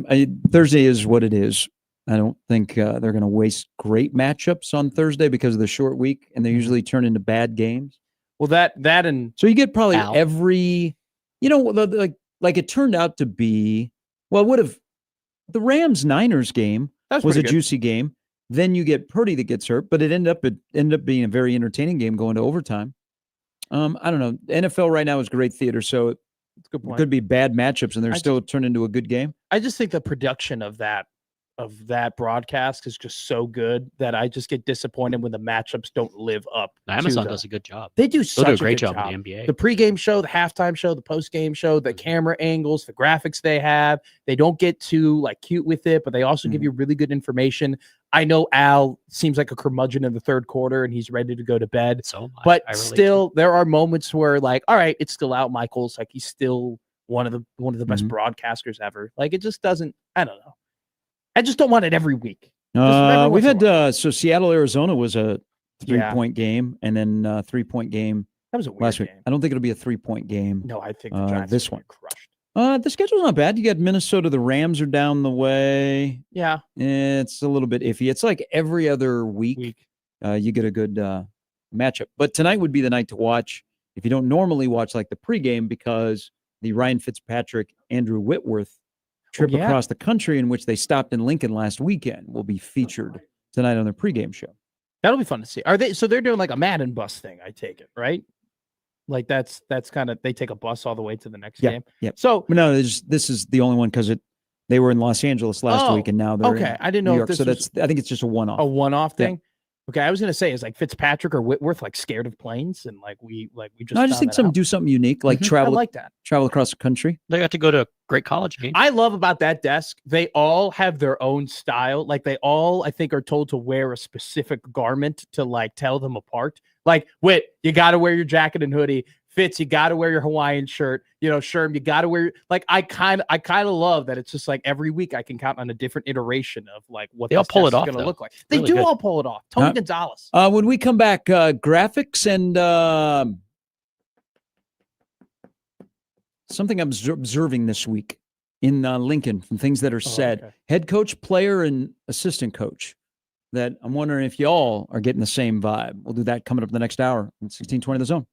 Thursday is what it is. I don't think they're going to waste great matchups on Thursday because of the short week, and they usually turn into bad games. Well, that and so you get probably every, like it turned out to be. Well, it would have the Rams-Niners game was a juicy game. Then you get Purdy that gets hurt, but it ended up being a very entertaining game going to overtime. I don't know. NFL right now is great theater, so it could be bad matchups, and they're still turn into a good game. I just think the production of that broadcast is just so good that I just get disappointed when the matchups don't live up. Amazon does a good job. They do such a great job in the NBA. The pregame show, the halftime show, the postgame show, the camera angles, the graphics they have. They don't get too like cute with it, but they also give you really good information. I know Al seems like a curmudgeon in the third quarter and he's ready to go to bed. But still, there are moments where like, all right, it's still Al Michaels. Like he's still one of the best broadcasters ever. Like it just doesn't. I don't know. I just don't want it every week. We've had so Seattle, Arizona was a 3-point game, and then 3-point game. That was a weird last week. game. I don't think it'll be a 3-point game. No, I think the Giants this one crushed. The schedule's not bad. You got Minnesota. The Rams are down the way. Yeah, it's a little bit iffy. It's like every other week. You get a good matchup. But tonight would be the night to watch if you don't normally watch like the pregame because the Ryan Fitzpatrick, Andrew Whitworth trip across the country in which they stopped in Lincoln last weekend will be featured tonight on their pregame show. That'll be fun to see. Are they? So they're doing like a Madden bus thing. I take it, right? Like that's kind of they take a bus all the way to the next game. Yeah. So no, this is the only one because they were in Los Angeles last week and now they're in I didn't know New York. If this I think it's just a one-off. A one-off thing. Okay, I was gonna say is like Fitzpatrick or Whitworth like scared of planes and we just. No, I just think do something unique like travel. I like that. Travel across the country. They got to go to a great college game. I love about that desk. They all have their own style. Like they all, I think, are told to wear a specific garment to like tell them apart. Like Whit, you got to wear your jacket and hoodie. Fitz, you got to wear your Hawaiian shirt. Sherm, you got to wear. Like I kind of love that it's just like every week I can count on a different iteration of like what they all pull it off. Going to look like. They really do all pull it off. Tony Gonzalez. When we come back, graphics and something I'm observing this week in Lincoln from things that are said. Okay. Head coach, player, and assistant coach. That I'm wondering if y'all are getting the same vibe. We'll do that coming up in the next hour on 1620 The Zone.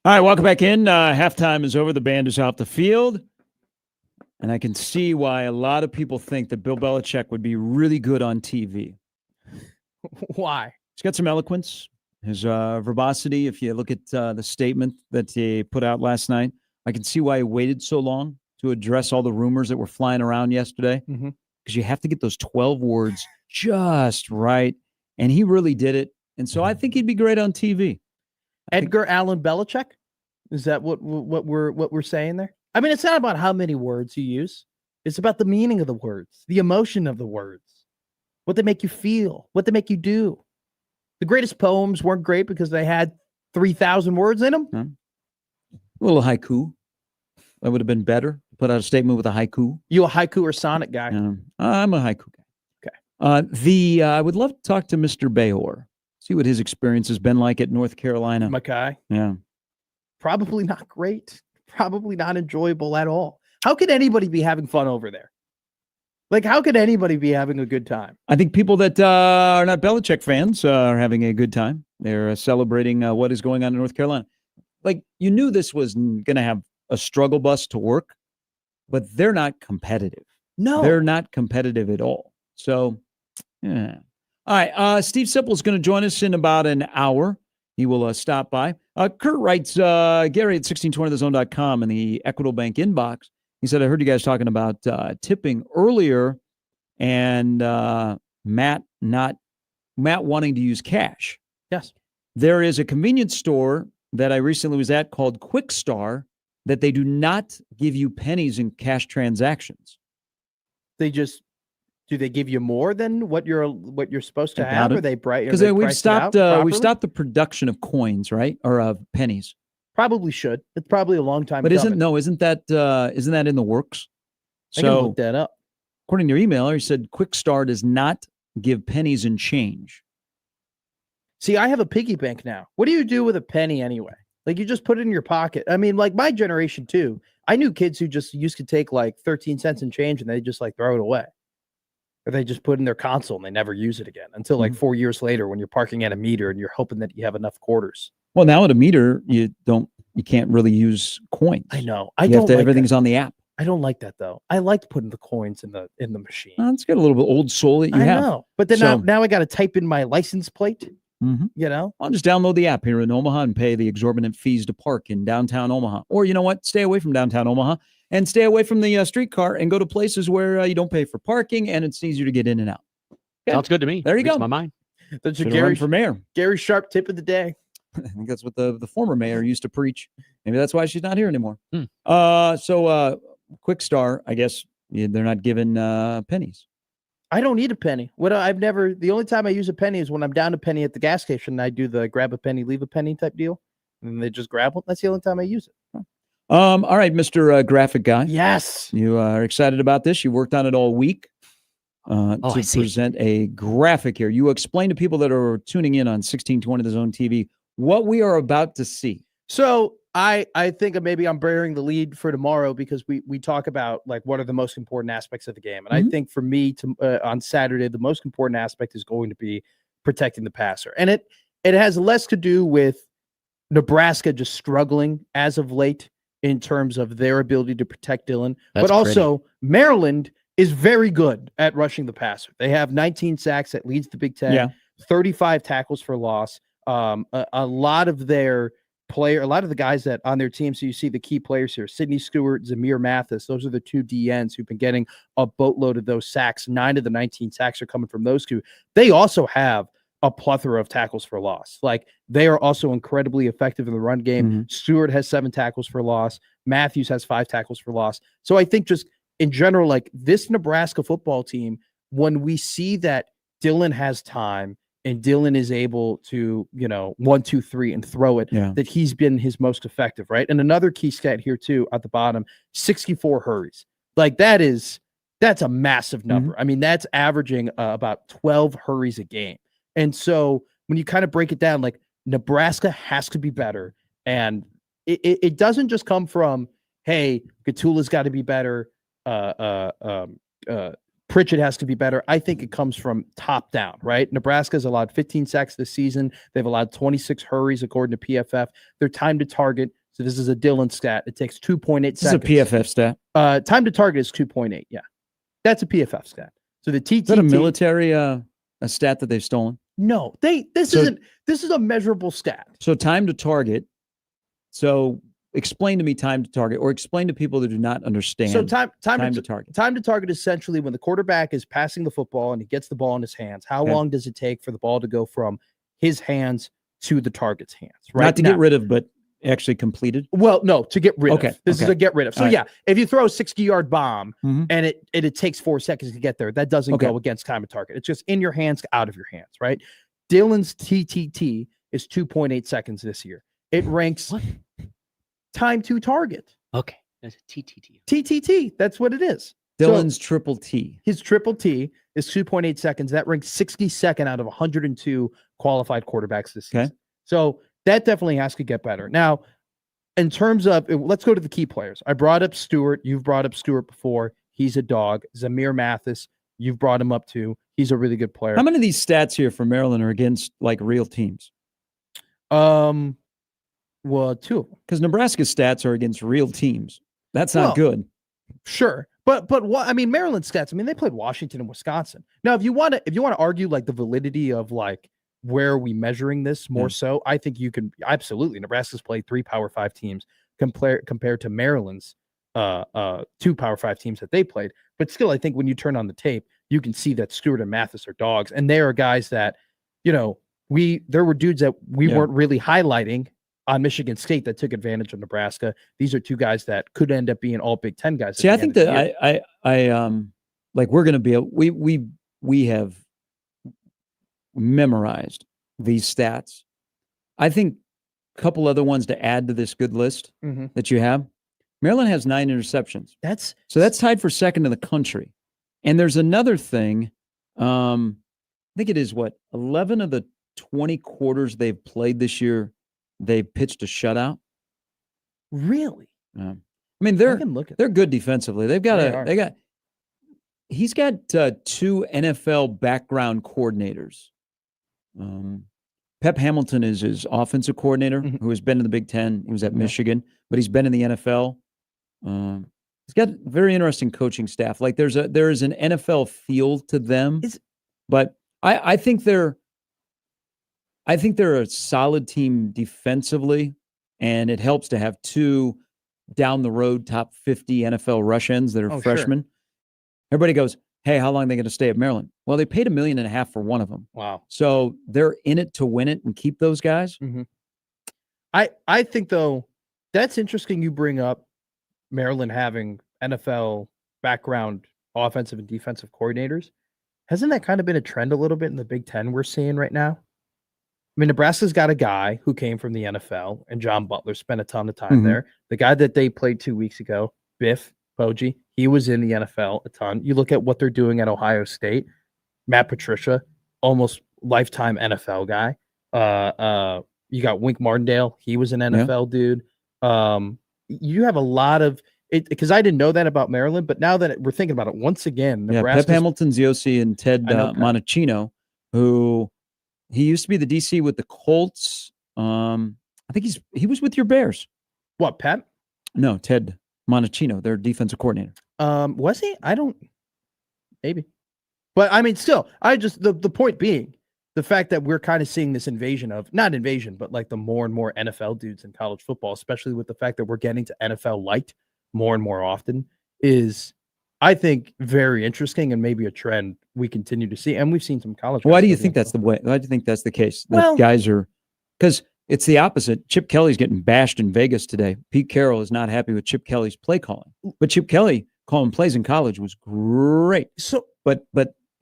All right, welcome back in. Halftime is over. The band is off the field. And I can see why a lot of people think that Bill Belichick would be really good on TV. Why? He's got some eloquence. His verbosity, if you look at the statement that he put out last night, I can see why he waited so long to address all the rumors that were flying around yesterday. Because you have to get those 12 words just right. And he really did it. And so I think he'd be great on TV. Edgar Allan Belichick? Is that what we're saying there? I mean, it's not about how many words you use. It's about the meaning of the words, the emotion of the words, what they make you feel, what they make you do. The greatest poems weren't great because they had 3,000 words in them. A little haiku. That would have been better. Put out a statement with a haiku. You a haiku or sonnet guy? I'm a haiku guy. Okay. I would love to talk to Mr. Behor. See what his experience has been like at North Carolina. Mackay? Yeah. Probably not great. Probably not enjoyable at all. How could anybody be having fun over there? Like, how could anybody be having a good time? I think people that are not Belichick fans are having a good time. They're celebrating what is going on in North Carolina. Like, you knew this was going to have a struggle bus to work, but they're not competitive. No. They're not competitive at all. So, yeah. All right. Steve Sipple is going to join us in about an hour. He will stop by. Kurt writes, Gary at 1620thezone.com in the Equitable Bank inbox. He said, I heard you guys talking about tipping earlier and Matt wanting to use cash. Yes. There is a convenience store that I recently was at called Quick Star that they do not give you pennies in cash transactions. Do they give you more than what you're supposed to have? Or they bright? Because we've stopped the production of coins, right, or of pennies. Probably should. It's probably a long time. But isn't that in the works? I can look that up. According to your email, you said Quick Star does not give pennies in change. See, I have a piggy bank now. What do you do with a penny anyway? Like, you just put it in your pocket. I mean, like my generation too. I knew kids who just used to take like 13 cents in change and they just like throw it away. Or they just put it in their console and they never use it again until like 4 years later when you're parking at a meter and you're hoping that you have enough quarters. Well, now at a meter, you can't really use coins. I know. Everything's on the app. I don't like that though. I liked putting the coins in the machine. It's got a little bit old soul that you have. I know. But then now I got to type in my license plate. You know, I'll just download the app here in Omaha and pay the exorbitant fees to park in downtown Omaha. Or you know what? Stay away from downtown Omaha and stay away from the streetcar and go to places where you don't pay for parking and it's easier to get in and out. Okay. Sounds good to me. There you go. My mind. That's your Gary for mayor. Gary Sharp tip of the day. I think that's what the former mayor used to preach. Maybe that's why she's not here anymore. Quick Star, I guess they're not giving pennies. I don't need a penny. The only time I use a penny is when I'm down a penny at the gas station and I do the grab a penny, leave a penny type deal. And they just grab one. That's the only time I use it. All right, Mr. Graphic Guy. Yes. You are excited about this. You worked on it all week to present a graphic here. You explain to people that are tuning in on 1620 The Zone TV what we are about to see. So I think maybe I'm bearing the lead for tomorrow because we talk about like what are the most important aspects of the game. And I think for me on Saturday, the most important aspect is going to be protecting the passer. And it has less to do with Nebraska just struggling as of late in terms of their ability to protect Dillon, but also Maryland is very good at rushing the passer. They have 19 sacks that leads the Big Ten, 35 tackles for loss. A lot of the guys that on their team, so you see the key players here, Sidney Stewart, Zamir Mathis, those are the two DNs who've been getting a boatload of those sacks. 9 of the 19 sacks are coming from those two. They also have a plethora of tackles for loss. Like, they are also incredibly effective in the run game. Stewart has 7 tackles for loss. Matthews has 5 tackles for loss. So I think just in general, like this Nebraska football team, when we see that Dillon has time and Dillon is able to, 1, 2, 3 and throw it, that he's been his most effective, right? And another key stat here too at the bottom, 64 hurries. Like that's a massive number. I mean, that's averaging about 12 hurries a game. And so when you kind of break it down, like Nebraska has to be better. And it doesn't just come from, hey, Gatula's got to be better. Pritchett has to be better. I think it comes from top down, right? Nebraska's allowed 15 sacks this season. They've allowed 26 hurries according to PFF. Their time to target, so this is a Dylan stat. It takes 2.8 seconds. This is a PFF stat. Time to target is 2.8. Yeah, that's a PFF stat. So the TTT. Is that a military a stat that they've stolen? No, this is a measurable stat. So time to target. So explain to me time to target, or explain to people that do not understand. So time to target. Time to target is essentially when the quarterback is passing the football and he gets the ball in his hands. How long does it take for the ball to go from his hands to the target's hands? Right. Not to get rid of, but actually completed. Well, no, to get rid of. This is a get rid of. So All right. if you throw a 60-yard bomb and it takes 4 seconds to get there, that doesn't go against time to target. It's just in your hands, out of your hands, right? Dylan's TTT is 2.8 seconds this year. It ranks time to target. Okay. That's a TTT. TTT. That's what it is. Dylan's triple T. His triple T is 2.8 seconds. That ranks 62nd out of 102 qualified quarterbacks this season. So that definitely has to get better. Now, in terms of, let's go to the key players. I brought up Stewart. You've brought up Stewart before. He's a dog. Zamir Mathis, you've brought him up too. He's a really good player. How many of these stats here for Maryland are against like real teams? Well, 2 of them. Because Nebraska's stats are against real teams. That's not good. Sure. But what, I mean, Maryland stats, I mean, they played Washington and Wisconsin. Now, if you want to argue like the validity of like where are we measuring this more so, I think you can absolutely. Nebraska's played 3 Power 5 teams compared to Maryland's 2 Power 5 teams that they played. But still, I think when you turn on the tape, you can see that Stewart and Mathis are dogs. And they are guys that, there were dudes that we weren't really highlighting on Michigan State that took advantage of Nebraska. These are 2 guys that could end up being all Big Ten guys. See, I think that we're going to be we have memorized these stats. I think a couple other ones to add to this good list that you have. Maryland has 9 interceptions. That's tied for second in the country. And there's another thing. I think it is 11 of the 20 quarters they've played this year, they've pitched a shutout. Really? I mean, they're good defensively. He's got 2 NFL background coordinators. Pep Hamilton is his offensive coordinator, who has been in the Big Ten. He was at Michigan, but he's been in the NFL. He's got a very interesting coaching staff. Like there is an NFL feel to them, but I think they're a solid team defensively, and it helps to have 2 down the road top 50 NFL rush ends that are freshmen. Sure. Everybody goes, hey, how long are they going to stay at Maryland? Well, they paid $1.5 million for one of them. Wow. So they're in it to win it and keep those guys. I think, though, that's interesting you bring up Maryland having NFL background offensive and defensive coordinators. Hasn't that kind of been a trend a little bit in the Big Ten we're seeing right now? I mean, Nebraska's got a guy who came from the NFL, and John Butler spent a ton of time there. The guy that they played 2 weeks ago, Biff Poggi, he was in the NFL a ton. You look at what they're doing at Ohio State. Matt Patricia, almost lifetime NFL guy. You got Wink Martindale. He was an NFL dude. You have a lot of it, because I didn't know that about Maryland, but now that we're thinking about it once again, Pep Hamilton's the OC, and Ted Monachino, who he used to be the DC with the Colts. I think he was with your Bears. What, Pep? No, Ted Monachino, their defensive coordinator. Was he? Maybe. But I mean, still, the point being, the fact that we're kind of seeing this not invasion, but like the more and more NFL dudes in college football, especially with the fact that we're getting to NFL light more and more often, is, I think, very interesting and maybe a trend we continue to see. And we've seen some college. Why do you think that's the way? Why do you think that's the case? That guys are, because it's the opposite. Chip Kelly's getting bashed in Vegas today. Pete Carroll is not happy with Chip Kelly's play calling, but Chip Kelly calling plays in college was great. So, but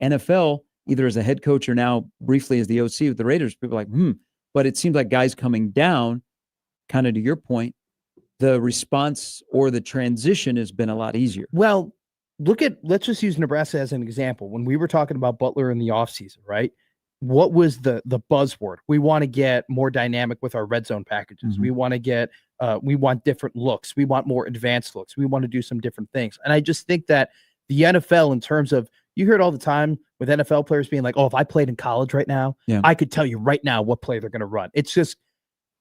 NFL, either as a head coach or now briefly as the OC with the Raiders, people are like, but it seems like guys coming down, kind of to your point, the response or the transition has been a lot easier. Well, let's just use Nebraska as an example. When we were talking about Butler in the offseason, right? What was the buzzword? We want to get more dynamic with our red zone packages. We want to get, we want different looks. We want more advanced looks. We want to do some different things. And I just think that the NFL, in terms of You hear it all the time with NFL players being like, oh, if I played in college right now, I could tell you right now what play they're going to run. It's just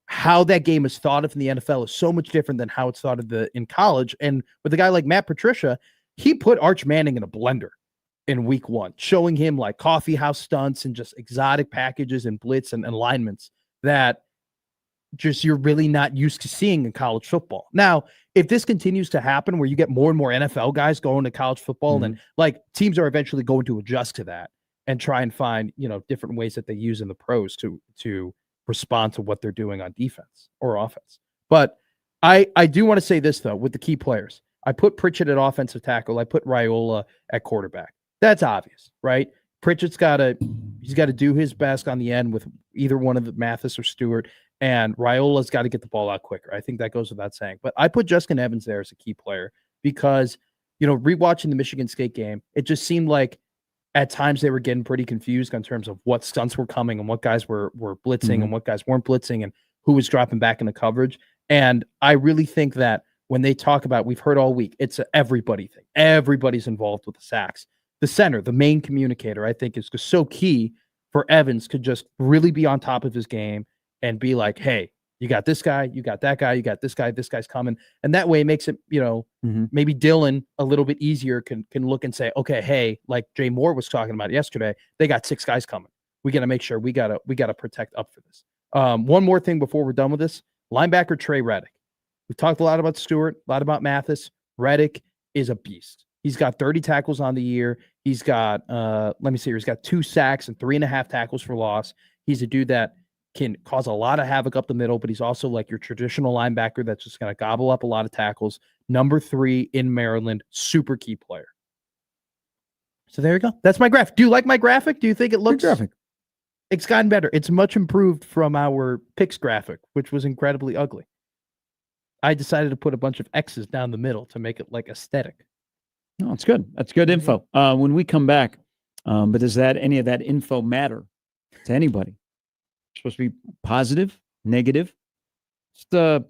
how that game is thought of in the NFL is so much different than how it's thought of in college. And with a guy like Matt Patricia, he put Arch Manning in a blender in week 1, showing him like coffee house stunts and just exotic packages and blitz and alignments that just you're really not used to seeing in college football. Now, if this continues to happen where you get more and more NFL guys going to college football, then like teams are eventually going to adjust to that and try and find, different ways that they use in the pros to respond to what they're doing on defense or offense. But I do want to say this though, with the key players. I put Pritchett at offensive tackle. I put Raiola at quarterback. That's obvious, right? Pritchett's got to do his best on the end with either one of the Mathis or Stewart, and Raiola's got to get the ball out quicker. I think that goes without saying. But I put Justin Evans there as a key player because, rewatching the Michigan State game, it just seemed like at times they were getting pretty confused in terms of what stunts were coming and what guys were blitzing and what guys weren't blitzing and who was dropping back into coverage. And I really think that when they talk about, we've heard all week, it's an everybody thing. Everybody's involved with the sacks. The center, the main communicator, I think is just so key for Evans to just really be on top of his game and be like, hey, you got this guy, you got that guy, you got this guy's coming. And that way it makes it, maybe Dylan a little bit easier can look and say, okay, hey, like Jay Moore was talking about yesterday, they got 6 guys coming. We got to make sure we got to protect up for this. One more thing before we're done with this, linebacker Trey Reddick. We've talked a lot about Stewart, a lot about Mathis. Reddick is a beast. He's got 30 tackles on the year. He's got, he's got 2 sacks and 3.5 tackles for loss. He's a dude that can cause a lot of havoc up the middle, but he's also like your traditional linebacker that's just going to gobble up a lot of tackles. Number 3 in Maryland, super key player. So there you go. That's my graphic. Do you like my graphic? Do you think it looks... Good graphic. It's gotten better. It's much improved from our picks graphic, which was incredibly ugly. I decided to put a bunch of X's down the middle to make it like aesthetic. No, it's good. That's good info. When we come back, but does any of that info matter to anybody? It's supposed to be positive, negative. Terry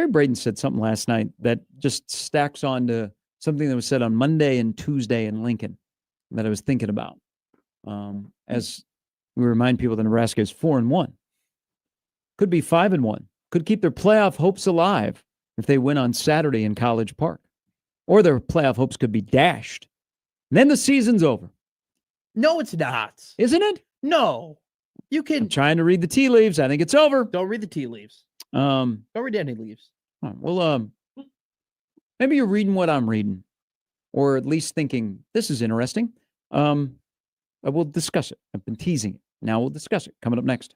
Braden said something last night that just stacks on to something that was said on Monday and Tuesday in Lincoln that I was thinking about. As we remind people that Nebraska is 4-1, could be 5-1, could keep their playoff hopes alive if they win on Saturday in College Park. Or their playoff hopes could be dashed. And then the season's over. No, it's not. Isn't it? No. You can... I'm trying to read the tea leaves. I think it's over. Don't read the tea leaves. Don't read any leaves. Well, maybe you're reading what I'm reading. Or at least thinking, this is interesting. We'll discuss it. I've been teasing it. Now we'll discuss it. Coming up next.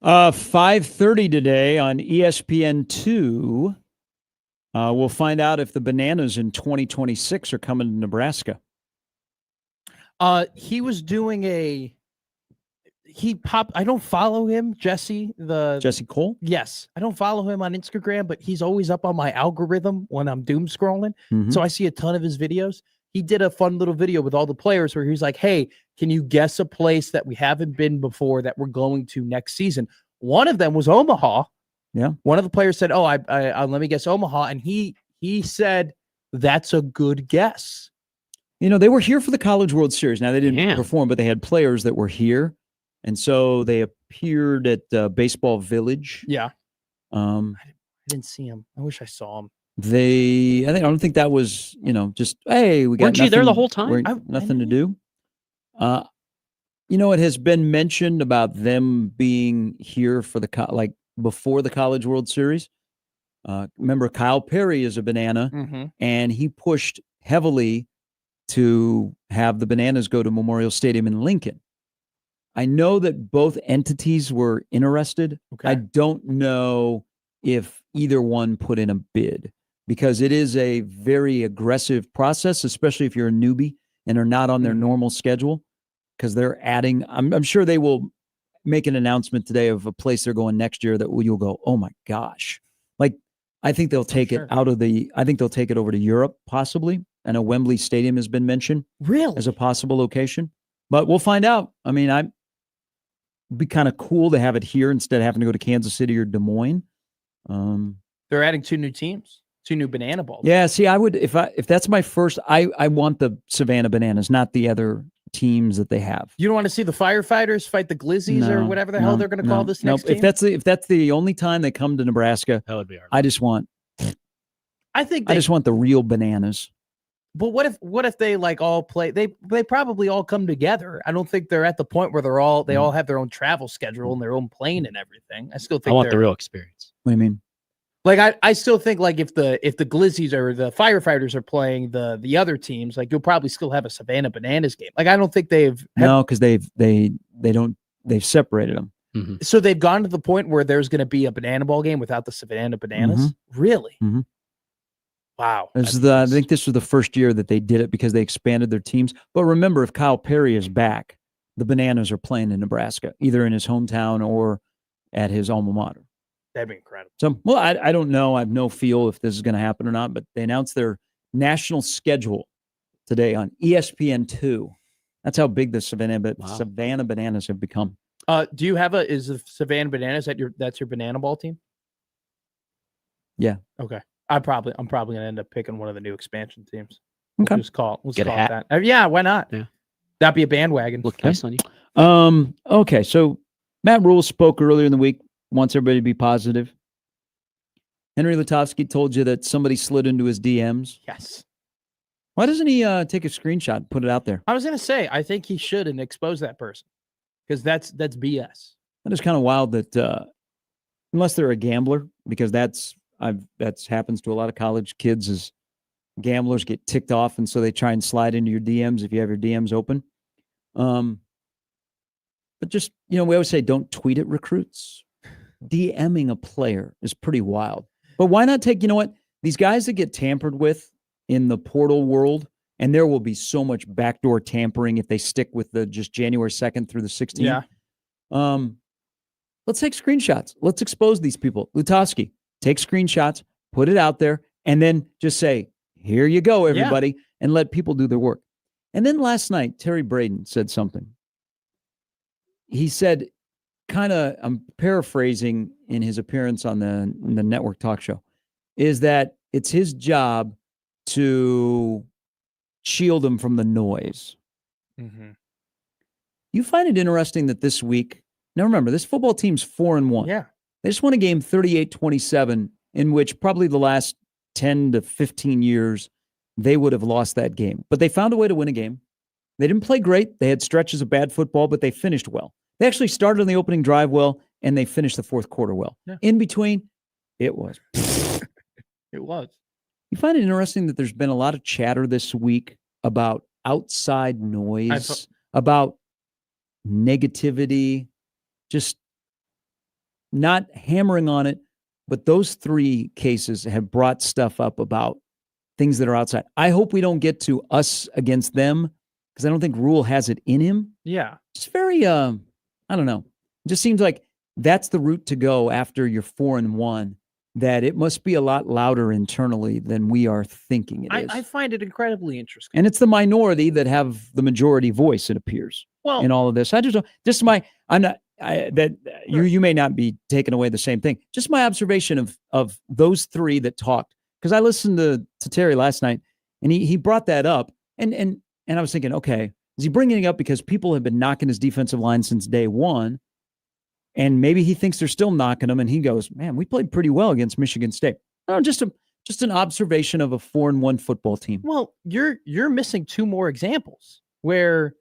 5:30 today on ESPN2. We'll find out if the Bananas in 2026 are coming to Nebraska. He was doing I don't follow him, Jesse Cole? Yes. I don't follow him on Instagram, but he's always up on my algorithm when I'm doom scrolling. Mm-hmm. So I see a ton of his videos. He did a fun little video with all the players where he's like, hey, can you guess a place that we haven't been before that we're going to next season? One of them was Omaha. Yeah. One of the players said, oh, I let me guess Omaha. And he said, that's a good guess. You know, they were here for the College World Series. Now, they didn't perform, but they had players that were here. And so they appeared at Baseball Village. Yeah. I didn't see him. I wish I saw him. I don't think that was, just, hey, we got Weren't you there the whole time? Nothing to do. It has been mentioned about them being here for before the College World Series. Remember, Kyle Perry is a Banana, and he pushed heavily to have the Bananas go to Memorial Stadium in Lincoln. I know that both entities were interested. Okay. I don't know if either one put in a bid, because it is a very aggressive process, especially if you're a newbie and are not on their normal schedule, because they're adding. I'm sure they will make an announcement today of a place they're going next year that you'll go, oh my gosh. Like, I think they'll take it I think they'll take it over to Europe, possibly. I know Wembley Stadium has been mentioned as a possible location, but we'll find out. I mean, it'd be kind of cool to have it here instead of having to go to Kansas City or Des Moines. They're adding 2 new teams, 2 new Banana Balls. Yeah, see, I would if that's my first. I want the Savannah Bananas, not the other teams that they have. You don't want to see the Firefighters fight the Glizzies or whatever the hell they're going to call this next team? If that's the only time they come to Nebraska, that would be hard. I just want the real Bananas. But what if they all play? They probably all come together. I don't think they're at the point where they all have their own travel schedule and their own plane and everything. I still think I want the real experience. What do you mean? I still think if the Glizzies or the Firefighters are playing the other teams, you'll probably still have a Savannah Bananas game. I don't think because they've separated them. Mm-hmm. So they've gone to the point where there's going to be a Banana Ball game without the Savannah Bananas. Really? Mm-hmm. Wow. I think this was the first year that they did it because they expanded their teams. But remember, if Kyle Perry is back, the Bananas are playing in Nebraska, either in his hometown or at his alma mater. That'd be incredible. So, well, I don't know. I have no feel if this is going to happen or not, but they announced their national schedule today on ESPN2. That's how big the Savannah Bananas have become. Do you have is the Savannah Bananas that's your Banana Ball team? Yeah. Okay. I'm probably going to end up picking one of the new expansion teams. Okay. Let's call it that. Yeah, why not? Yeah. That'd be a bandwagon. Look nice on you. Okay, so Matt Rule spoke earlier in the week, wants everybody to be positive. Henry Lutovsky told you that somebody slid into his DMs. Yes. Why doesn't he take a screenshot and put it out there? I was going to say, I think he should and expose that person, because that's BS. That is kind of wild that unless they're a gambler, because that's happens to a lot of college kids, is gamblers get ticked off, and so they try and slide into your DMs if you have your DMs open. But just, we always say don't tweet at recruits. DMing a player is pretty wild. But why not take, these guys that get tampered with in the portal world, and there will be so much backdoor tampering if they stick with the just January 2nd through the 16th. Yeah. Let's take screenshots. Let's expose these people. Lutovsky, take screenshots, put it out there, and then just say, here you go, everybody, and let people do their work. And then last night, Terry Braden said something. He said, I'm paraphrasing in his appearance on the network talk show, is that it's his job to shield him from the noise. Mm-hmm. You find it interesting that this week, now remember, this football team's 4-1. Yeah. They just won a game 38-27, in which probably the last 10 to 15 years, they would have lost that game. But they found a way to win a game. They didn't play great. They had stretches of bad football, but they finished well. They actually started on the opening drive well, and they finished the fourth quarter well. Yeah. In between, it was. It was. You find it interesting that there's been a lot of chatter this week about outside noise, about negativity, just not hammering on it, but those 3 cases have brought stuff up about things that are outside. I hope we don't get to us against them because I don't think Rule has it in him. Yeah. It's very, I don't know. It just seems like that's the route to go after you're 4-1, that it must be a lot louder internally than we are thinking it is. I find it incredibly interesting. And it's the minority that have the majority voice, it appears, in all of this. I just don't, you may not be taking away the same thing. Just my observation of those 3 that talked. Because I listened to Terry last night, and he brought that up, and I was thinking, okay, is he bringing it up because people have been knocking his defensive line since day one, and maybe he thinks they're still knocking him, and he goes, man, we played pretty well against Michigan State. No, just an observation of a 4-1 football team. Well, you're missing 2 more examples where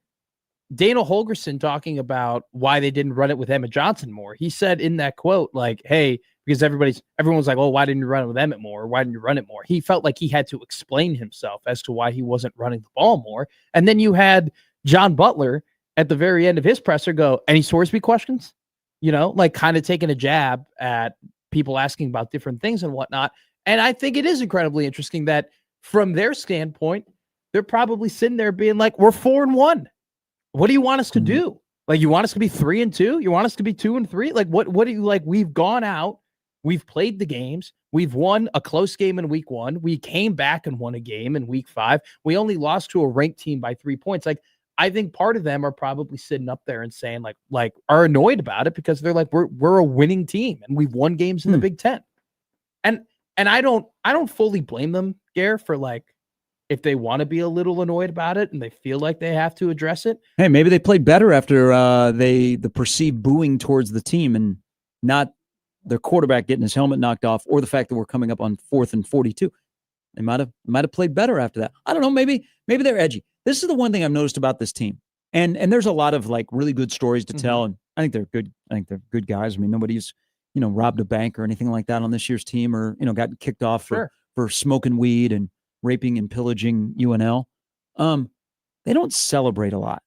Dana Holgerson talking about why they didn't run it with Emmett Johnson more. He said in that quote, like, hey, because everyone's like, oh, why didn't you run it with Emmett more? Or why didn't you run it more? He felt like he had to explain himself as to why he wasn't running the ball more. And then you had John Butler at the very end of his presser go, any Sorsby questions? Like kind of taking a jab at people asking about different things and whatnot. And I think it is incredibly interesting that from their standpoint, they're probably sitting there being like, we're 4-1. What do you want us to do? Like, you want us to be 3-2? You want us to be 2-3? Like, what do you like? We've gone out. We've played the games. We've won a close game in week 1. We came back and won a game in week 5. We only lost to a ranked team by 3 points. Like, I think part of them are probably sitting up there and saying like are annoyed about it because they're like, we're a winning team and we've won games in the Big Ten. And I don't fully blame them, Gare, for like, if they want to be a little annoyed about it and they feel like they have to address it. Hey, maybe they played better after the perceived booing towards the team and not their quarterback getting his helmet knocked off, or the fact that we're coming up on 4th and 42. They might have played better after that. I don't know. Maybe they're edgy. This is the one thing I've noticed about this team, and there's a lot of like really good stories to tell, and I think they're good. I think they're good guys. I mean, nobody's robbed a bank or anything like that on this year's team, or got kicked off for smoking weed and raping and pillaging UNL. They don't celebrate a lot.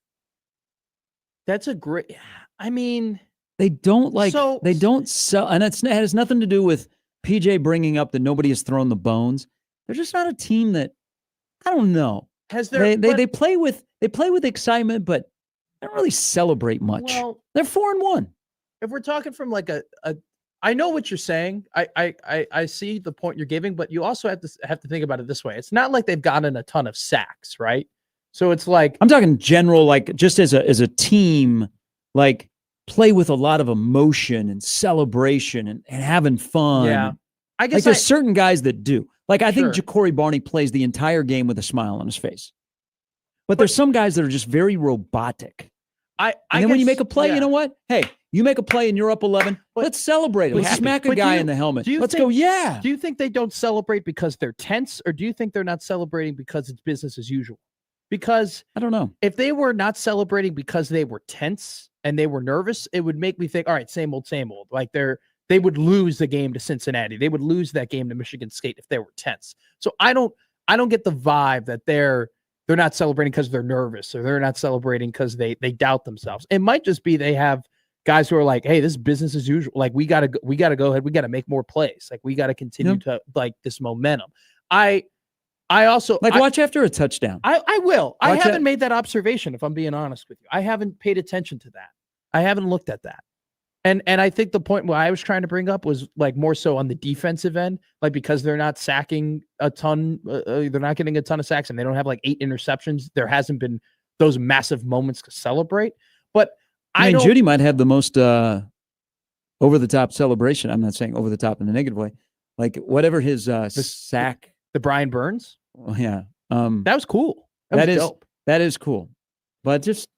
That's a great. I mean, they don't they don't sell, and it has nothing to do with PJ bringing up that nobody has thrown the bones. They're just not a team that, I don't know. They play with excitement, but they don't really celebrate much. Well, they're 4-1. If we're talking from like I know what you're saying. I see the point you're giving, but you also have to think about it this way. It's not like they've gotten a ton of sacks, right? So it's like, I'm talking general, like just as a team, like play with a lot of emotion and celebration and having fun. Yeah. I guess like there's certain guys that do. Like I think Ja'Cory Barney plays the entire game with a smile on his face. But there's some guys that are just very robotic. And then when you make a play, you know what? Hey, you make a play and you're up 11. Let's celebrate it. Let's smack a guy in the helmet. Let's go, yeah. Do you think they don't celebrate because they're tense, or do you think they're not celebrating because it's business as usual? Because I don't know. If they were not celebrating because they were tense and they were nervous, it would make me think, all right, same old, same old. Like they would lose the game to Cincinnati. They would lose that game to Michigan State if they were tense. So I don't get the vibe that they're not celebrating because they're nervous, or they're not celebrating because they doubt themselves. It might just be they have guys who are like, hey, this is business as usual. Like we gotta go ahead. We gotta make more plays. Like we gotta continue to like this momentum. I also watch after a touchdown. I will. I haven't made that observation, if I'm being honest with you. I haven't paid attention to that. I haven't looked at that. And I think the point what I was trying to bring up was like more so on the defensive end, like because they're not sacking a ton, they're not getting a ton of sacks, and they don't have like 8 interceptions. There hasn't been those massive moments to celebrate. But I mean, Judy might have the most over the top celebration. I'm not saying over the top in a negative way. Like whatever his sack, the Brian Burns. Oh, yeah, that was cool. That was dope. That is cool. But just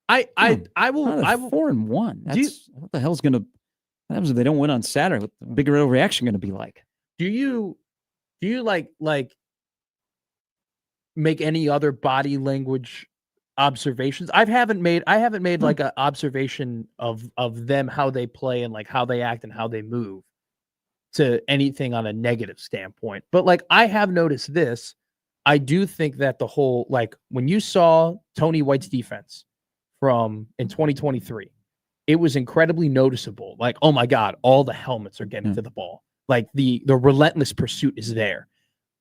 I will 4-1. That's what the hell's gonna. What happens if they don't win on Saturday? What's the bigger reaction going to be like? Do you like make any other body language observations? I haven't made like an observation of them, how they play and like how they act and how they move to anything on a negative standpoint. But like I have noticed this. I do think that the whole, like when you saw Tony White's defense from in 2023, it was incredibly noticeable. Like, oh my God, all the helmets are getting to the ball. Like the relentless pursuit is there.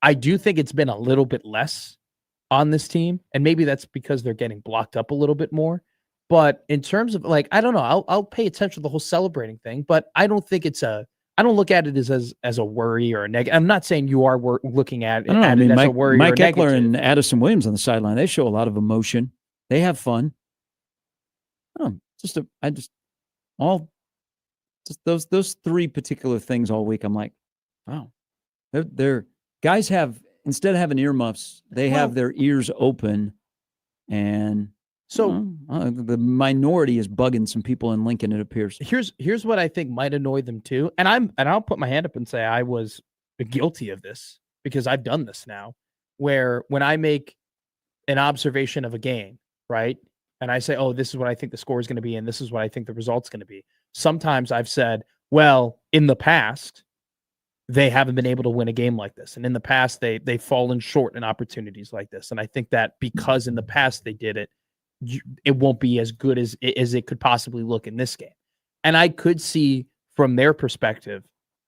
I do think it's been a little bit less on this team, and maybe that's because they're getting blocked up a little bit more. But in terms of like, I don't know, I'll pay attention to the whole celebrating thing, but I don't think I don't look at it as a worry or a negative. I'm not saying you are looking at it, as a worry Mike or a negative. Eckler and Addison Williams on the sideline, they show a lot of emotion. They have fun. Those three particular things all week. I'm like, wow, they're guys have, instead of having earmuffs, they have their ears open, and so the minority is bugging some people in Lincoln. It appears. Here's what I think might annoy them too, and I'll put my hand up and say I was guilty of this because I've done this now, where when I make an observation of a game, right, and I say, oh, this is what I think the score is going to be, and this is what I think the result's going to be. Sometimes I've said, well, in the past, they haven't been able to win a game like this. And in the past, they've fallen short in opportunities like this. And I think that because in the past they did it, it won't be as good as it could possibly look in this game. And I could see from their perspective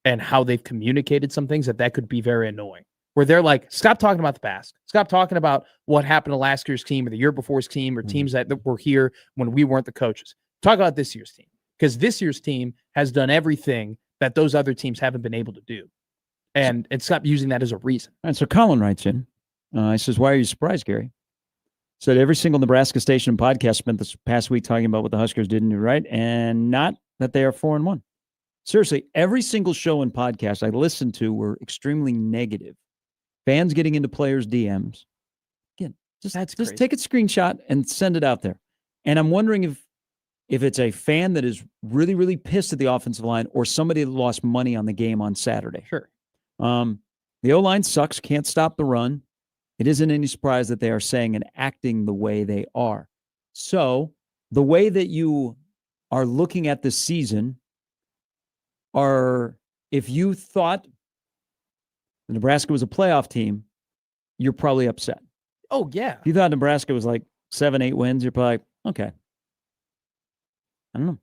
and how they've communicated some things that could be very annoying. Where they're like, stop talking about the past. Stop talking about what happened to last year's team or the year before's team or teams that were here when we weren't the coaches. Talk about this year's team. Because this year's team has done everything that those other teams haven't been able to do. And stop using that as a reason. And so Colin writes in, he says, why are you surprised, Gary? Said every single Nebraska station and podcast spent this past week talking about what the Huskers didn't do right, and not that they are 4-1. Seriously, every single show and podcast I listened to were extremely negative. Fans getting into players' DMs. Again, just take a screenshot and send it out there. And I'm wondering if it's a fan that is really, really pissed at the offensive line or somebody that lost money on the game on Saturday. Sure. The O-line sucks, can't stop the run. It isn't any surprise that they are saying and acting the way they are. So the way that you are looking at this season if you thought Nebraska was a playoff team, you're probably upset. Oh, yeah. If you thought Nebraska was like 7-8 wins, you're probably like, okay. I don't know.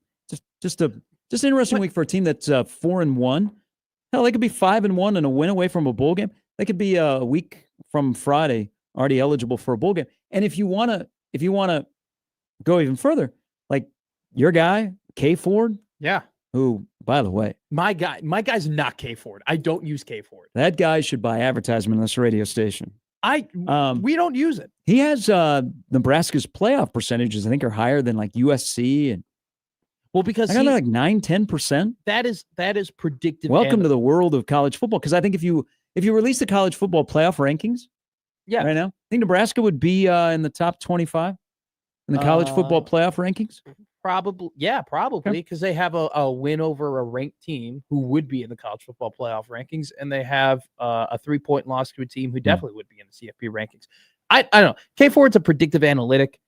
Just an interesting week for a team that's 4-1. Hell, they could be 5-1 and a win away from a bowl game. They could be a week from Friday already eligible for a bowl game. And if you want to go even further, like your guy, K Ford. Yeah. Who, by the way, my guy's not K Ford. I don't use K Ford. That guy should buy advertisement on this radio station. We don't use it. He has Nebraska's playoff percentages, I think, are higher than like USC and because I got like 9-10%. That is predictive. Welcome to the world of college football. Because I think if you release the college football playoff rankings, right now, I think Nebraska would be in the top 25 in the college football playoff rankings. Probably, because they have a win over a ranked team who would be in the college football playoff rankings, and they have a 3-point loss to a team who definitely would be in the CFP rankings. I don't know. K Ford's a predictive analytic.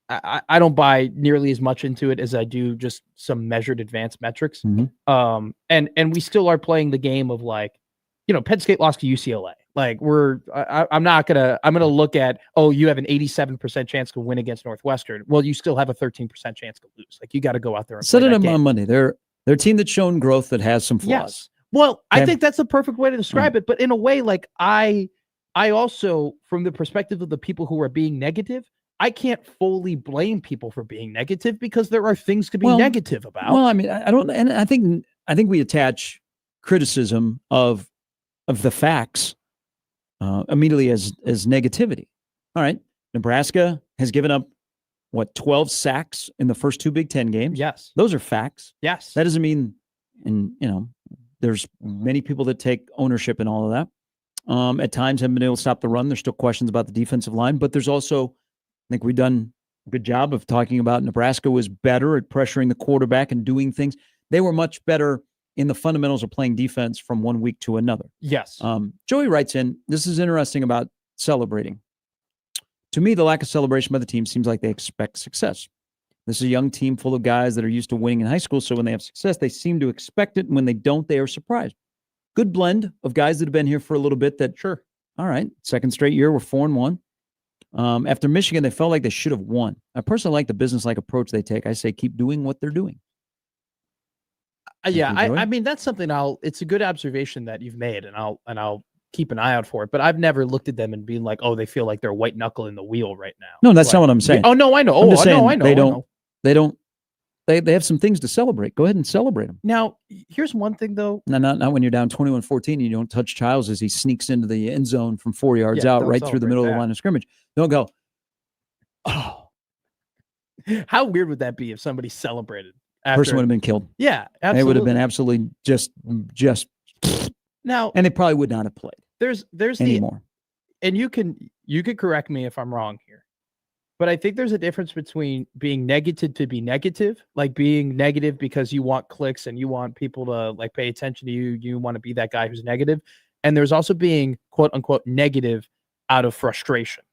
I don't buy nearly as much into it as I do just some measured advanced metrics. Mm-hmm. And we still are playing the game of like, Penn State lost to UCLA. Like I'm gonna look at, oh, you have an 87% chance to win against Northwestern. Well, you still have a 13% chance to lose. Like you got to go out there and set it up on Monday. They're a team that's shown growth that has some flaws. Yes. Well, I think that's the perfect way to describe it. But in a way, like I also, from the perspective of the people who are being negative, I can't fully blame people for being negative because there are things to be negative about. Well, I mean, I don't, and I think we attach criticism of the facts immediately as negativity. All right, Nebraska has given up 12 sacks in the first 2 Big Ten games. Yes, those are facts. Yes, that doesn't mean, and there's many people that take ownership in all of that. At times, haven't been able to stop the run. There's still questions about the defensive line, but there's also, I think we've done a good job of talking about Nebraska was better at pressuring the quarterback and doing things. They were much better in the fundamentals of playing defense from one week to another. Yes. Joey writes in, this is interesting about celebrating. To me, the lack of celebration by the team seems like they expect success. This is a young team full of guys that are used to winning in high school, so when they have success, they seem to expect it, and when they don't, they are surprised. Good blend of guys that have been here for a little bit that, sure, all right, second straight year, we're 4-1. After Michigan, they felt like they should have won. I personally like the business-like approach they take. I say keep doing what they're doing. Yeah, I mean that's something it's a good observation that you've made, and I'll keep an eye out for it. But I've never looked at them and been like, oh, they feel like they're white knuckling the wheel right now. No, that's not what I'm saying. Oh no, I know. I'm just saying I know. They have some things to celebrate. Go ahead and celebrate them. Now, here's one thing though. No, not when you're down 21-14 and you don't touch Childs as he sneaks into the end zone from 4 yards out right through the middle of the line of scrimmage. Don't go, oh. How weird would that be if somebody celebrated? Person would have been killed. Yeah, absolutely. They would have been absolutely just now, and they probably would not have played. There's anymore. And you can correct me if I'm wrong here, but I think there's a difference between being negative to be negative, like being negative because you want clicks and you want people to like pay attention to you. You want to be that guy who's negative, and there's also being quote unquote negative out of frustration,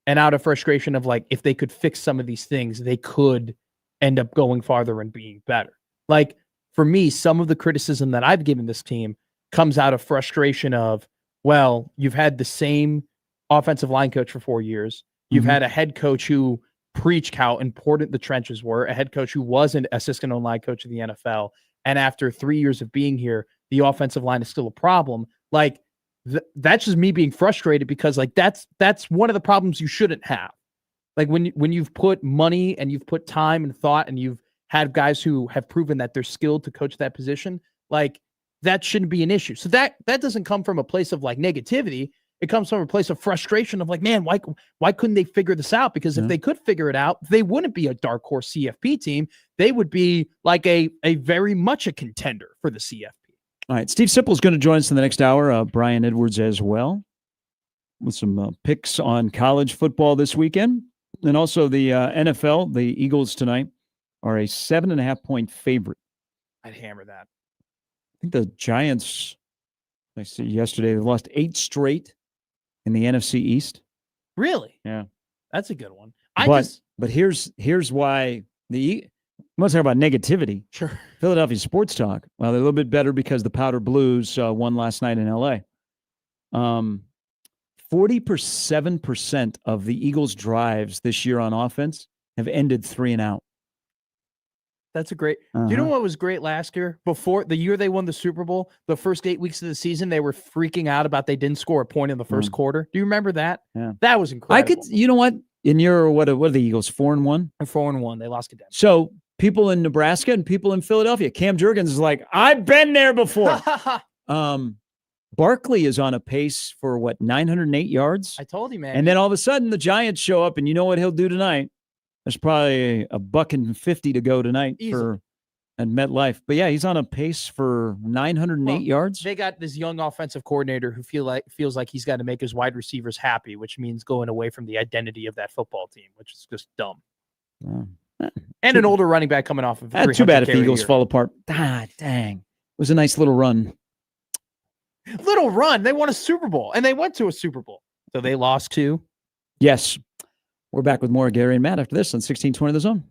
and out of frustration of like if they could fix some of these things, they could end up going farther and being better. Like for me, some of the criticism that I've given this team comes out of frustration of, well, you've had the same offensive line coach for 4 years. You've had a head coach who preached how important the trenches were, a head coach who was an assistant line coach of the NFL. And after 3 years of being here, the offensive line is still a problem. Like that's just me being frustrated because like that's one of the problems you shouldn't have. Like when you've put money and you've put time and thought and you've had guys who have proven that they're skilled to coach that position, like that shouldn't be an issue. So that doesn't come from a place of like negativity. It comes from a place of frustration of like, man, why couldn't they figure this out? Because if they could figure it out, they wouldn't be a dark horse CFP team. They would be like a very much a contender for the CFP. All right, Steve Sipple is going to join us in the next hour. Brian Edwards as well with some picks on college football this weekend. And also the NFL, the Eagles tonight are a 7.5-point favorite. I'd hammer that. I think the Giants, I see yesterday, they lost 8 straight in the NFC East. Really? Yeah. That's a good one. But here's why let's talk about negativity. Sure. Philadelphia Sports Talk. Well, they're a little bit better because the Powder Blues won last night in L.A. 47% of the Eagles' drives this year on offense have ended 3 and out. That's a great. Do you know what was great last year? Before the year they won the Super Bowl, the first 8 weeks of the season, they were freaking out about they didn't score a point in the first quarter. Do you remember that? Yeah. That was incredible. You know what? In your what are the Eagles 4-1? 4-1. They lost to Denver. So people in Nebraska and people in Philadelphia. Cam Jurgens is like, I've been there before. Barkley is on a pace for 908 yards. I told you, man. And then all of a sudden the Giants show up, and you know what he'll do tonight? There's probably $1.50 to go tonight at MetLife. But yeah, he's on a pace for 908 yards. They got this young offensive coordinator who feels like he's got to make his wide receivers happy, which means going away from the identity of that football team, which is just dumb. And an older running back coming off of too bad if the Eagles fall apart. Dang. It was a nice little run. They won a Super Bowl, and they went to a Super Bowl. So they lost 2. Yes. We're back with more Gary and Matt after this on 1620 The Zone.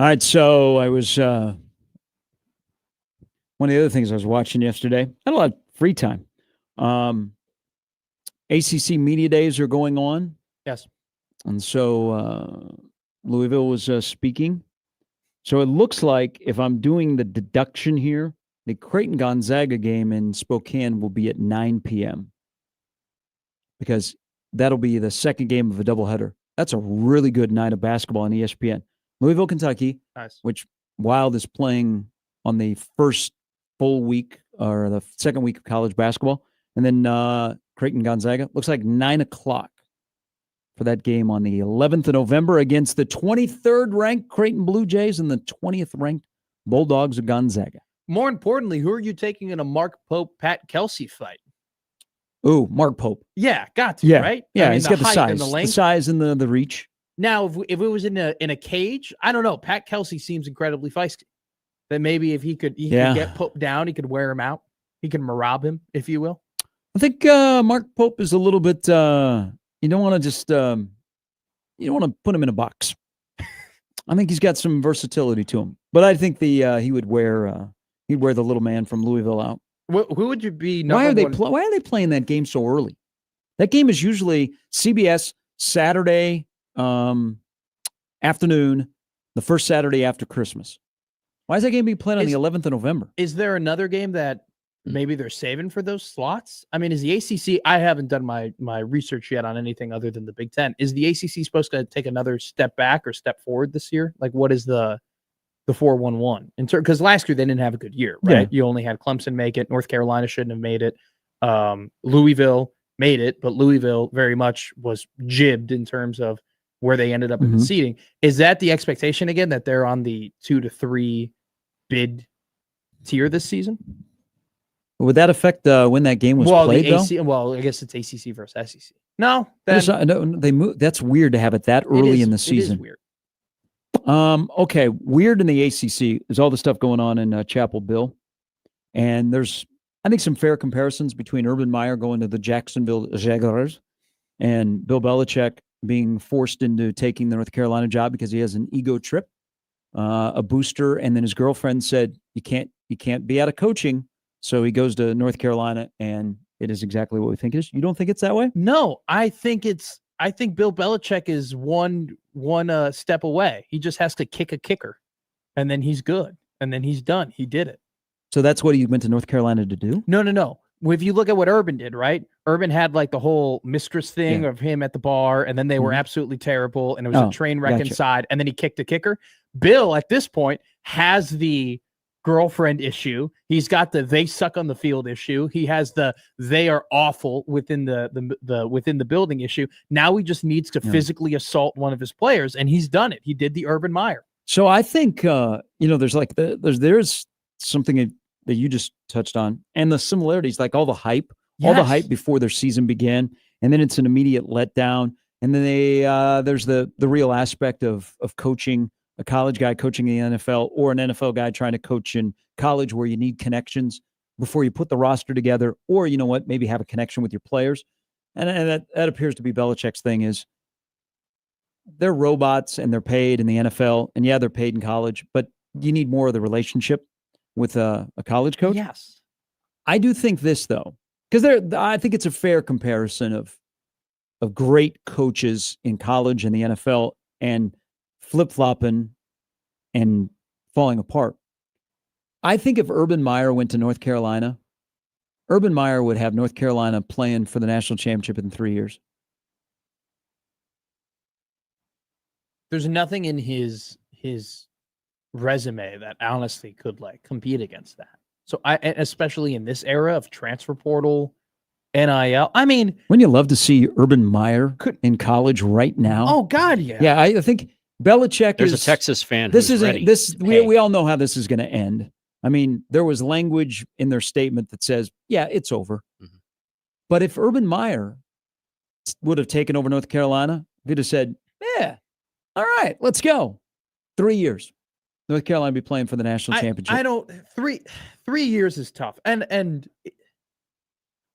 All right, so I was one of the other things I was watching yesterday. I had a lot of free time. ACC media days are going on. Yes. And so Louisville was speaking. So it looks like if I'm doing the deduction here, the Creighton-Gonzaga game in Spokane will be at 9 p.m. because that'll be the second game of a doubleheader. That's a really good night of basketball on ESPN. Louisville, Kentucky, nice. Which Wild is playing on the first full week or the second week of college basketball. And then Creighton-Gonzaga. Looks like 9 o'clock for that game on the 11th of November against the 23rd ranked Creighton Blue Jays and the 20th ranked Bulldogs of Gonzaga. More importantly, who are you taking in a Mark Pope, Pat Kelsey fight? Ooh, Mark Pope. Yeah, got to, right? Yeah, I mean, he's got the size, and the length. The size and the reach. Now, if it was in a cage, I don't know. Pat Kelsey seems incredibly feisty. That maybe if he could get Pope down, he could wear him out. He could marab him, if you will. I think Mark Pope is a little bit. You don't want to just. You don't want to put him in a box. I think he's got some versatility to him, but I think he would wear he'd wear the little man from Louisville out. Who would you be? Why are they playing that game so early? That game is usually CBS Saturday afternoon, the first Saturday after Christmas. Why is that game being played on the 11th of November? Is there another game that maybe they're saving for those slots? I mean, is the ACC? I haven't done my research yet on anything other than the Big Ten. Is the ACC supposed to take another step back or step forward this year? Like, what is the 4-1-1? Because last year they didn't have a good year, right? Yeah. You only had Clemson make it. North Carolina shouldn't have made it. Louisville made it, but Louisville very much was jibbed in terms of where they ended up in the seeding. Is that the expectation again, that they're on the 2 to 3 bid tier this season? Would that affect when that game was played, though? Well, I guess it's ACC versus SEC. No, they move. That's weird to have it that early in the season. It is weird. Okay, weird in the ACC is all the stuff going on in Chapel Hill, and there's, I think, some fair comparisons between Urban Meyer going to the Jacksonville Jaguars and Bill Belichick being forced into taking the North Carolina job because he has an ego trip, a booster, and then his girlfriend said you can't be out of coaching. So he goes to North Carolina, and it is exactly what we think it is. You don't think it's that way? No, I think Bill Belichick is one step away. He just has to kick a kicker, and then he's good, and then he's done. He did it. So that's what he went to North Carolina to do? No. If you look at what Urban did, right? Urban had like the whole mistress thing of him at the bar, and then they were absolutely terrible, and it was a train wreck inside, and then he kicked a kicker. Bill, at this point, has the girlfriend issue. He's got the they suck on the field issue. He has the they are awful within the within the building issue. Now he just needs to physically assault one of his players, and he's done it. He did the Urban Meyer. So I think there's like there's something that you just touched on, and the similarities, like all the hype before their season began, and then it's an immediate letdown, and then there's the real aspect of coaching. A college guy coaching in the NFL or an NFL guy trying to coach in college where you need connections before you put the roster together, or, you know what, maybe have a connection with your players. And that appears to be Belichick's thing is they're robots and they're paid in the NFL. And yeah, they're paid in college, but you need more of the relationship with a college coach. Yes. I do think this, though, because I think it's a fair comparison of great coaches in college and the NFL and flip-flopping and falling apart. I think if Urban Meyer went to North Carolina, Urban Meyer would have North Carolina playing for the national championship in 3 years. There's nothing in his resume that honestly could compete against that. So especially in this era of transfer portal, NIL. I mean, wouldn't you love to see Urban Meyer in college right now? Oh God, yeah. Yeah, I think Belichick There's a Texas fan. This isn't this. We all know how this is going to end. I mean, there was language in their statement that says, "Yeah, it's over." Mm-hmm. But if Urban Meyer would have taken over North Carolina, he'd have said, "Yeah, all right, let's go." 3 years, North Carolina would be playing for the national championship. I don't. 3 years is tough, and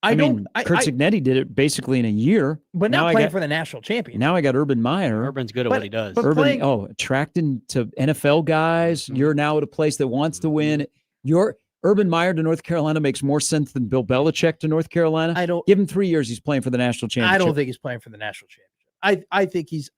I mean, Kurt Cignetti did it basically in a year. But now playing for the national championship. Now I got Urban Meyer. Urban's good at what he does. But Urban, attracting to NFL guys. Mm-hmm. You're now at a place that wants to win. Your Urban Meyer to North Carolina makes more sense than Bill Belichick to North Carolina. I don't give him 3 years. He's playing for the national championship. I don't think he's playing for the national championship. I think he's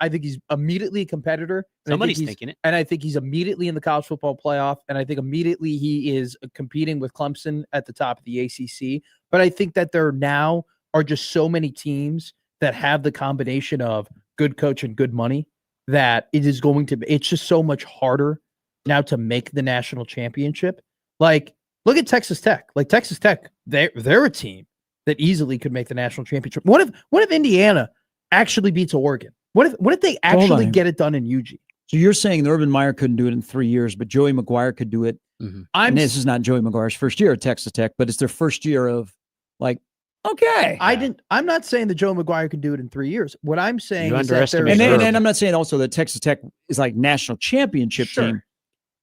immediately a competitor. Somebody's thinking it. And I think he's immediately in the college football playoff. And I think immediately he is competing with Clemson at the top of the ACC. But I think that there now are just so many teams that have the combination of good coach and good money that it's just so much harder now to make the national championship. Like, look at Texas Tech. Like, Texas Tech, they're a team that easily could make the national championship. What if Indiana actually beats Oregon? What if they actually get it done in Eugene? So you're saying that Urban Meyer couldn't do it in 3 years, but Joey McGuire could do it. Mm-hmm. And this is not Joey McGuire's first year at Texas Tech, but it's their first year of like, okay. I'm not saying that Joe McGuire can do it in 3 years. What I'm saying is that and I'm not saying also that Texas Tech is like national championship team.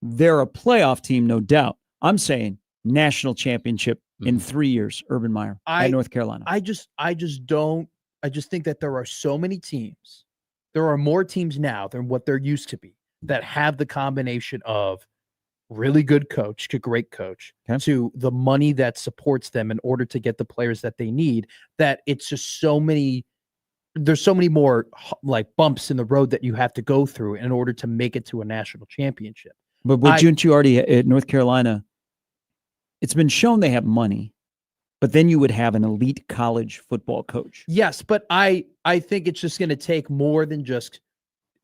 They're a playoff team, no doubt. I'm saying national championship in 3 years, Urban Meyer at North Carolina. I just think that there are so many teams. There are more teams now than what there used to be that have the combination of really good coach to great coach to the money that supports them in order to get the players that they need, that it's just there's so many more like bumps in the road that you have to go through in order to make it to a national championship. But wouldn't you already at North Carolina, it's been shown they have money, but then you would have an elite college football coach. Yes, but I think it's just going to take more than just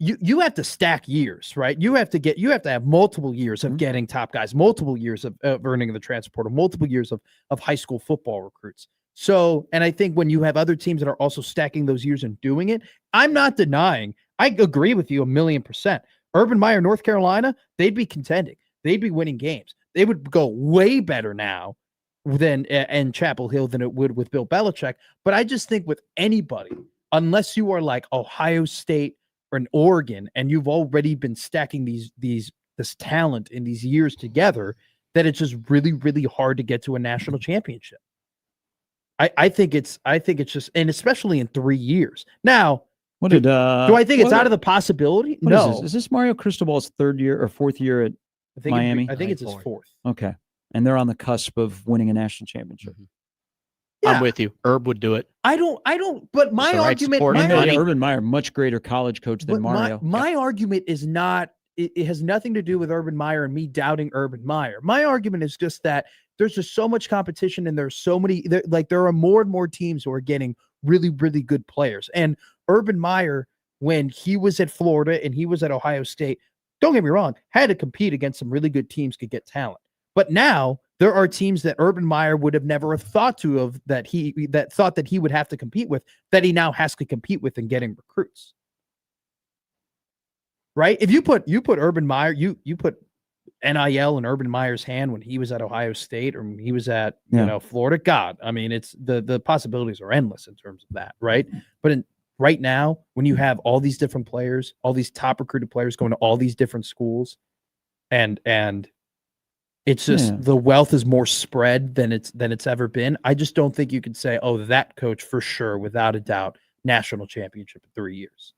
you have to stack years, right? You have to have multiple years of getting top guys, multiple years of earning the transfer portal, multiple years of high school football recruits. So, and I think when you have other teams that are also stacking those years and doing it, I'm not denying. I agree with you 1,000,000%. Urban Meyer, North Carolina, they'd be contending. They'd be winning games. They would go way better now than in Chapel Hill than it would with Bill Belichick. But I just think with anybody, unless you are like Ohio State or an Oregon, and you've already been stacking this talent in these years together, that it's just really, really hard to get to a national championship. I think it's just, and especially in 3 years. Now, do I think it's out of the possibility? No. Is this Mario Cristobal's third year or fourth year at Miami? I think it's his fourth. Okay. And they're on the cusp of winning a national championship. Mm-hmm. Yeah. I'm with you. Herb would do it. I don't, but my argument, Urban Meyer, much greater college coach than Mario. My argument is not, it has nothing to do with Urban Meyer and me doubting Urban Meyer. My argument is just that there's just so much competition and there's so many, there are more and more teams who are getting really, really good players. And Urban Meyer, when he was at Florida and he was at Ohio State, don't get me wrong, had to compete against some really good teams to get talent. But now there are teams that Urban Meyer would have never have thought that he would have to compete with, that he now has to compete with in getting recruits. Right? If you put Urban Meyer, you put NIL in Urban Meyer's hand when he was at Ohio State or when he was at Florida. God, I mean, it's the possibilities are endless in terms of that, right? But right now, when you have all these different players, all these top recruited players going to all these different schools, and it's just the wealth is more spread than it's ever been. I just don't think you could say, oh, that coach for sure, without a doubt, national championship in 3 years.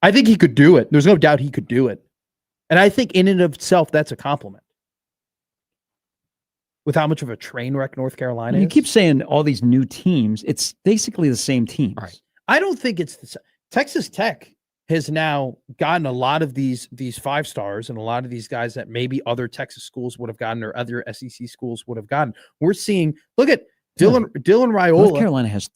I think he could do it. There's no doubt he could do it. And I think in and of itself, that's a compliment. With how much of a train wreck North Carolina is. You keep saying all these new teams. It's basically the same teams. Right. I don't think it's the same. Texas Tech has now gotten a lot of these 5 stars and a lot of these guys that maybe other Texas schools would have gotten or other SEC schools would have gotten. We're seeing, look at Dylan Raiola. North Carolina has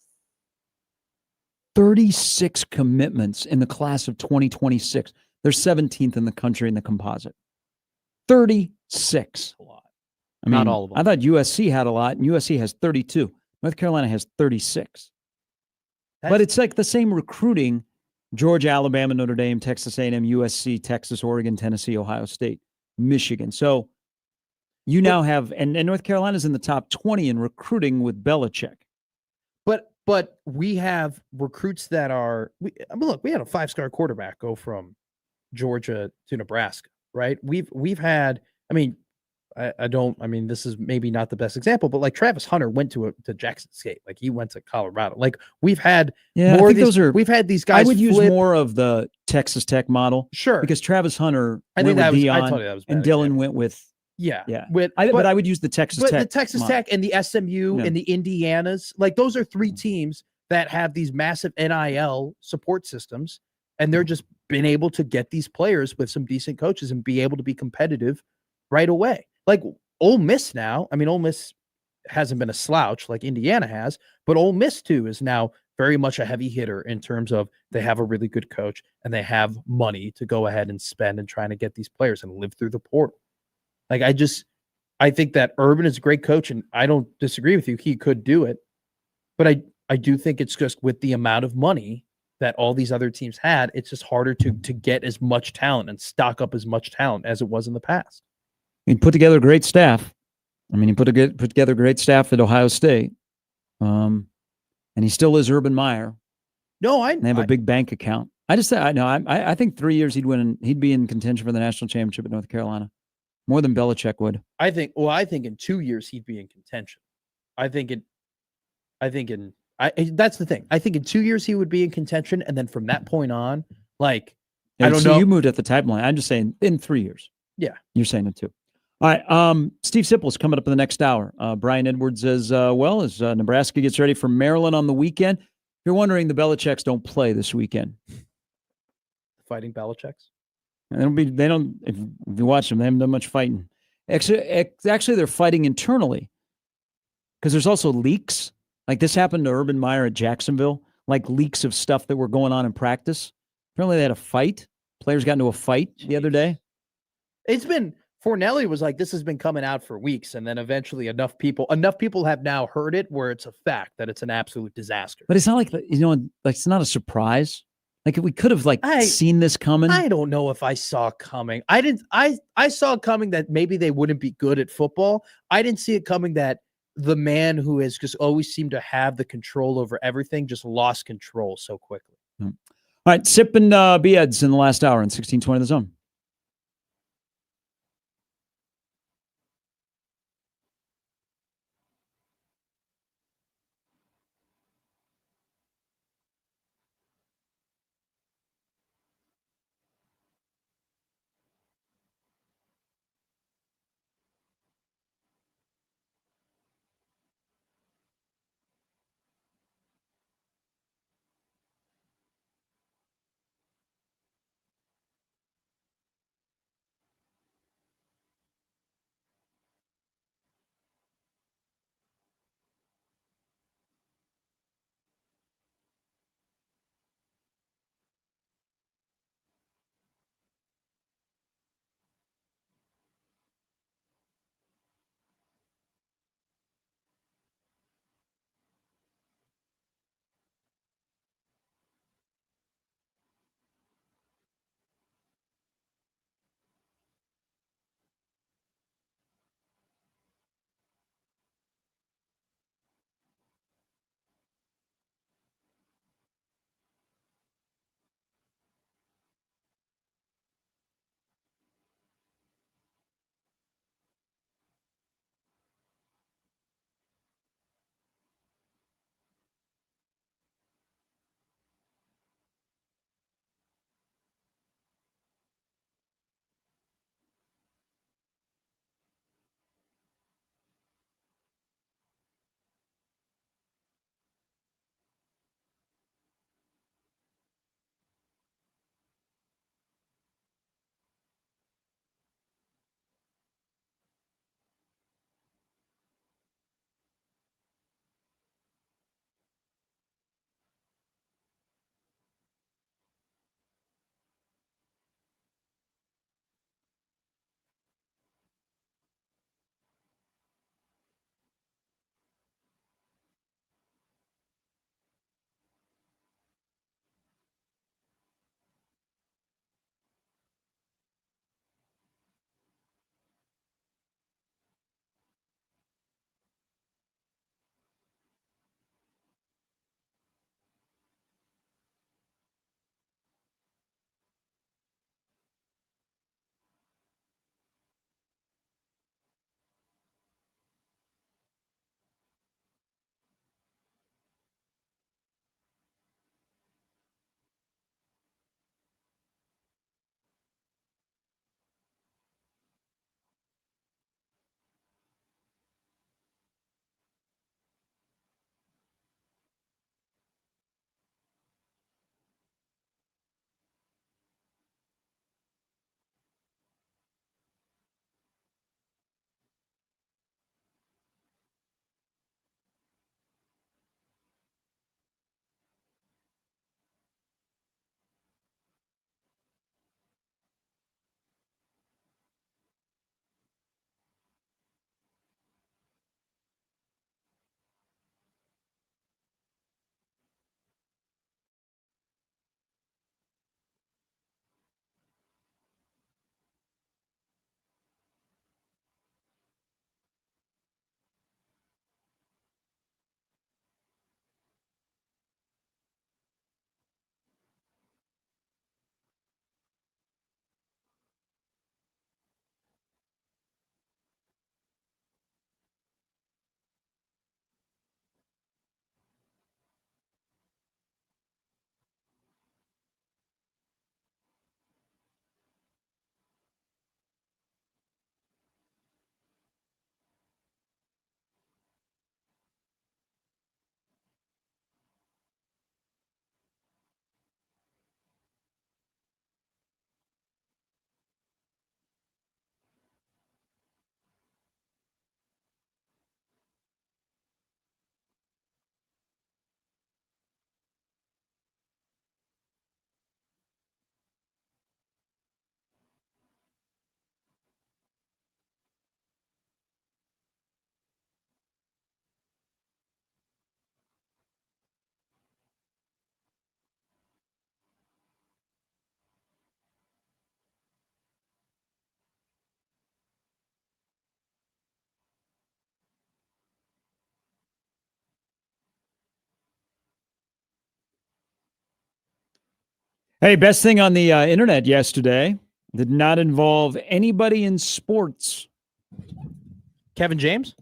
36 commitments in the class of 2026. They're 17th in the country in the composite. 36. A lot. I mean, not all of them. I thought USC had a lot, and USC has 32. North Carolina has 36. But it's like the same recruiting. Georgia, Alabama, Notre Dame, Texas A&M, USC, Texas, Oregon, Tennessee, Ohio State, Michigan. So you now have, and North Carolina's in the top 20 in recruiting with Belichick. But we have recruits that are, we had a 5-star quarterback go from Georgia to Nebraska, right? We've had, I don't. I mean, this is maybe not the best example, but like Travis Hunter went to Jackson State. Like he went to Colorado. Like we've had more of these. We've had these guys. I would use more of the Texas Tech model, sure, because Travis Hunter I went think with that was. I Deion, told you that was a bad and Dylan example. went with Yeah. But I would use the Texas Tech. The Texas model. Tech and the SMU and the Indianas, like those are three teams that have these massive NIL support systems, and they're just been able to get these players with some decent coaches and be able to be competitive right away. Like Ole Miss now, I mean, Ole Miss hasn't been a slouch like Indiana has, but Ole Miss too is now very much a heavy hitter in terms of they have a really good coach and they have money to go ahead and spend and trying to get these players and live through the portal. Like I think that Urban is a great coach, and I don't disagree with you. He could do it, but I do think it's just with the amount of money that all these other teams had, it's just harder to get as much talent and stock up as much talent as it was in the past. He put together a great staff. I mean, he put together a great staff at Ohio State, and he still is Urban Meyer. No, they have a big bank account. I think 3 years he'd be in contention for the national championship at North Carolina, more than Belichick would. I think in 2 years he'd be in contention. That's the thing. I think in 2 years he would be in contention, and then from that point on, like I don't know. You moved at the timeline. I'm just saying in 3 years. Yeah, you're saying it too. All right. Steve Sipple's coming up in the next hour. Brian Edwards as well as Nebraska gets ready for Maryland on the weekend. If you're wondering, the Belichicks don't play this weekend. Fighting Belichicks. They don't. If you watch them, they haven't done much fighting. Actually, they're fighting internally because there's also leaks. Like this happened to Urban Meyer at Jacksonville. Like leaks of stuff that were going on in practice. Apparently, they had a fight. Players got into a fight the other day. It's been. Fornelli was like, this has been coming out for weeks, and then eventually enough people have now heard it where it's a fact that it's an absolute disaster. But it's not like it's not a surprise. Like we could have seen this coming. I don't know if I saw coming. I saw coming that maybe they wouldn't be good at football. I didn't see it coming that the man who has just always seemed to have the control over everything just lost control so quickly. All right, Sip and B-Eds in the last hour in 1620 The Zone. Hey, best thing on the internet yesterday did not involve anybody in sports. Kevin James?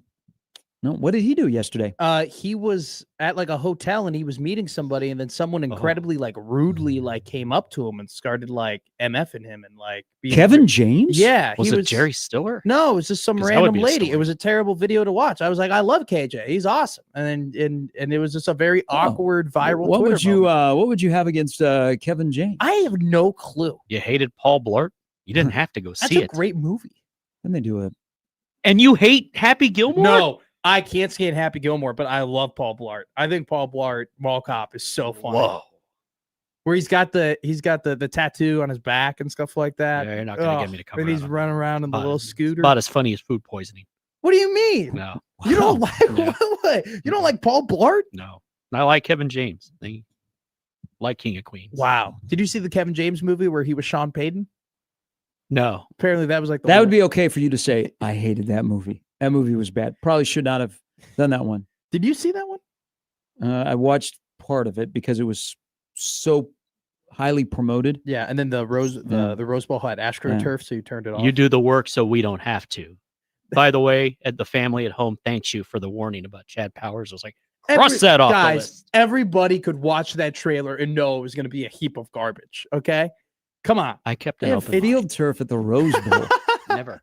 No, what did he do yesterday? He was at like a hotel and he was meeting somebody, and then someone incredibly like rudely like came up to him and started like MFing him and like being Kevin James? Yeah, Was it Jerry Stiller? No, it was just some 'Cause that would random be a lady. It story. was a terrible video to watch. I was like, I love KJ. He's awesome. And it was just a very awkward viral. What Twitter would you moment. what would you have against Kevin James? I have no clue. You hated Paul Blart? You didn't have to go That's see a it. great movie. Then they do it. And you hate Happy Gilmore? No, I can't stand Happy Gilmore, but I love Paul Blart. I think Paul Blart Mall Cop is so funny. Whoa. Where he's got the tattoo on his back and stuff like that. Yeah, you're not going to get me to come And he's running around in the little scooter. About as funny as food poisoning. What do you mean? No, You don't like No. what? You don't like Paul Blart? no. I like Kevin James. They like King of Queens. Wow. Did you see the Kevin James movie where he was Sean Payton? No. Apparently that was like That would be okay for you to say, I hated that movie. That movie was bad. Probably should not have done that one. Did you see that one? I watched part of it because it was so highly promoted. Yeah, and then the Rose Bowl had AstroTurf, so you turned it off. You do the work so we don't have to. By the way, at the family at home, thanks you for the warning about Chad Powers. I was like, cross that off the guys. list. Everybody could watch that trailer and know it was going to be a heap of garbage. Okay, come on. I kept They it have open. field turf at the Rose Bowl. Never.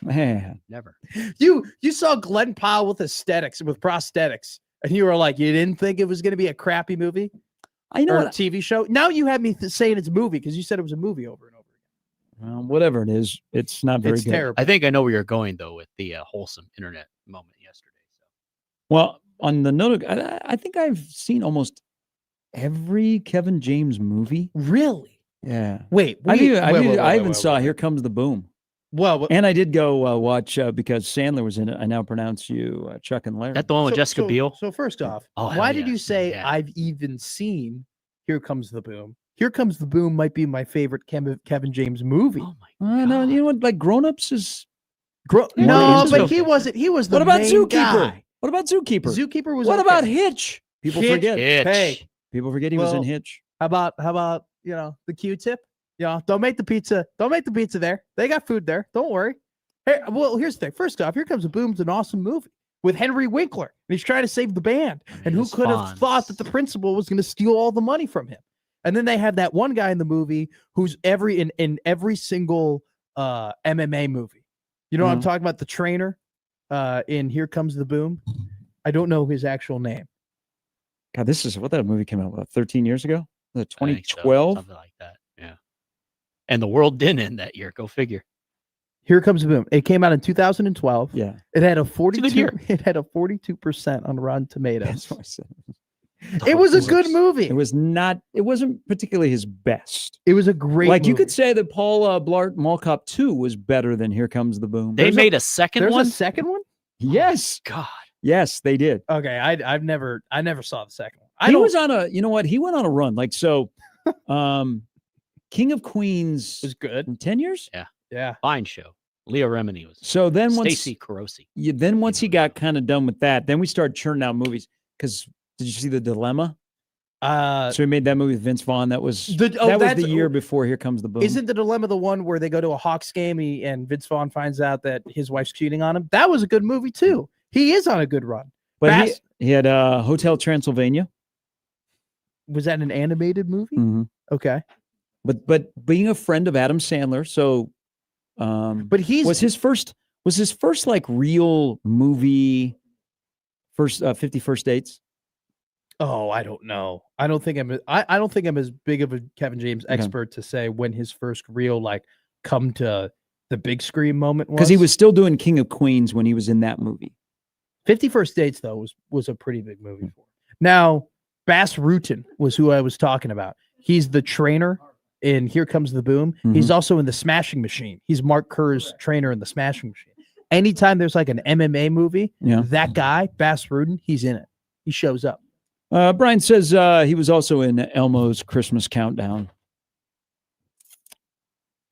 Man. Never. You saw Glenn Powell with prosthetics, and you were like, you didn't think it was going to be a crappy movie I know or a what, TV show. Now you have me saying it's a movie because you said it was a movie over and over again. whatever it is, it's not very It's good. terrible. I think I know where you're going, though, with the wholesome internet moment yesterday. So. Well, on the note, I think I've seen almost every Kevin James movie. Really? Yeah. Wait, I even saw Here Comes the Boom. Well, And I did go watch because Sandler was in it. I now pronounce you Chuck and Larry. That the one with Jessica Biel? So first off, Oh, hell why did yeah. you say Yeah. I've even seen Here Comes the Boom? Here Comes the Boom might be my favorite Kevin James movie. Oh, my No, God. you know what? Like Grown Ups is. No, More but into he it. wasn't. He was the What about main Zookeeper? guy. What about Zookeeper? Zookeeper was. What okay. about Hitch? People Hitch? forget. Hitch. Hey, People forget he was in Well, Hitch. how about the Q-tip? Don't make the pizza. Don't make the pizza there. They got food there. Don't worry. Hey, well, here's the thing. First off, Here Comes the Boom's an awesome movie with Henry Winkler, and he's trying to save the band. And who His could have thought that the principal was going to steal all the money from him? And then they have that one guy in the movie who's in every single MMA movie. You know what I'm talking about? The trainer in Here Comes the Boom. I don't know his actual name. God, this is what that movie came out with 13 years ago. I think so, 2012. something like that. Yeah. And the world didn't end that year. Go figure. Here Comes the Boom. It came out in 2012. Yeah, It had a good 42. year. It had a 42% on Rotten Tomatoes. that's what I said. It was a good movie. It was not. It wasn't particularly his best. It was a great. Like you movie. could say that Paul Blart Mall Cop 2 was better than Here Comes the Boom. They made a second There's one? a second one. Yes, God. yes, they did. Okay, I never saw the second one. He was on a. You know what? He went on a run. Like so, King of Queens was good. in 10 years. Yeah. Fine show. Leah Remini was So then once Stacey Carosi. once he got kind of done with that, then we started churning out movies. Because did you see The Dilemma? So he made that movie with Vince Vaughn. That was that was the year before Here Comes the Boom. Isn't The Dilemma the one where they go to a Hawks game and Vince Vaughn finds out that his wife's cheating on him? That was a good movie too. He is on a good run. But he had Hotel Transylvania. Was that an animated movie? Mhm. Okay, But being a friend of Adam Sandler, so but he's was his first like real movie 50 First Dates. Oh, I don't know. I don't think I'm as big of a Kevin James Okay. expert to say when his first real like come to the big screen moment was. Because he was still doing King of Queens when he was in that movie. 50 First Dates though was a pretty big movie for him. Now, Bass Rutten was who I was talking about. He's the trainer in Here Comes the Boom. He's also in The Smashing Machine. He's Mark Kerr's trainer in The Smashing Machine. Anytime there's like an MMA movie, Yeah. that guy, Bass Rutten, he's in it. He shows up. Brian says he was also in Elmo's Christmas Countdown.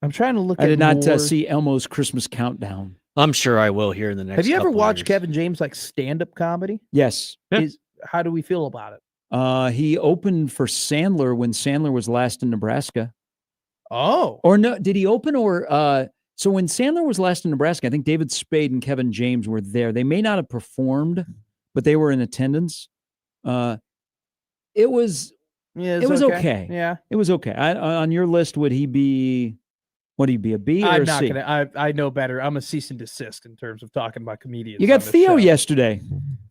I'm trying to look I at did not more- see Elmo's Christmas Countdown. I'm sure I will here in the next Have you ever couple watched years. Kevin James like stand-up comedy? Yes. Yeah. How do we feel about it? He opened for Sandler when Sandler was last in Nebraska. Oh. Or no, did he open or so when Sandler was last in Nebraska, I think David Spade and Kevin James were there. They may not have performed, but they were in attendance. It was okay. Yeah. It was okay. On your list, would he be a B or I'm a not C? gonna. I know better. I'm a cease and desist in terms of talking about comedians. You got on this Theo show. yesterday.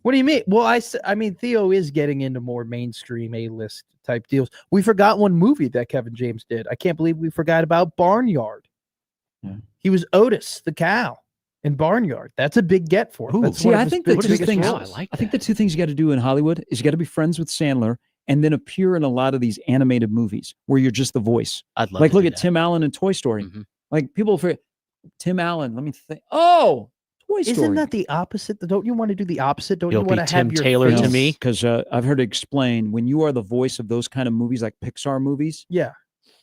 What do you mean? Well, I mean Theo is getting into more mainstream A-list type deals. We forgot one movie that Kevin James did. I can't believe we forgot about Barnyard. Yeah. He was Otis the cow in Barnyard. That's a big get for him. Ooh, That's see, one of I his think the two biggest things. roles. I think the two things you got to do in Hollywood is you got to be friends with Sandler and then appear in a lot of these animated movies where you're just the voice. I'd love like to look do at that. Tim Allen in Toy Story. Mhm. Like people forget Tim Allen. Let me think. Oh, Toy Story. Isn't that the opposite? Don't you want to do the opposite? Don't You'll you want be to have Tim your Taylor to face- me? Because I've heard it explained when you are the voice of those kind of movies, like Pixar movies. Yeah.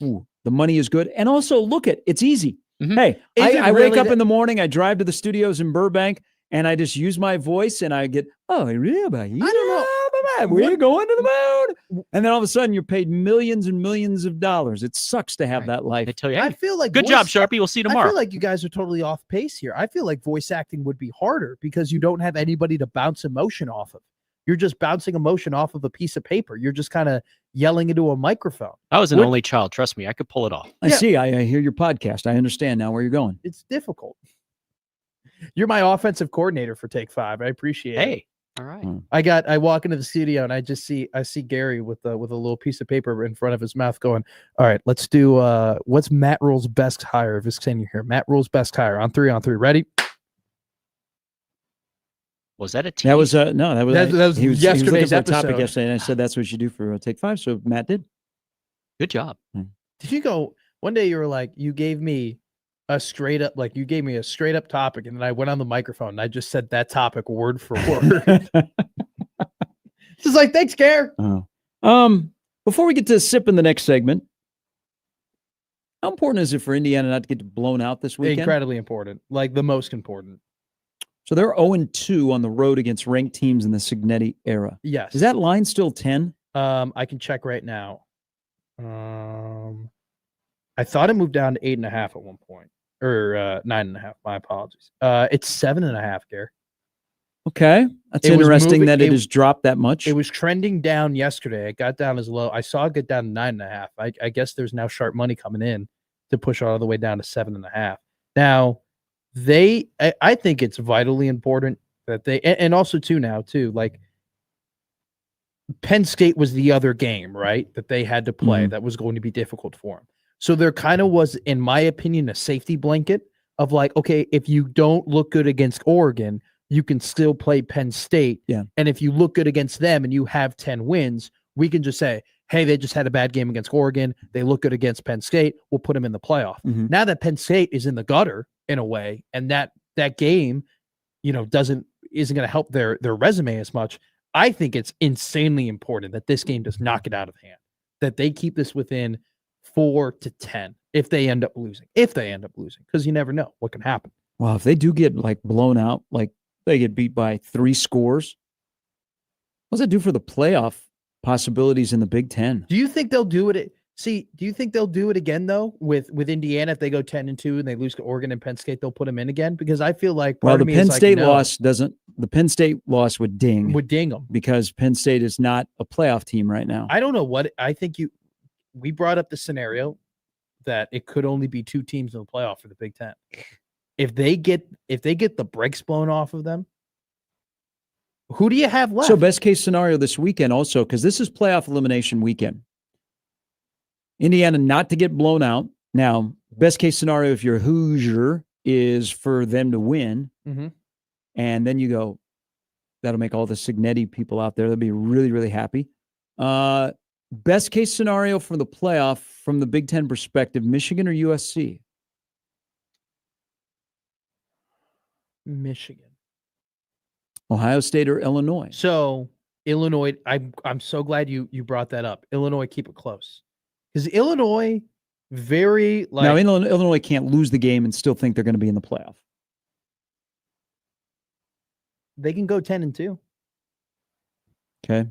Ooh, the money is good, and also look at it's easy. Mhm. Hey, Is it I wake really up that- in the morning, I drive to the studios in Burbank, and I just use my voice, and I get I don't know. We're What- going to the moon, and then all of a sudden you're paid millions and millions of dollars. It sucks to have Right. that life. They tell you, I hey, feel like good job, Sharpie. We'll see you I tomorrow. feel like you guys are totally off pace here. I feel like voice acting would be harder because you don't have anybody to bounce emotion off of. You're just bouncing emotion off of a piece of paper. You're just kind of yelling into a microphone. I was an What- only child. Trust me, I could pull it off. I see. I hear your podcast. I understand now where you're going. It's difficult. You're my offensive coordinator for Take 5. I appreciate it. Hey, all right. I walk into the studio and I see Gary with a little piece of paper in front of his mouth going, all right, let's do what's Matt Rule's best hire of his tenure here. Matt Rule's best hire on three. Ready? Was that a tease? That was no. That was That was he was looking yesterday's for a topic episode. yesterday, and I said that's what you do for Take 5. So Matt did. Good job. Did you go one day? You were like, you gave me a straight up topic, and then I went on the microphone and I just said that topic word for word. Just like, thanks, Gare. Before we get to sip in the next segment, how important is it for Indiana not to get blown out this weekend? Incredibly important, like the most important. So they're 0-2 on the road against ranked teams in the Signetti era. Yes. Is that line still 10? I can check right now. I thought it moved down to 8.5 at one point, or 9.5. My apologies. It's 7.5, Gare. Okay, that's It was interesting moving- that it it- has dropped that much. It was trending down yesterday. It got down as low. I saw it get down to 9.5. I guess there's now sharp money coming in to push all the way down to 7.5. Now, I think it's vitally important that they, and also too now too, like Penn State was the other game, right? That they had to play that was going to be difficult for them. So there kind of was, in my opinion, a safety blanket of like, okay, if you don't look good against Oregon, you can still play Penn State. Yeah. And if you look good against them and you have 10 wins, we can just say, hey, they just had a bad game against Oregon. They look good against Penn State. We'll put them in the playoff. Mhm. Now that Penn State is in the gutter in a way, and that game, isn't going to help their resume as much. I think it's insanely important that this game does not get out of hand, that they keep this within 4 to 10 if they end up losing, because you never know what can happen. Well, if they do get like blown out, like they get beat by 3 scores, what does that do for the playoff possibilities in the Big Ten? Do you think they'll do it? Do you think they'll do it again though with Indiana if they go 10-2 and they lose to Oregon and Penn State? They'll put them in again because I feel like The Penn State loss doesn't. The Penn State loss would ding them because Penn State is not a playoff team right now. I don't know what I think. We brought up the scenario that it could only be 2 teams in the playoff for the Big Ten. If they get the brakes blown off of them, who do you have left? So best case scenario this weekend also, because this is playoff elimination weekend. Indiana not to get blown out. Now, best case scenario if you're a Hoosier is for them to win. Mhm. And then you go, that'll make all the Signetti people out there, they'll be really, really happy. Best case scenario for the playoff from the Big Ten perspective, Michigan or USC? Michigan. Ohio State or Illinois? So Illinois, I'm so glad you brought that up. Illinois, keep it close. Because Illinois, very like Now, Illinois can't lose the game and still think they're going to be in the playoff. they can go 10-2. Okay.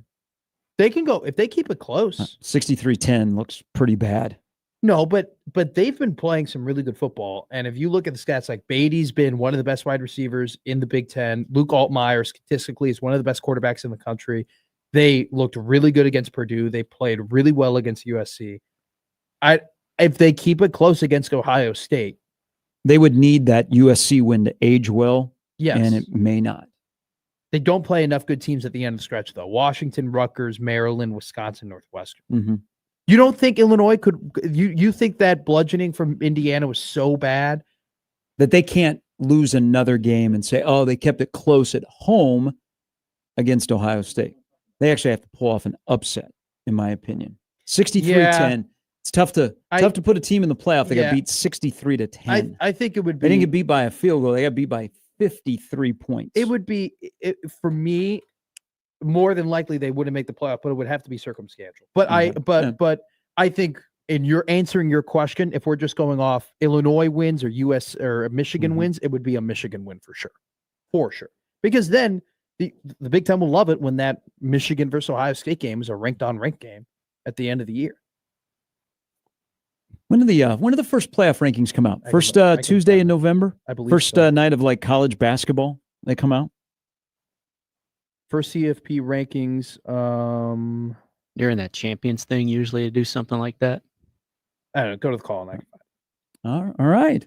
They can go if they keep it close. 63-10 looks pretty bad. No, but they've been playing some really good football. And if you look at the stats, like Beatty's been one of the best wide receivers in the Big Ten. Luke Altmaier statistically is one of the best quarterbacks in the country. They looked really good against Purdue. They played really well against USC. If they keep it close against Ohio State, they would need that USC win to age well. Yes. And it may not. They don't play enough good teams at the end of the stretch, though. Washington, Rutgers, Maryland, Wisconsin, Northwestern. Mm-hmm. You don't think Illinois could you think that bludgeoning from Indiana was so bad that they can't lose another game and say, oh, they kept it close at home against Ohio State? They actually have to pull off an upset, in my opinion. 63-10. It's tough to put a team in the playoff. They got beat 63-10. I think it would be. They didn't get beat by a field goal. They got beat by 53 points. It would be for me. More than likely, they wouldn't make the playoff, but it would have to be circumstantial. But but I think in your answering your question, if we're just going off Illinois wins or US or Michigan wins, it would be a Michigan win for sure, because then the Big Ten will love it when that Michigan versus Ohio State game is a ranked on ranked game at the end of the year. When do the first playoff rankings come out? First Tuesday in November? I believe first so. Night of like college basketball, they come out? First CFP rankings. During that champions thing, usually to do something like that. I don't know. Go to the call. All right.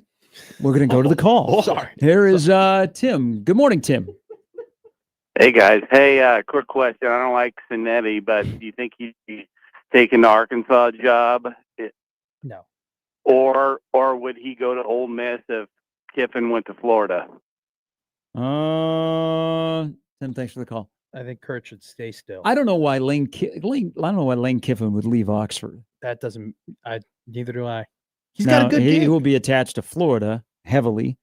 We're going to go to the call. Sorry. Here is Tim. Good morning, Tim. Hey, guys. Hey, quick question. I don't like Cinetti, but do you think he's taking the Arkansas job? No. Or would he go to Ole Miss if Kiffin went to Florida? Tim, thanks for the call. I think Kurt should stay still. I don't know why Lane Kiffin would leave Oxford. That doesn't. Neither do I. He's got a good He gig. will be attached to Florida heavily,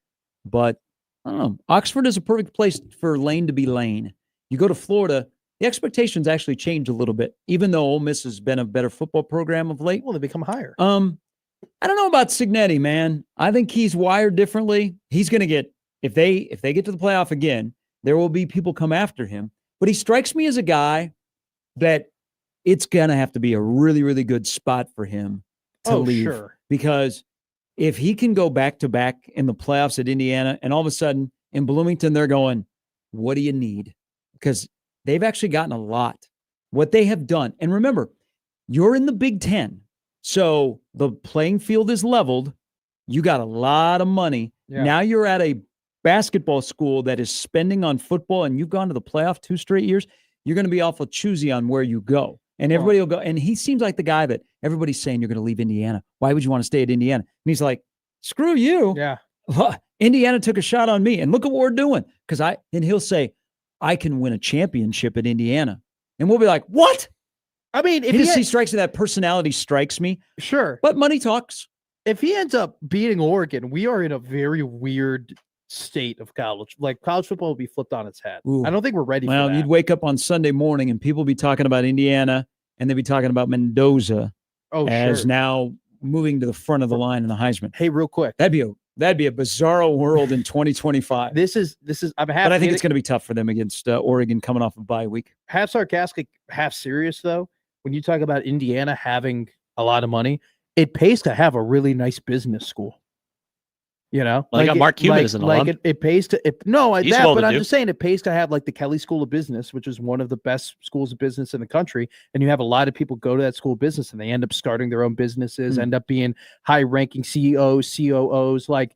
but I don't know. Oxford is a perfect place for Lane to be Lane. You go to Florida, the expectations actually change a little bit, even though Ole Miss has been a better football program of late. Well, they become higher. I don't know about Cignetti, man. I think he's wired differently. He's going to get if they get to the playoff again, there will be people come after him. But he strikes me as a guy that it's going to have to be a really, really good spot for him to leave. Sure. Because if he can go back-to-back in the playoffs at Indiana, and all of a sudden in Bloomington, they're going, what do you need? Because they've actually gotten a lot. What they have done. And remember, you're in the Big Ten. So the playing field is leveled. You got a lot of money. Yeah. Now you're at a basketball school that is spending on football, and you've gone to the playoff 2 straight years. You're going to be awful choosy on where you go. And everybody will go. And he seems like the guy that everybody's saying you're going to leave Indiana. Why would you want to stay at Indiana? And he's like, screw you. Yeah. Indiana took a shot on me. And look at what we're doing. And he'll say, I can win a championship at Indiana. And we'll be like, what? I mean, if he strikes me, that personality strikes me. Sure. But money talks. If he ends up beating Oregon, we are in a very weird state of college. Like college football will be flipped on its head. Ooh. I don't think we're ready for that. Well, you'd wake up on Sunday morning and people be talking about Indiana and they'd be talking about Mendoza as now moving to the front of the line in the Heisman. Hey, real quick. That'd be a bizarro world in 2025. This is But I think it's going to be tough for them against Oregon coming off a bye week. Half sarcastic, half serious though. When you talk about Indiana having a lot of money, it pays to have a really nice business school. You know, well, they got Mark Cuban as an alum. It pays to but I'm just saying it pays to have like the Kelly School of Business, which is one of the best schools of business in the country. And you have a lot of people go to that school of business and they end up starting their own businesses, end up being high ranking CEOs, COOs. Like,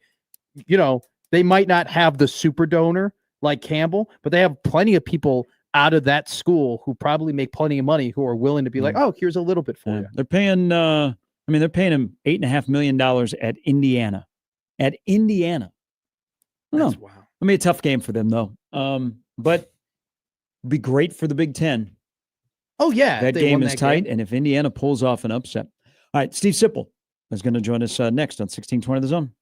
you know, they might not have the super donor like Campbell, but they have plenty of people out of that school who probably make plenty of money who are willing to be like, oh, here's a little bit for you. They're paying, they're paying him $8.5 million at Indiana. That's wow. I mean, a tough game for them though. But it'd be great for the Big Ten. Oh yeah. That game is tight. And if Indiana pulls off an upset. All right. Steve Sipple is going to join us next on 1620 The Zone.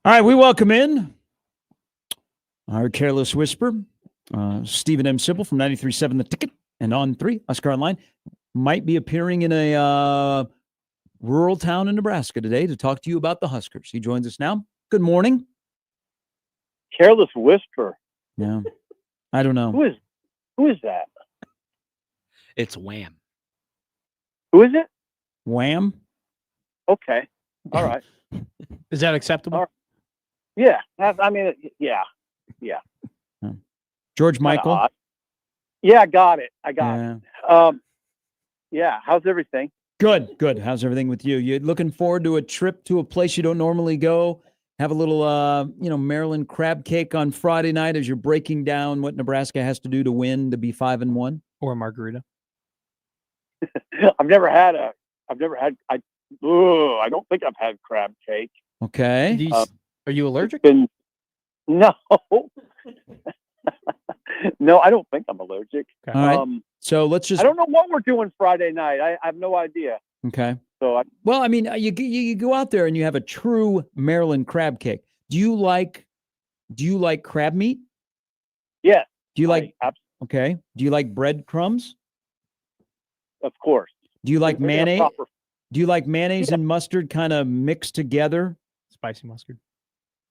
All right, we welcome in our Careless Whisper, Stephen M. Sibble from 93.7 The Ticket and On 3, Oscar Online, might be appearing in a rural town in Nebraska today to talk to you about the Huskers. He joins us now. Good morning. Careless Whisper. Yeah, I don't know. Who is that? It's Wham. Who is it? Wham? Okay. All right. Is that acceptable? All right. Yeah. Yeah. George Michael? Odd. Yeah, I got it. Yeah. How's everything? Good. How's everything with you? You looking forward to a trip to a place you don't normally go? Have a little, Maryland crab cake on Friday night as you're breaking down what Nebraska has to do to win to be 5-1? Or a margarita? I don't think I've had crab cake. Okay. Are you allergic? No. No, I don't think I'm allergic. Okay. All right. So let's just. I don't know what we're doing Friday night. I have no idea. Okay. So you go out there and you have a true Maryland crab cake. Do you like crab meat? Yeah. Do you like? Okay. Do you like breadcrumbs? Of course. Do you like mayonnaise? Do you like mayonnaise Yeah. and mustard kind of mixed together? Spicy mustard.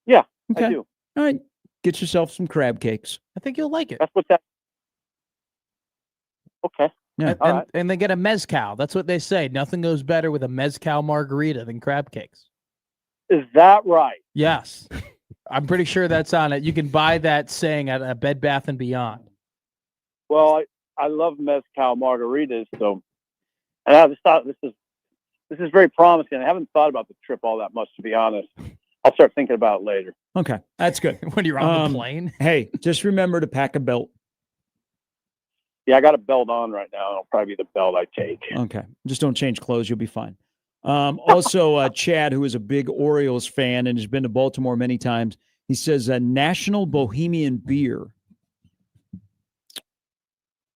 Yeah, okay. I do. All right. Get yourself some crab cakes. I think you'll like it. That's what that. Okay. Yeah. And they get a mezcal. That's what they say. Nothing goes better with a mezcal margarita than crab cakes. Is that right? Yes. I'm pretty sure that's on it. You can buy that saying at a Bed Bath & Beyond. Well, I love mezcal margaritas, so and I just thought this is very promising. I haven't thought about the trip all that much, to be honest. I'll start thinking about it later. Okay, that's good. When you're on the plane. Hey, just remember to pack a belt. Yeah, I got a belt on right now. It'll probably be the belt I take. Okay, just don't change clothes. You'll be fine. Also, Chad, who is a big Orioles fan and has been to Baltimore many times, he says National Bohemian Beer.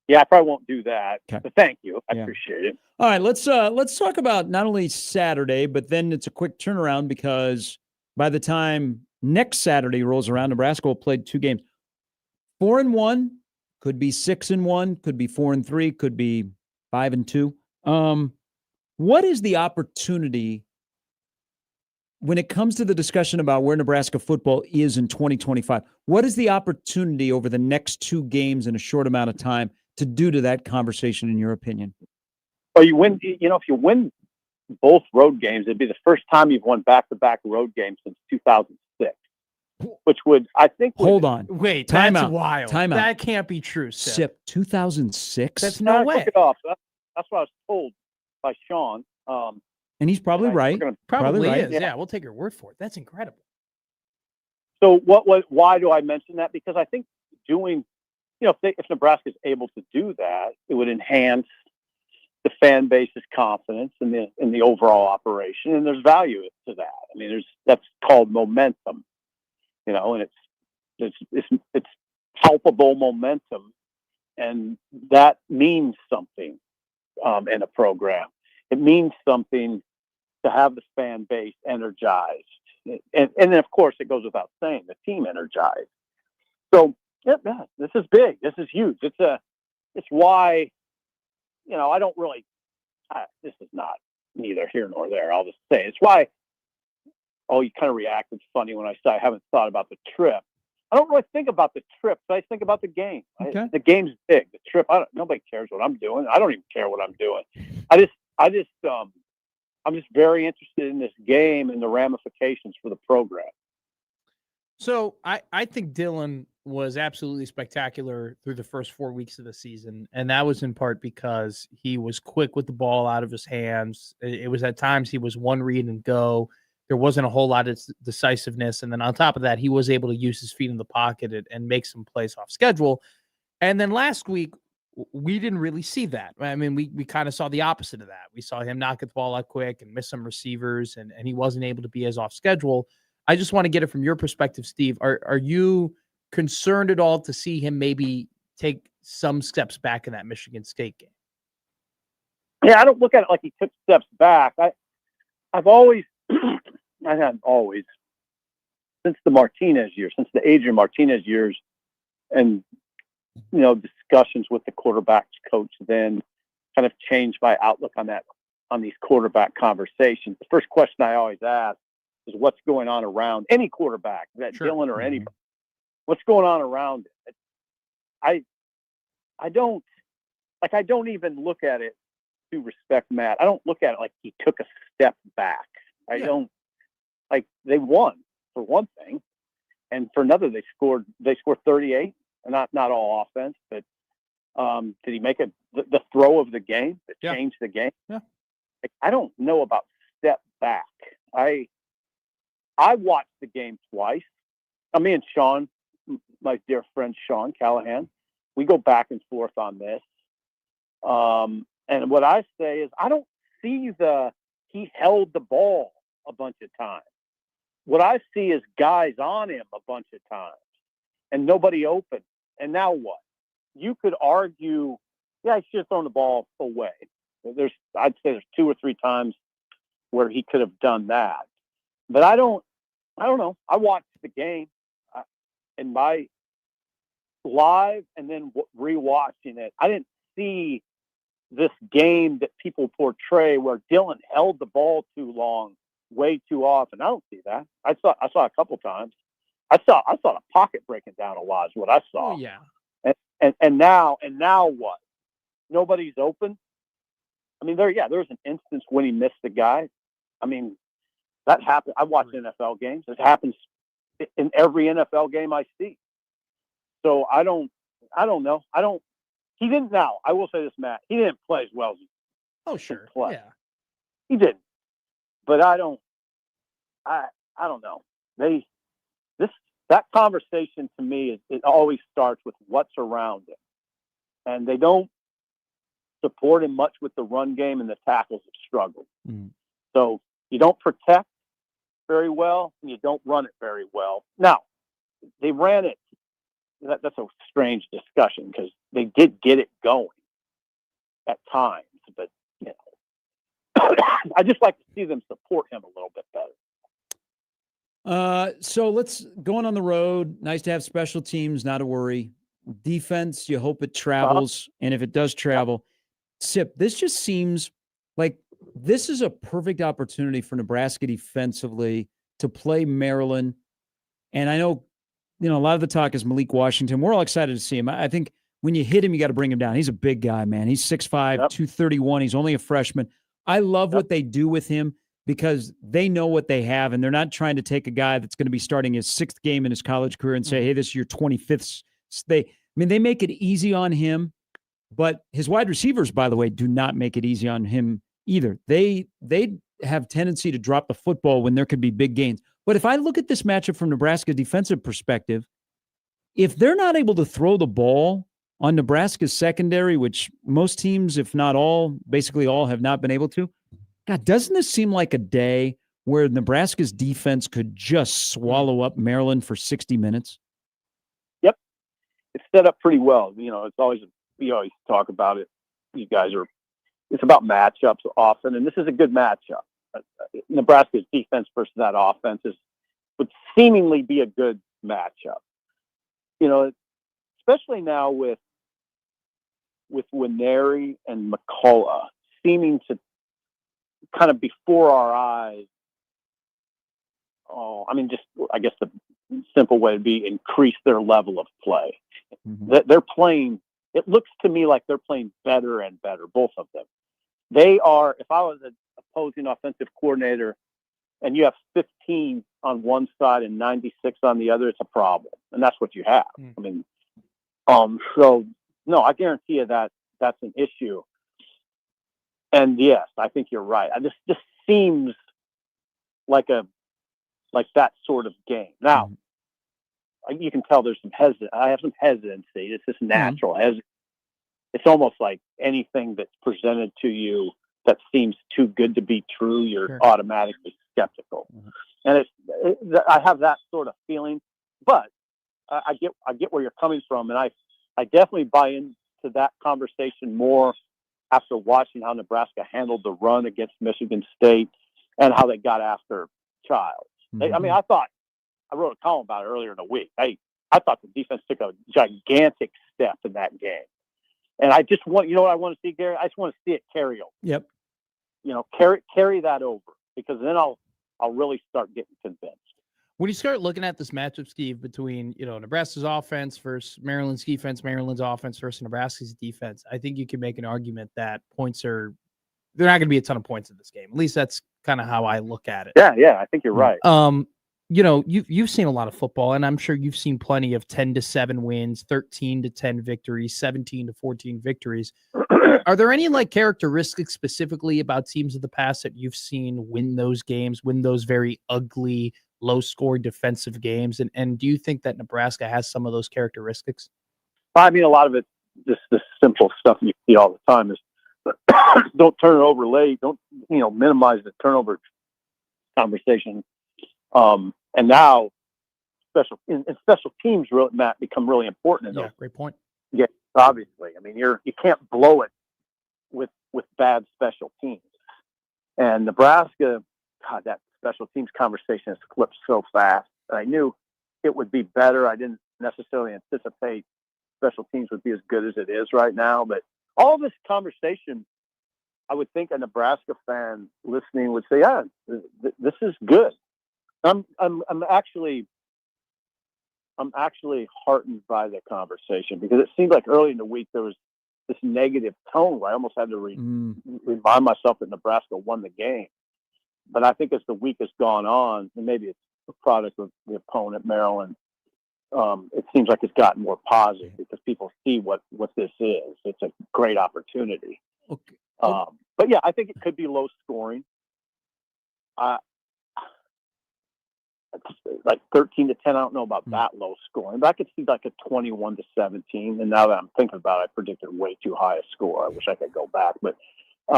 Yeah, I probably won't do that. Okay. But thank you. I appreciate it. All right, let's talk about not only Saturday, but then it's a quick turnaround because by the time next Saturday rolls around, Nebraska will play 2 games. 4-1, could be 6-1, could be 4-3, could be 5-2. What is the opportunity when it comes to the discussion about where Nebraska football is in 2025? What is the opportunity over the next 2 games in a short amount of time to do to that conversation, in your opinion? Well, you win. If you win both road games, it'd be the first time you've won back-to-back road games since 2006, which would, I think. Hold on. Wait, Time that's out. wild. Time out. That can't be true, Sip. 2006? That's no way. Look it up. That's what I was told by Sean. And he's probably right. Probably right. is. Yeah, we'll take your word for it. That's incredible. So why do I mention that? Because I think doing, if Nebraska is able to do that, it would enhance the fan base's confidence in the overall operation, and there's value to that. I mean, that's called momentum, and it's palpable momentum, and that means something in a program. It means something to have the fan base energized, and then of course it goes without saying the team energized. So yeah, this is big. This is huge. It's why, I don't really. This is not neither here nor there. I'll just say it's why. Oh, you kind of reacted funny when I said I haven't thought about the trip. I don't really think about the trip, but I think about the game. Okay. The game's big. The trip. Nobody cares what I'm doing. I don't even care what I'm doing. I'm just very interested in this game and the ramifications for the program. So I think Dylan was absolutely spectacular through the first 4 weeks of the season. And that was in part because he was quick with the ball out of his hands. It was at times he was one read and go. There wasn't a whole lot of decisiveness. And then on top of that, he was able to use his feet in the pocket and make some plays off schedule. And then last week, we didn't really see that. I mean, we kind of saw the opposite of that. We saw him knock the ball out quick and miss some receivers, and he wasn't able to be as off schedule. I just want to get it from your perspective, Steve. Are you concerned at all to see him maybe take some steps back in that Michigan State game? Yeah, I don't look at it like he took steps back. I've always, I haven't always, since the Martinez years, since the Adrian Martinez years, and discussions with the quarterbacks coach then kind of changed my outlook on these quarterback conversations. The first question I always ask is what's going on around any quarterback, that Dylan or anybody. What's going on around it? I don't even look at it to respect Matt. I don't look at it like he took a step back. I don't like they won for one thing, and for another they scored 38. Not all offense, but did he make the throw of the game that changed the game? Yeah. Like, I don't know about step back. I watched the game twice. Me and Sean, my dear friend Sean Callahan, we go back and forth on this. And what I say is I don't see he held the ball a bunch of times. What I see is guys on him a bunch of times and nobody open. And now what? You could argue, he should have thrown the ball away. I'd say there's 2 or 3 times where he could have done that. But I don't know. I watched the game in my live and then rewatching it. I didn't see this game that people portray where Dylan held the ball too long, way too often. I don't see that. I saw a couple times. I saw the pocket breaking down a lot is what I saw. Oh, yeah. And now what? Nobody's open. I mean, there was an instance when he missed the guy. I mean, that happened. I watch NFL games. It happens in every NFL game I see. So I don't know. He didn't. Now I will say this, Matt. He didn't play as well as he. Oh, sure. Play. Yeah. He didn't. But I don't know. That conversation to me it always starts with what's around him, and they don't support him much with the run game, and the tackles have struggled. So you don't protect very well, and you don't run it very well. Now they ran it. That's a strange discussion because they did get it going at times, but I just like to see them support him a little bit better. So let's going on the road. Nice to have special teams, not a worry. Defense, you hope it travels, and if it does travel, Sip, this just seems like this is a perfect opportunity for Nebraska defensively to play Maryland. And I know, a lot of the talk is Malik Washington. We're all excited to see him. I think when you hit him, you got to bring him down. He's a big guy, man. He's 6'5", 231. He's only a freshman. I love what they do with him because they know what they have, and they're not trying to take a guy that's going to be starting his 6th game in his college career and say, hey, this is your 25th. They make it easy on him, but his wide receivers, by the way, do not make it easy on him either. They have tendency to drop the football when there could be big gains. But if I look at this matchup from Nebraska's defensive perspective, if they're not able to throw the ball on Nebraska's secondary, which most teams, if not all, basically all have not been able to, God, doesn't this seem like a day where Nebraska's defense could just swallow up Maryland for 60 minutes? Yep. It's set up pretty well. We always talk about it. You guys it's about matchups often, and this is a good matchup. Nebraska's defense versus that offense would seemingly be a good matchup. Especially now with Winery and McCullough seeming to kind of before our eyes. I guess the simple way would be increase their level of play. They're playing. It looks to me like they're playing better and better, both of them. They are. If I was an opposing offensive coordinator, and you have 15 on one side and 96 on the other, it's a problem, and that's what you have. So no, I guarantee you that that's an issue. And yes, I think you're right. This just seems like that sort of game. Now, you can tell there's I have some hesitancy. It's just natural. It's almost like anything that's presented to you that seems too good to be true, you're automatically skeptical. And I have that sort of feeling, but I get where you're coming from, and I definitely buy into that conversation more after watching how Nebraska handled the run against Michigan State and how they got after Childs. I thought I wrote a column about it earlier in the week. I thought the defense took a gigantic step in that game. And I just want, you know what I want to see, Gary? I just want to see it carry over. Yep. Carry that over, because then I'll really start getting convinced. When you start looking at this matchup, Steve, between Nebraska's offense versus Maryland's defense, Maryland's offense versus Nebraska's defense, I think you can make an argument that they're not going to be a ton of points in this game. At least that's kind of how I look at it. Yeah, I think you're right. You've seen a lot of football, and I'm sure you've seen plenty of 10-7 wins, 13-10 victories, 17-14 victories. Are there any characteristics specifically about teams of the past that you've seen win those games, win those very ugly, low-score defensive games? And do you think that Nebraska has some of those characteristics? I mean, a lot of it, just the simple stuff you see all the time is don't turn it over late. Don't, minimize the turnover conversation. And now special teams, really, Matt, become really important in those. Yeah, great point. Yeah, obviously. I mean, you can't blow it with bad special teams. And Nebraska, God, that special teams conversation has flipped so fast. I knew it would be better. I didn't necessarily anticipate special teams would be as good as it is right now. But all this conversation, I would think a Nebraska fan listening would say, "Yeah, this is good." I'm actually heartened by the conversation, because it seemed like early in the week there was this negative tone where I almost had to remind myself that Nebraska won the game. But I think as the week has gone on, and maybe it's a product of the opponent, Maryland, it seems like it's gotten more positive because people see what this is. It's a great opportunity. Okay. But yeah, I think it could be low scoring. Like 13-10. I don't know about that low scoring, but I could see like a 21-17. And now that I'm thinking about it, I predicted way too high a score. I wish I could go back, but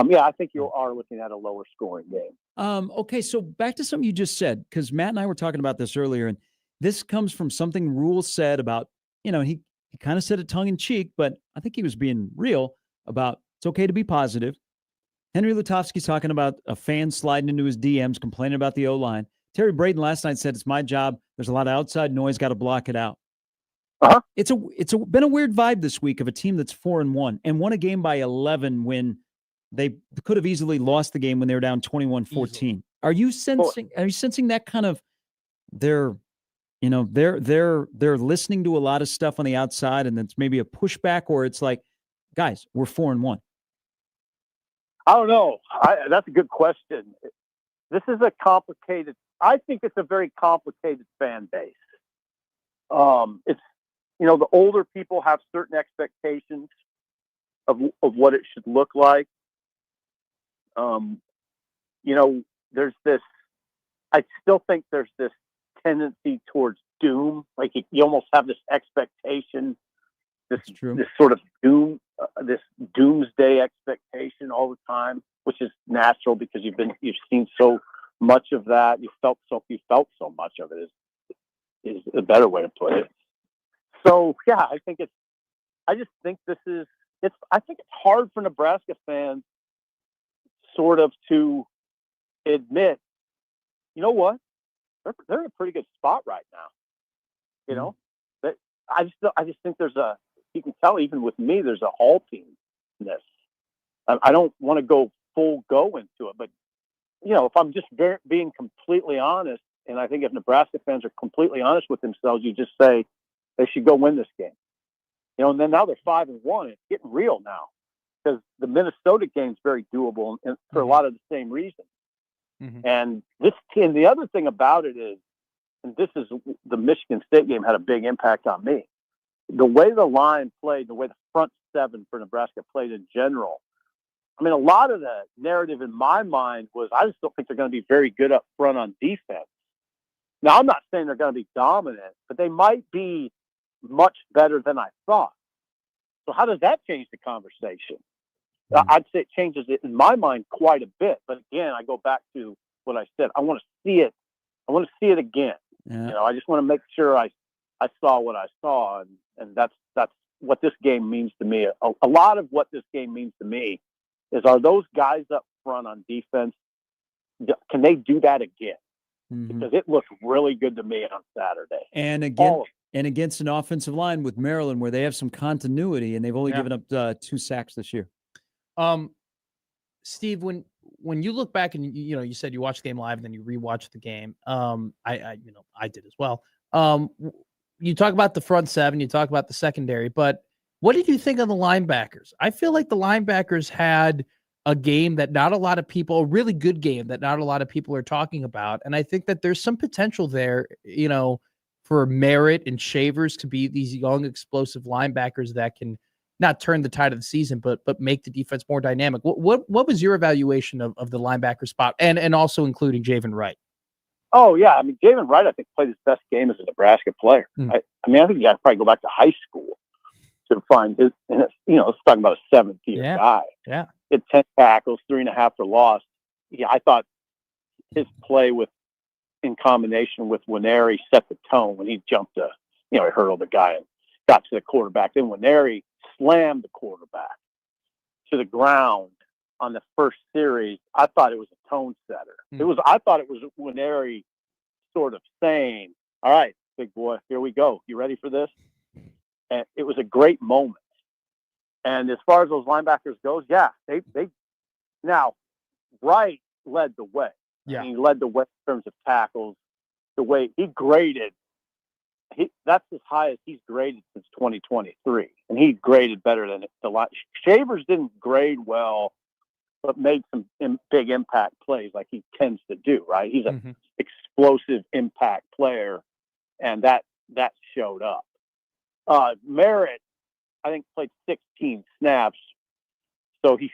yeah, I think you are looking at a lower scoring game. Okay, so back to something you just said, because Matt and I were talking about this earlier, and this comes from something Rule said about, he kind of said it tongue in cheek, but I think he was being real about it's okay to be positive. Henry Lutovsky's talking about a fan sliding into his DMs, complaining about the O-line. Terry Braden last night said, it's my job. There's a lot of outside noise. Got to block it out. Uh-huh. It's been a weird vibe this week of a team that's 4-1 and won a game by 11 when they could have easily lost the game when they were down 21-14. Are you sensing that kind of they're listening to a lot of stuff on the outside, and it's maybe a pushback, or it's like, guys, we're 4-1? I don't know. That's a good question. This is I think it's a very complicated fan base. It's, the older people have certain expectations of what it should look like. There's this, I still think there's this tendency towards doom. Like you almost have this expectation, this sort of doom, this doomsday expectation all the time, which is natural because you've seen so much of that. You felt so much of it is a better way to put it. So yeah, I think it's hard for Nebraska fans sort of to admit, you know what, they're in a pretty good spot right now. That I just think you can tell even with me, there's a haltingness. I don't want to go full go into it, but if I'm just being completely honest, and I think if Nebraska fans are completely honest with themselves, you just say they should go win this game. And then now they're 5-1. It's getting real now because the Minnesota game's very doable and for a lot of the same reasons. Mm-hmm. And this team, the other thing about it is, and this is the Michigan State game had a big impact on me. The way the line played, the way the front seven for Nebraska played in general. I mean, a lot of the narrative in my mind was I just don't think they're going to be very good up front on defense. Now, I'm not saying they're going to be dominant, but they might be much better than I thought. So how does that change the conversation? Mm-hmm. I'd say it changes it in my mind quite a bit. But again, I go back to what I said. I want to see it. I want to see it again. Yeah. I just want to make sure I saw what I saw. And that's what this game means to me. A lot of what this game means to me is, are those guys up front on defense, can they do that again? because it looked really good to me on Saturday. And again, and against an offensive line with Maryland where they have some continuity, and they've only given up 2 sacks this year. Steve, when you look back and you said you watched the game live and then you rewatched the game, I did as well. You talk about the front seven, you talk about the secondary, but what did you think of the linebackers? I feel like the linebackers had a game that not a lot of people, a really good game that not a lot of people are talking about, and I think that there's some potential there, for Merritt and Shavers to be these young, explosive linebackers that can not turn the tide of the season, but make the defense more dynamic. What was your evaluation of the linebacker spot, and also including Javen Wright? Oh yeah, I mean Javen Wright, I think played his best game as a Nebraska player. I think you got to probably go back to high school to find his. And let's talk about a 7th-year guy. Yeah, He had 10 tackles, 3.5 for loss. Yeah, I thought his play in combination with Winery set the tone when he jumped he hurdled the guy and got to the quarterback. Then Winery slammed the quarterback to the ground on the first series. I thought it was a tone setter. I thought it was Winery sort of saying, "All right, big boy, here we go. You ready for this?" And it was a great moment. And as far as those linebackers goes, yeah, they now Wright led the way. Yeah, he led the way in terms of tackles. The way he graded, that's as high as he's graded since 2023, and he graded better than the line. Shavers didn't grade well, but made some big impact plays like he tends to do. Right, he's an explosive impact player, and that showed up. Merritt, I think, played 16 snaps, so he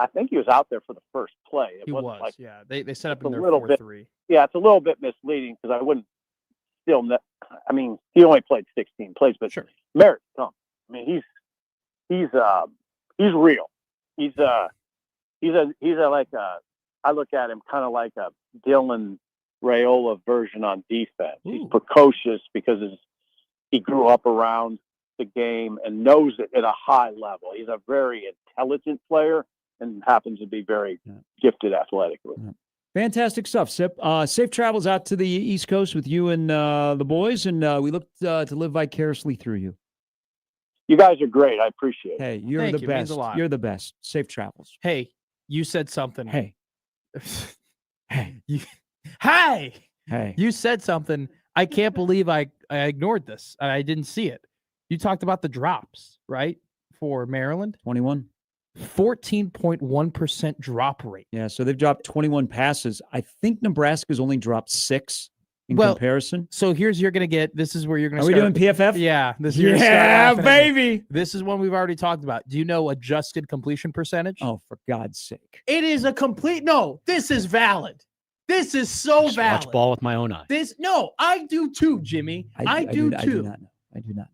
I think he was out there for the first play. He was. Yeah, they set up in their little 4-3. Yeah, it's a little bit misleading because I wouldn't still. I mean, he only played 16 plays, but sure. Merritt, I mean, he's real. He's like I look at him kind of like a Dylan Raiola version on defense. Ooh. He's precocious because he grew up around the game and knows it at a high level. He's a very intelligent player and happens to be very gifted athletically. Yeah. Fantastic stuff, Sip. Safe travels out to the East Coast with you and the boys, and we look to live vicariously through you. You guys are great. I appreciate it. Hey, you're the best. You're the best. Safe travels. Hey, you said something. Hey. Hey. Hey. You said something. I can't believe I ignored this. I didn't see it. You talked about the drops, right? For Maryland. 21. 14.1% drop rate. Yeah, so they've dropped 21 passes. I think Nebraska's only dropped 6 in comparison. So this is where you're going to start. Are we doing PFF? Yeah. Baby. This is one we've already talked about. Do you know adjusted completion percentage? Oh, for God's sake. It is this is valid. This is so valid. Watch ball with my own eyes. I do too, Jimmy. I do too. I do not know.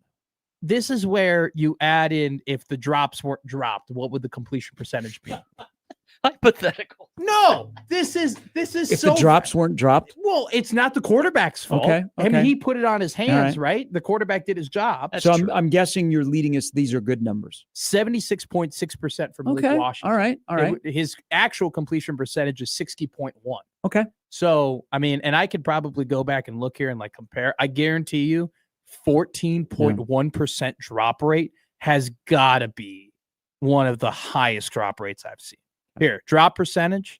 This is where you add in if the drops weren't dropped, what would the completion percentage be? Hypothetical. No, this is if the drops weren't dropped. Well, it's not the quarterback's fault. Okay. I mean, he put it on his hands, right? The quarterback did his job. That's so I'm guessing you're leading us. These are good numbers. 76.6% for Malik Washington. All right. His actual completion percentage is 60.1. Okay. So, I mean, and I could probably go back and look here and compare. I guarantee you 14.1% drop rate has got to be one of the highest drop rates I've seen. Here, drop percentage,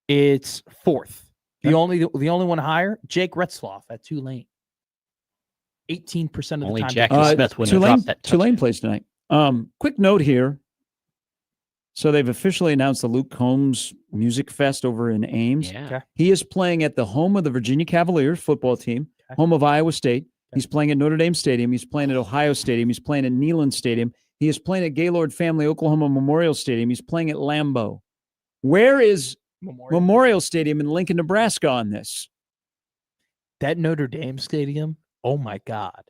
it's 4th. The only one higher, Jake Retzloff at Tulane. 18% of the time. Only Jackie Smith wouldn't have dropped that touchdown. Tulane plays tonight. Quick note here. So they've officially announced the Luke Combs Music Fest over in Ames. Yeah. Okay. He is playing at the home of the Virginia Cavaliers football team, home of Iowa State. He's playing at Notre Dame Stadium. He's playing at Ohio Stadium. He's playing at Neyland Stadium. He is playing at Gaylord Family Oklahoma Memorial Stadium. He's playing at Lambeau. Where is Memorial Stadium in Lincoln, Nebraska on this? That Notre Dame Stadium, oh my God.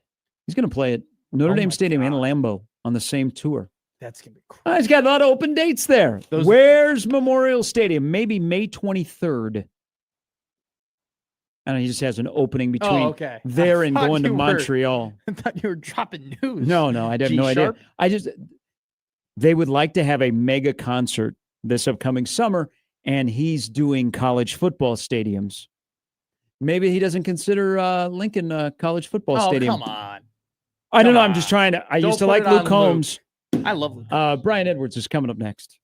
He's going to play at Notre Dame Stadium and Lambeau on the same tour. That's going to be crazy. He's got a lot of open dates there. Where's Memorial Stadium? Maybe May 23rd. I don't know, he just has an opening between there and going to Montreal. I thought you were dropping news. No, I have no idea. They would like to have a mega concert this upcoming summer, and he's doing college football stadiums. Maybe he doesn't consider Lincoln a college football stadium. Come on. I don't know. I'm just trying to. I used to like Luke Combs. I love Luke. Brian Edwards is coming up next.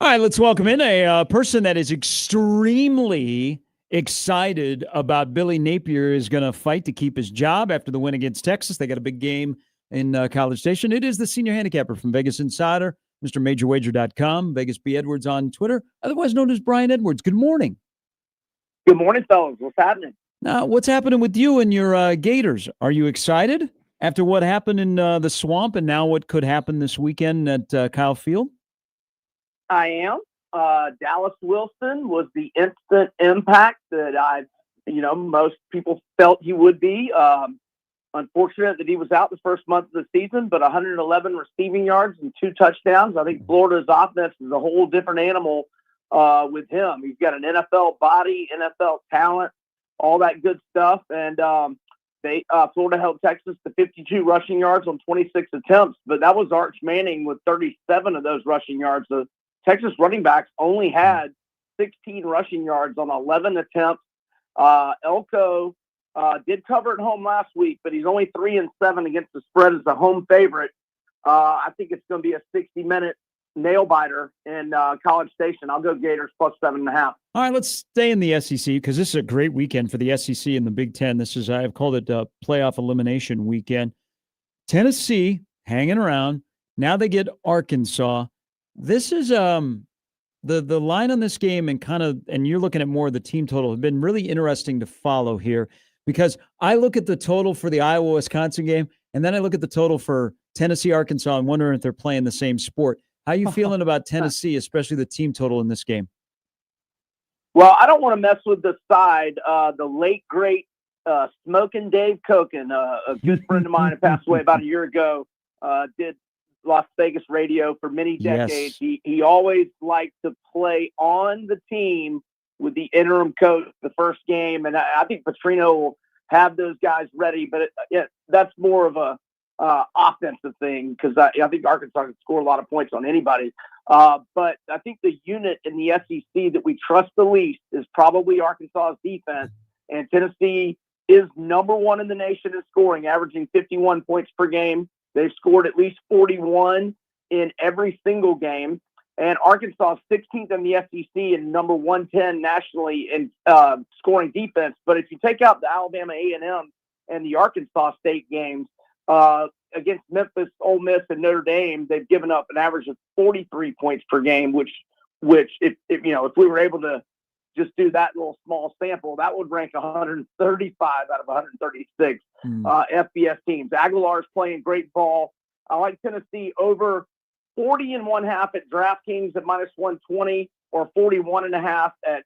All right, let's welcome in a person that is extremely excited about Billy Napier is going to fight to keep his job after the win against Texas. They got a big game in College Station. It is the senior handicapper from Vegas Insider, MrMajorWager.com, Vegas B. Edwards on Twitter, otherwise known as Brian Edwards. Good morning. Good morning, fellas. What's happening? Now, what's happening with you and your Gators? Are you excited after what happened in the Swamp and now what could happen this weekend at Kyle Field? I am. Dallas Wilson was the instant impact that most people felt he would be. Unfortunate that he was out the first month of the season, but 111 receiving yards and 2 touchdowns. I think Florida's offense is a whole different animal with him. He's got an NFL body, NFL talent, all that good stuff. And Florida held Texas to 52 rushing yards on 26 attempts, but that was Arch Manning with 37 of those rushing yards. The Texas running backs only had 16 rushing yards on 11 attempts. Elko did cover at home last week, but he's only 3-7 against the spread as a home favorite. I think it's going to be a 60-minute nail biter in College Station. I'll go Gators plus 7.5. All right, let's stay in the SEC because this is a great weekend for the SEC and the Big Ten. I've called it playoff elimination weekend. Tennessee hanging around. Now they get Arkansas. This is the line on this game and you're looking at more of the team total have been really interesting to follow here because I look at the total for the Iowa-Wisconsin game and then I look at the total for Tennessee-Arkansas and wondering if they're playing the same sport. How are you feeling about Tennessee, especially the team total in this game? Well, I don't want to mess with the side. The late, great Smoking Dave Koken, a good friend of mine who passed away about a year ago, did Las Vegas radio for many decades. Yes. He always liked to play on the team with the interim coach the first game, and I think Petrino will have those guys ready, but that's more of a offensive thing because I think Arkansas can score a lot of points on anybody. But I think the unit in the SEC that we trust the least is probably Arkansas's defense, and Tennessee is number one in the nation in scoring, averaging 51 points per game. They've scored at least 41 in every single game. And Arkansas is 16th in the SEC and number 110 nationally in scoring defense. But if you take out the Alabama A&M and the Arkansas State games against Memphis, Ole Miss, and Notre Dame, they've given up an average of 43 points per game, which if we were able to just do that little small sample, that would rank 135 out of 136 FBS teams. Aguilar's playing great ball. I like Tennessee over 40.5 at DraftKings at -120 or 41.5 at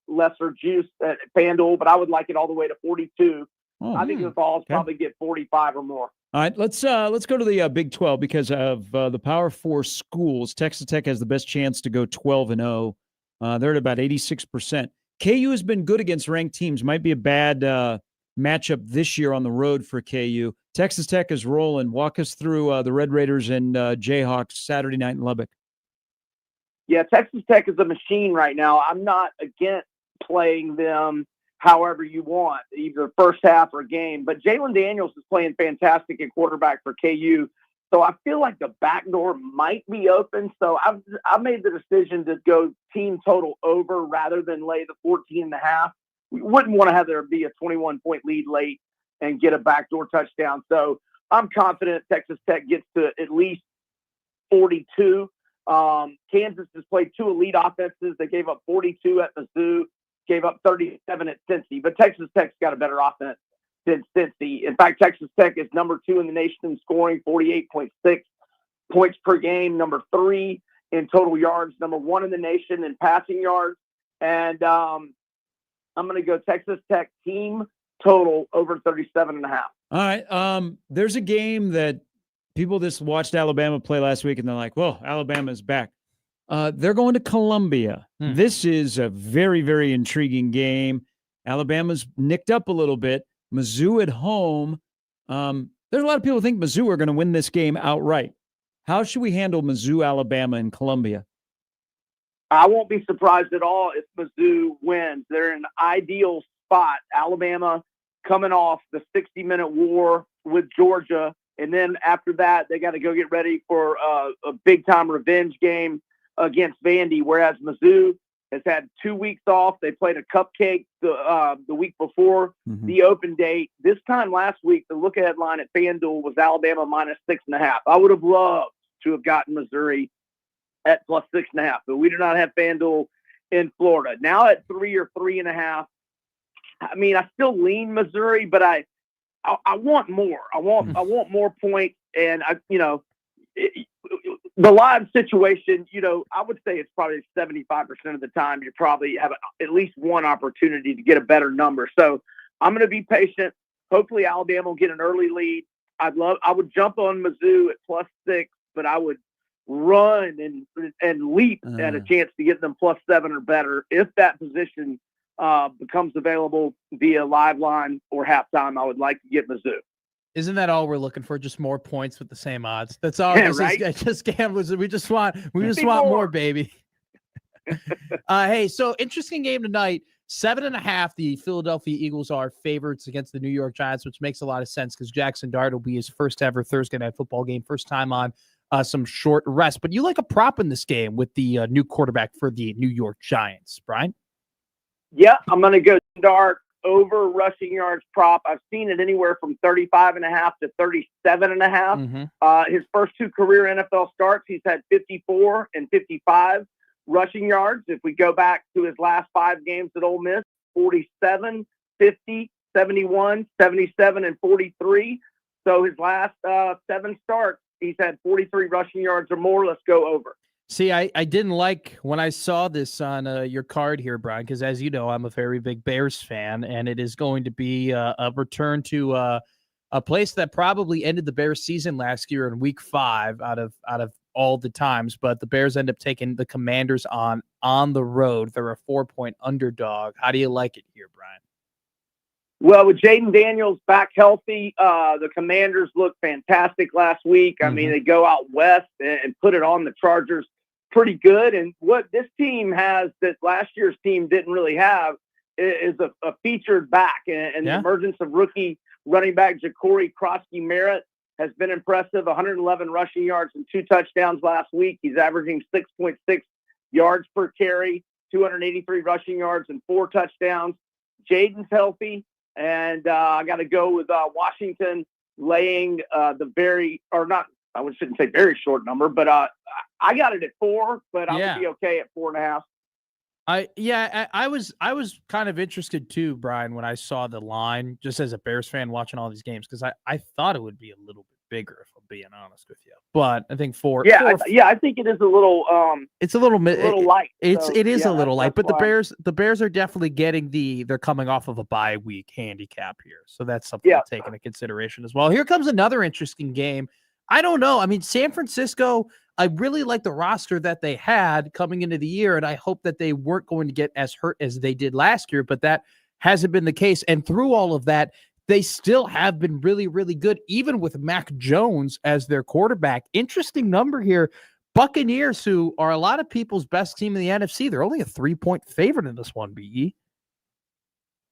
lesser juice at FanDuel, but I would like it all the way to 42. I think the Vols probably get 45 or more. All right, let's go to the Big 12 because of the Power 4 schools. Texas Tech has the best chance to go 12-0. They're at about 86%. KU has been good against ranked teams. Might be a bad matchup this year on the road for KU. Texas Tech is rolling. Walk us through the Red Raiders and Jayhawks Saturday night in Lubbock. Yeah, Texas Tech is a machine right now. I'm not against playing them however you want, either first half or game. But Jalen Daniels is playing fantastic at quarterback for KU. So I feel like the back door might be open. So I've made the decision to go team total over rather than lay the 14.5. We wouldn't want to have there be a 21-point lead late and get a backdoor touchdown. So I'm confident Texas Tech gets to at least 42. Kansas has played two elite offenses. They gave up 42 at Mizzou, gave up 37 at Cincy. But Texas Tech's got a better offense than Cincy. In fact, Texas Tech is number 2 in the nation in scoring, 48.6 points per game, number 3 in total yards, number 1 in the nation in passing yards. And I'm going to go Texas Tech team total over 37.5. All right. There's a game that people just watched Alabama play last week, and they're like, well, Alabama's back. They're going to Columbia. This is a very, very intriguing game. Alabama's nicked up a little bit. Mizzou at home. There's a lot of people who think Mizzou are going to win this game outright. How should we handle Mizzou, Alabama, and Columbia? I won't be surprised at all if Mizzou wins. They're in an ideal spot. Alabama coming off the 60-minute war with Georgia. And then after that, they got to go get ready for a big-time revenge game against Vandy, whereas Mizzou has had 2 weeks off. They played a cupcake the week before the open date. This time last week, the look-ahead line at FanDuel was Alabama -6.5. I would have loved to have gotten Missouri at +6.5, but we do not have FanDuel in Florida. Now at 3 or 3.5, I mean, I still lean Missouri, but I want more. I want more points, and the live situation, I would say it's probably 75% of the time you probably have at least one opportunity to get a better number. So I'm going to be patient. Hopefully Alabama will get an early lead. I would jump on Mizzou at +6, but I would run and leap at a chance to get them +7 or better if that position becomes available via live line or halftime, I would like to get Mizzou. Isn't that all we're looking for? Just more points with the same odds. That's all. Yeah, This right? is just gamblers. We just want more, more. baby. Hey, so interesting game tonight. 7.5. The Philadelphia Eagles are favorites against the New York Giants, which makes a lot of sense because Jackson Dart will be his first ever Thursday night football game, first time on some short rest. But you like a prop in this game with the new quarterback for the New York Giants, Brian? Yeah, I'm going to go Dart over rushing yards prop. I've seen it anywhere from 35.5 to 37.5. His first two career NFL starts, he's had 54 and 55 rushing yards. If we go back to his last 5 games at Ole Miss, 47, 50, 71, 77, and 43. So his last 7 starts, he's had 43 rushing yards or more. Let's go over. See, I didn't like when I saw this on your card here, Brian, because as you know, I'm a very big Bears fan, and it is going to be a return to a place that probably ended the Bears season last year in Week 5 out of all the times. But the Bears end up taking the Commanders on the road. They're a 4-point underdog. How do you like it here, Brian? Well, with Jaden Daniels back healthy, the Commanders looked fantastic last week. I mean, they go out west and put it on the Chargers pretty good. And what this team has that last year's team didn't really have is a featured back. And the emergence of rookie running back Ja'Cory Krosky-Merritt has been impressive. 111 rushing yards and 2 touchdowns last week. He's averaging 6.6 yards per carry, 283 rushing yards and 4 touchdowns. Jaden's healthy. And I got to go with Washington laying I shouldn't say very short number, but I got it at 4, but I would be okay at 4.5. I was kind of interested too, Brian, when I saw the line, just as a Bears fan watching all these games, because I thought it would be a little bit bigger, if I'm being honest with you. But I think 4. I think it is a little. It's a little light. It is a little light, but the Bears are definitely getting they're coming off of a bye week handicap here, so that's something to take into consideration as well. Here comes another interesting game. I don't know. I mean, San Francisco, I really like the roster that they had coming into the year, and I hope that they weren't going to get as hurt as they did last year, but that hasn't been the case. And through all of that, they still have been really, really good, even with Mac Jones as their quarterback. Interesting number here. Buccaneers, who are a lot of people's best team in the NFC, they're only a 3-point favorite in this one, B.E.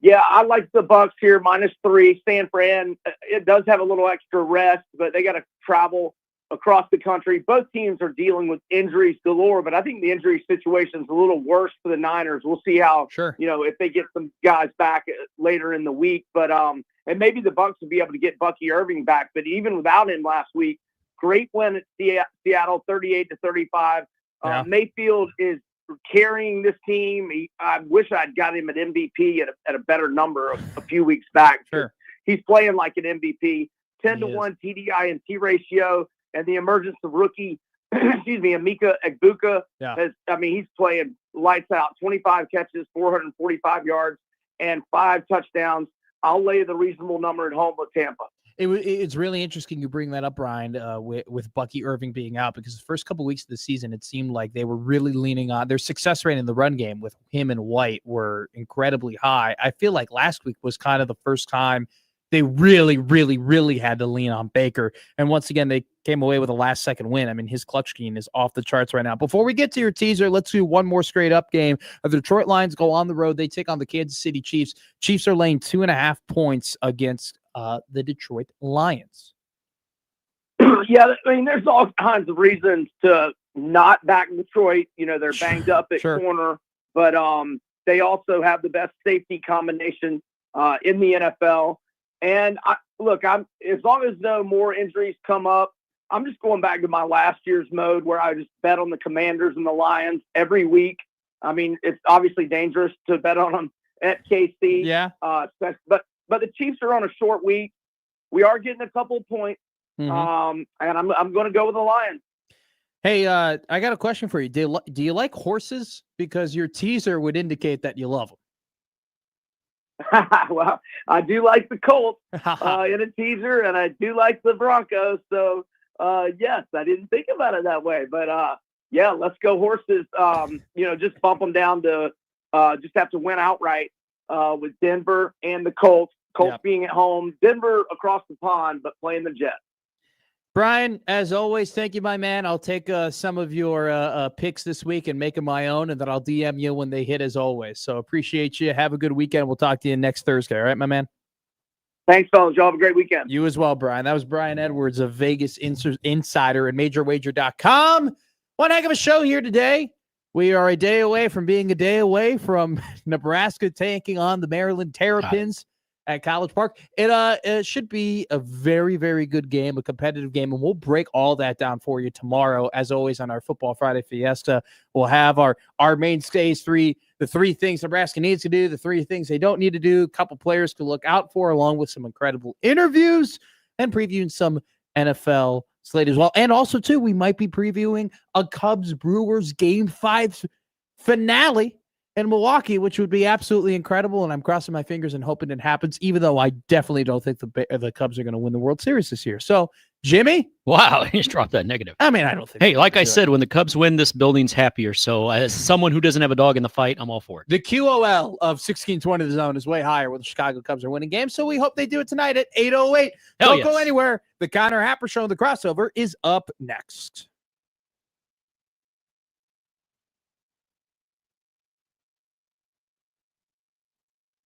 Yeah, I like the Bucs here, -3. San Fran, it does have a little extra rest, but they got to travel across the country. Both teams are dealing with injuries galore, but I think the injury situation is a little worse for the Niners. We'll see how, if they get some guys back later in the week. But and maybe the Bucs will be able to get Bucky Irving back. But even without him last week, great win at Seattle, 38-35. Mayfield is carrying this team. I wish I'd got him at MVP at a better number a few weeks back. He's playing like an MVP. 10-1 TDI and T ratio, and the emergence of rookie, Emeka Egbuka he's playing lights out. 25 catches, 445 yards, and 5 touchdowns. I'll lay the reasonable number at home with Tampa. It's really interesting you bring that up, Ryan, with Bucky Irving being out, because the first couple of weeks of the season, it seemed like they were really leaning on their success rate in the run game with him and White were incredibly high. I feel like last week was kind of the first time they really, really, really had to lean on Baker. And once again, they came away with a last-second win. I mean, his clutch gene is off the charts right now. Before we get to your teaser, let's do one more straight-up game. The Detroit Lions go on the road. They take on the Kansas City Chiefs. Chiefs are laying 2.5 points against the Detroit Lions. Yeah, I mean, there's all kinds of reasons to not back Detroit. They're banged up at corner, but they also have the best safety combination in the NFL. And I'm as long as no more injuries come up, I'm just going back to my last year's mode where I just bet on the Commanders and the Lions every week. I mean, it's obviously dangerous to bet on them at KC. Yeah. But the Chiefs are on a short week. We are getting a couple of points. And I'm going to go with the Lions. Hey, I got a question for you. Do you like horses? Because your teaser would indicate that you love them. Well, I do like the Colts in a teaser, and I do like the Broncos. So, yes, I didn't think about it that way. But, let's go horses. Just bump them down to just have to win outright with Denver and the Colts. Colts being at home, Denver across the pond, but playing the Jets. Brian, as always, thank you, my man. I'll take some of your picks this week and make them my own, and then I'll DM you when they hit, as always. So appreciate you. Have a good weekend. We'll talk to you next Thursday. All right, my man? Thanks, fellas. Y'all have a great weekend. You as well, Brian. That was Brian Edwards of Vegas Insider and MajorWager.com. One heck of a show here today. We are a day away from being a day away from Nebraska taking on the Maryland Terrapins at College Park. It should be a very, very good game, a competitive game, and we'll break all that down for you tomorrow. As always, on our Football Friday Fiesta, we'll have our mainstays, the three things Nebraska needs to do, the three things they don't need to do, a couple players to look out for, along with some incredible interviews and previewing some NFL slate as well. And also, too, we might be previewing a Cubs-Brewers Game 5 finale in Milwaukee, which would be absolutely incredible, and I'm crossing my fingers and hoping it happens, even though I definitely don't think the Cubs are going to win the World Series this year. So, Jimmy? Wow, he just dropped that negative. I mean, I don't think... Hey, like I said, when the Cubs win, this building's happier. So, as someone who doesn't have a dog in the fight, I'm all for it. The QOL of 1620 The Zone is way higher when the Chicago Cubs are winning games, so we hope they do it tonight at 8:08. Don't go anywhere. The Connor Happer Show, the crossover, is up next.